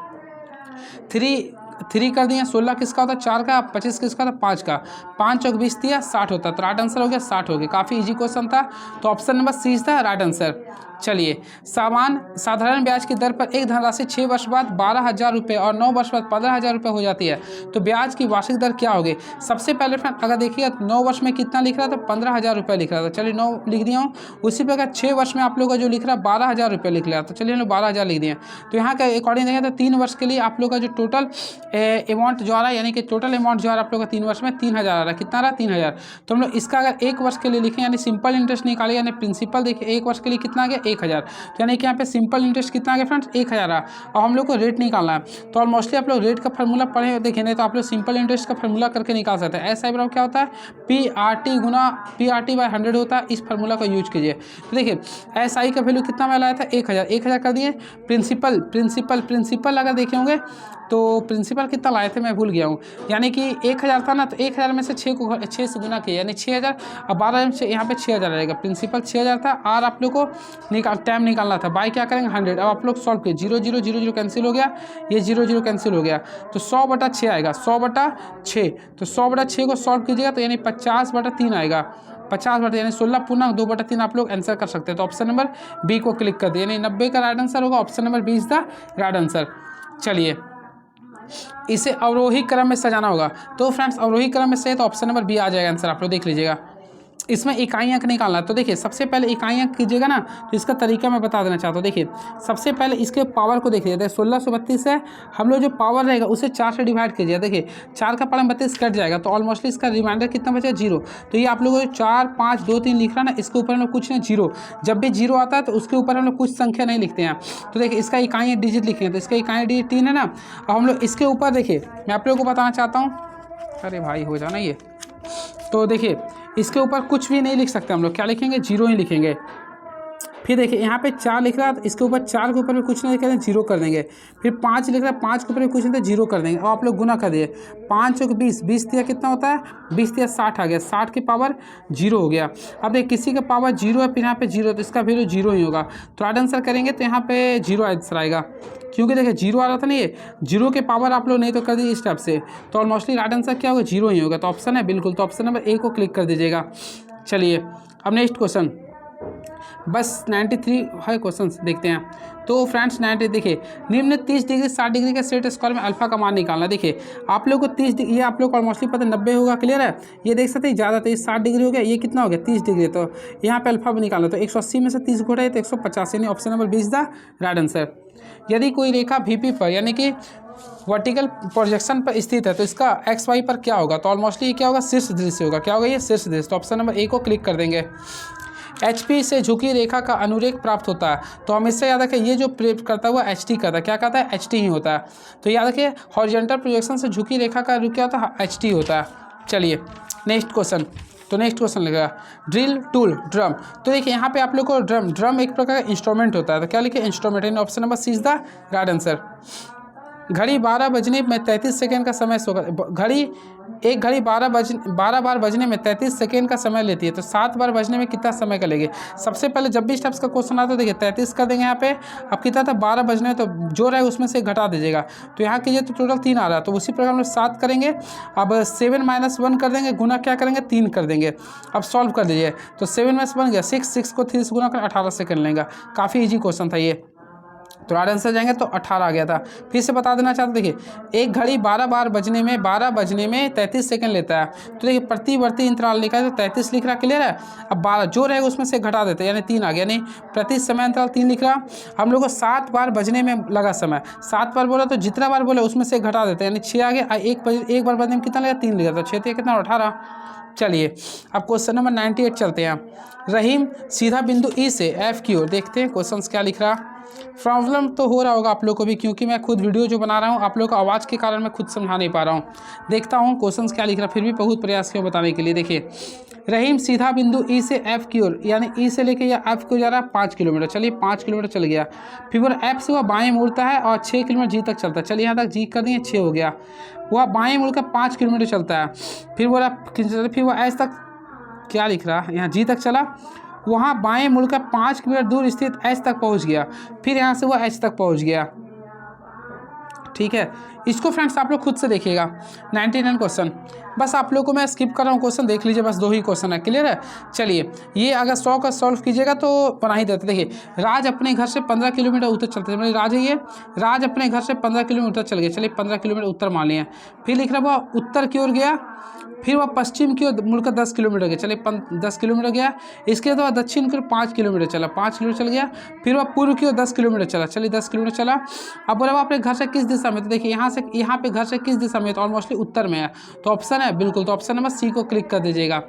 3 कर दिए, 16 किसका होता है 4 का, 25 किसका था 5 का, 5 चौक 20 दिया 60 होता है। तो राइट आंसर हो गया 60 हो गया। काफ़ी इजी क्वेश्चन था। तो option number C is the right answer. चलिए साधारण ब्याज की दर पर एक धनराशि 6 वर्ष बाद 12,000 रुपये और 9 वर्ष बाद 15,000 रुपये हो जाती है, तो ब्याज की वार्षिक दर क्या होगी। सबसे पहले फ्रेंड अगर देखिएगा 9 वर्ष में कितना लिख रहा था, 15,000 रुपये लिख रहा था। चलिए 9 लिख दिया हूँ। उसी प्रकार 6 वर्ष में आप लोग का जो लिख रहा है 12,000 रुपये लिख रहा था। चलिए हम लोग 12,000 लिख दिए। तो यहाँ के अकॉर्डिंग देखें तो 3 वर्ष के लिए आप लोग का जो टोटल अमाउंट जो आ रहा है, यानी कि टोटल अमाउंट जो आ रहा है आप लोग का 3 वर्ष में 3000 आ रहा है। कितना आ रहा है? 3000। तो हम लोग इसका अगर 1 वर्ष के लिए लिखें, यानी सिंपल इंटरेस्ट निकाले, यानी प्रिंसिपल देखिए 1 वर्ष के लिए कितना आ गया? 1000। तो यानी कि यहाँ पे सिंपल इंटरेस्ट कितना आ गया फ्रेंड्स? 1000 आ। और हम लोग को रेट निकालना है, तो ऑलमोस्टली आप लोग रेट का फॉर्मूला पढ़े देखें, नहीं तो आप लोग सिंपल इंटरेस्ट का फॉर्मूला करके निकाल सकते हैं। एस आई बराबर क्या होता है? PRT गुना PRT/100 होता है। इस फार्मूला का यूज कीजिए। तो देखिए एस आई का वैल्यू कितना मैं लाया था? 1000 कर दिए। प्रिंसिपल अगर देखे होंगे तो प्रिंसिपल कितना लाए थे मैं भूल गया हूँ, यानी कि 1000 था ना, तो 1000 में से 6 से गुना किया, यानी 6000। अब 12 से यहाँ पे 6000 रहेगा। प्रिंसिपल 6000 था, और आप लोग को टाइम निकालना था। बाई क्या करेंगे? 100। अब आप लोग सॉल्व किए, 0 0 0 0 कैंसिल हो गया, ये 0 0 कैंसिल हो गया, तो 100/6 आएगा। 100/6, तो 100/6 को सॉल्व कीजिएगा तो यानी 50/3 आएगा। 50 यानी 16 पूर्णांक 2/3 आप लोग आंसर कर सकते हैं। तो ऑप्शन नंबर बी को क्लिक कर दिए, यानी 90 का राइट आंसर होगा। Option number B is the right answer. चलिए इसे अवरोही क्रम में सजाना होगा, तो फ्रेंड्स अवरोही क्रम में से तो ऑप्शन नंबर बी आ जाएगा आंसर। आप लोग देख लीजिएगा, इसमें इकाई अंक निकालना है। तो देखिए सबसे पहले इकाई अंक कीजिएगा ना, तो इसका तरीका मैं बता देना चाहता हूँ। देखिए सबसे पहले इसके पावर को देखिए, 1632 है, हम लोग जो पावर रहेगा उसे 4 से डिवाइड कीजिए। देखिए 4 का पावर 32 कट जाएगा, तो ऑलमोस्टली इसका रिमाइंडर कितना बचा? 0। तो ये आप लोगों को 4 5 2 3 लिख रहा ना, इसके ऊपर हम लोग कुछ नहीं, 0। जब भी 0 आता है तो उसके ऊपर हम लोग कुछ संख्या नहीं लिखते हैं। तो देखिए इसका इकाई डिजिट लिखेंगे, तो इसका इकाई डिजिट 3 है ना। और हम लोग इसके ऊपर देखिए मैं आप लोगों को बताना चाहता हूँ, अरे भाई हो जाना ये, तो देखिए इसके ऊपर कुछ भी नहीं लिख सकते हम लोग, क्या लिखेंगे? 0 ही लिखेंगे। फिर देखिए यहाँ पे 4 लिख रहा है, तो इसके ऊपर 4 के ऊपर भी कुछ नहीं लिख रहे, 0 कर देंगे। फिर 5 लिख रहा है, 5 के ऊपर भी कुछ नहीं, तो 0 कर देंगे। और आप लोग गुना कर दिए, 5 और 20, 20 दिया कितना होता है? 20 दिया 60 आ गया, 60 की पावर 0 हो गया। अब देखिए किसी का पावर 0 है, फिर यहाँ पे 0, तो इसका वैल्यू 0 ही होगा। तो राइट आंसर करेंगे तो यहाँ पे 0 आंसर आएगा, क्योंकि देखिए 0 आ रहा था ना, ये 0 के पावर आप लोग नहीं तो कर दीजिए इस टाइप से, तो ऑलमोस्टली राइट आंसर क्या होगा? 0 ही होगा। तो ऑप्शन है बिल्कुल, तो ऑप्शन नंबर ए को क्लिक कर दीजिएगा। चलिए अब नेक्स्ट क्वेश्चन, बस 93 है क्वेश्चन देखते हैं। तो फ्रेंड्स 90 देखिए, निम्न 30 डिग्री 60 डिग्री के सेट स्क्वायर में अल्फा का मान निकालना। देखिए आप लोग को 30 डिग्री, ये आप लोग को ऑलमोस्टली पता 90 होगा, क्लियर है। ये देख सकते हैं ज़्यादा, तो ये 60 डिग्री हो गया, ये कितना हो गया? 30 डिग्री। तो यहाँ पे अल्फा भी निकालना, तो 180 में से 30 घटा है तो 150, यानी option number 20 the right answer. यदि कोई रेखा VP पर यानी कि वर्टिकल प्रोजेक्शन पर स्थित है, तो इसका XY पर क्या होगा? तो ऑलमोस्टली ये क्या होगा? शीर्ष दृश्य होगा। क्या होगा? ये शीर्ष दृश्य। तो ऑप्शन नंबर ए को क्लिक कर देंगे। HP से झुकी रेखा का अनुरेख प्राप्त होता है, तो हमेशा याद रखें ये जो प्रेप करता है वो HT करता है। क्या कहता है? HT ही होता है। तो याद रखिए हॉरिजॉन्टल प्रोजेक्शन से झुकी रेखा का क्या होता है? HT होता है। चलिए नेक्स्ट क्वेश्चन, तो नेक्स्ट क्वेश्चन लगेगा ड्रिल टूल ड्रम। तो देखिए यहाँ पे आप लोग को ड्रम एक प्रकार का इंस्ट्रूमेंट होता है, तो क्या लिखे? इंस्ट्रूमेंट, यानी option number C is the right answer. घड़ी 12 बजने में 33 सेकेंड का समय होगा। एक घड़ी 12 बार बजने में 33 सेकेंड का समय लेती है, तो 7 बार बजने में कितना समय का लेंगे? सबसे पहले जब भी स्टेप्स का क्वेश्चन आता है देखिए 33 कर देंगे यहाँ पे। अब कितना था? 12 बजने में, तो जो रहे उसमें से घटा दीजिएगा, तो यहाँ कीजिए तो टोटल 3 आ रहा है, तो उसी प्रकार हम 7 करेंगे। अब 7 - 1 कर देंगे, गुना क्या करेंगे? 3 कर देंगे। अब सॉल्व कर दीजिए, तो 7 - 1 गया 6 को 3 से गुना कर 18 सेकेंड लेंगे। काफ़ी ईजी क्वेश्चन था ये, तो राइट आंसर जाएंगे तो 18 आ गया था। फिर से बता देना चाहते देखिए एक घड़ी 12 बजने में 33 सेकंड लेता है, तो देखिए प्रतिवर्ती अंतराल लिखा है तो 33 लिख रहा, क्लियर है। अब 12 जो रहेगा उसमें से घटा देते हैं, यानी 3 आ गया, यानी प्रति समय अंतराल 3 लिख रहा। हम लोग को 7 बार बजने में लगा समय, 7 बार बोला तो जितना बार बोला उसमें से घटा देते हैं, यानी 6 आ गया। एक बार बजने में कितना लगा? 3 लिखा, तो 6 थे कितना? 18। चलिए अब क्वेश्चन नंबर 98 चलते हैं। रहीम सीधा बिंदु E से F की ओर, देखते हैं क्वेश्चन क्या लिख रहा। प्रॉब्लम तो हो रहा होगा आप लोग को भी, क्योंकि मैं खुद वीडियो जो बना रहा हूँ आप लोग को आवाज़ के कारण मैं खुद समझा नहीं पा रहा हूँ। देखता हूँ क्वेश्चन क्या लिख रहा, फिर भी बहुत प्रयास किया बताने के लिए। देखिए रहीम सीधा बिंदु E से F की ओर, यानी E से लेके या F को जा रहा है 5 किलोमीटर। चलिए 5 किलोमीटर चल गया, फिर वो F से वह बाएँ मुड़ता है और 6 किलोमीटर G तक चलता है। चलिए यहाँ तक G कर दिए, 6 हो गया। वह बाएँ मुड़कर 5 किलोमीटर चलता है, फिर वह S तक, क्या लिख रहा है यहाँ? G तक चला, वहाँ बाएं मुड़कर 5 किलोमीटर दूर स्थित H तक पहुँच गया, फिर यहाँ से वह H तक पहुँच गया। ठीक है, इसको फ्रेंड्स आप लोग खुद से देखिएगा। 99 क्वेश्चन, बस आप लोग को मैं स्किप कर रहा हूँ, क्वेश्चन देख लीजिए, बस 2 ही क्वेश्चन है, क्लियर है। चलिए ये अगर 100 का सॉल्व कीजिएगा तो बना ही देते। देखिए राज अपने घर से 15 किलोमीटर उत्तर चलते हैं, राज है ये, राज अपने घर से 15 किलोमीटर चल गया। चलिए 15 किलोमीटर उत्तर मान लिया, फिर लिख रहा हुआ उत्तर की ओर गया, फिर वह पश्चिम की ओर मुड़कर 10 किलोमीटर गया, चलिए 10 किलोमीटर गया। इसके बाद दक्षिण की ओर 5 किलोमीटर चला, 5 किलोमीटर चल गया। फिर वह पूर्व की ओर 10 किलोमीटर चला, चलिए 10 किलोमीटर चला। अब बोला वह अपने घर से किस दिशा में, तो देखिए यहाँ से यहाँ पे घर से किस दिशा में, तो ऑलमोस्टली उत्तर में है, तो ऑप्शन है बिल्कुल, तो ऑप्शन नंबर सी को क्लिक कर दीजिएगा।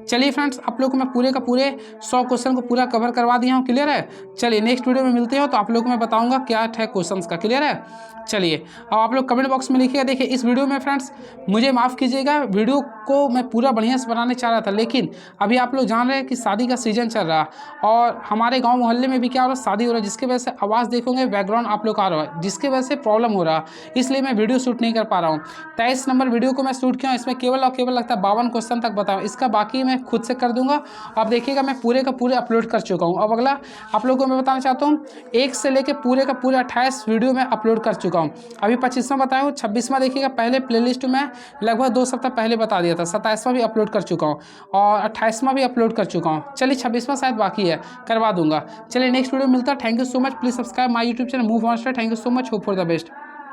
चलिए फ्रेंड्स, आप लोग को मैं पूरे का पूरे 100 क्वेश्चन को पूरा कवर करवा दिया हूँ, क्लियर है। चलिए नेक्स्ट वीडियो में मिलते हो, तो आप लोग को मैं बताऊँगा क्या है क्वेश्चन का, क्लियर है। चलिए अब आप लोग कमेंट बॉक्स में लिखिएगा। देखिए इस वीडियो में फ्रेंड्स मुझे माफ़ कीजिएगा, वीडियो को मैं पूरा बढ़िया से बनाने चाह रहा था, लेकिन अभी आप लोग जान रहे हैं कि शादी का सीजन चल रहा है और हमारे गांव मोहल्ले में भी क्या हो रहा है, शादी हो रहा है, जिसकी वजह से आवाज़ देखोगे बैकग्राउंड आप लोग आ रहा है, जिसकी वजह से प्रॉब्लम हो रहा है, इसलिए मैं वीडियो शूट नहीं कर पा रहा हूँ। 23 नंबर वीडियो को मैं शूट किया हूँ, इसमें केवल और केवल लगता है 52 क्वेश्चन तक बताऊँ, इसका बाकी मैं खुद से कर दूंगा। अब देखिएगा मैं पूरे का पूरे अपलोड कर चुका हूँ। अब अगला आप लोगों को मैं बताना चाहता हूँ, 1 से लेकर पूरे का पूरे 28 वीडियो मैं अपलोड कर चुका हूँ। अभी 25वां बताया हूँ, 26वां देखिएगा पहले प्लेलिस्ट में लगभग 2 सप्ताह पहले बता दिया था। 27वां भी अपलोड कर चुका हूँ और 28वां भी अपलोड कर चुका हूँ। चलिए 26वां शायद बाकी है, करवा दूंगा। चलिए नेक्स्ट वीडियो मिलता है। Thank you so much, please subscribe my YouTube channel move on study. Thank you so much, hope for the best.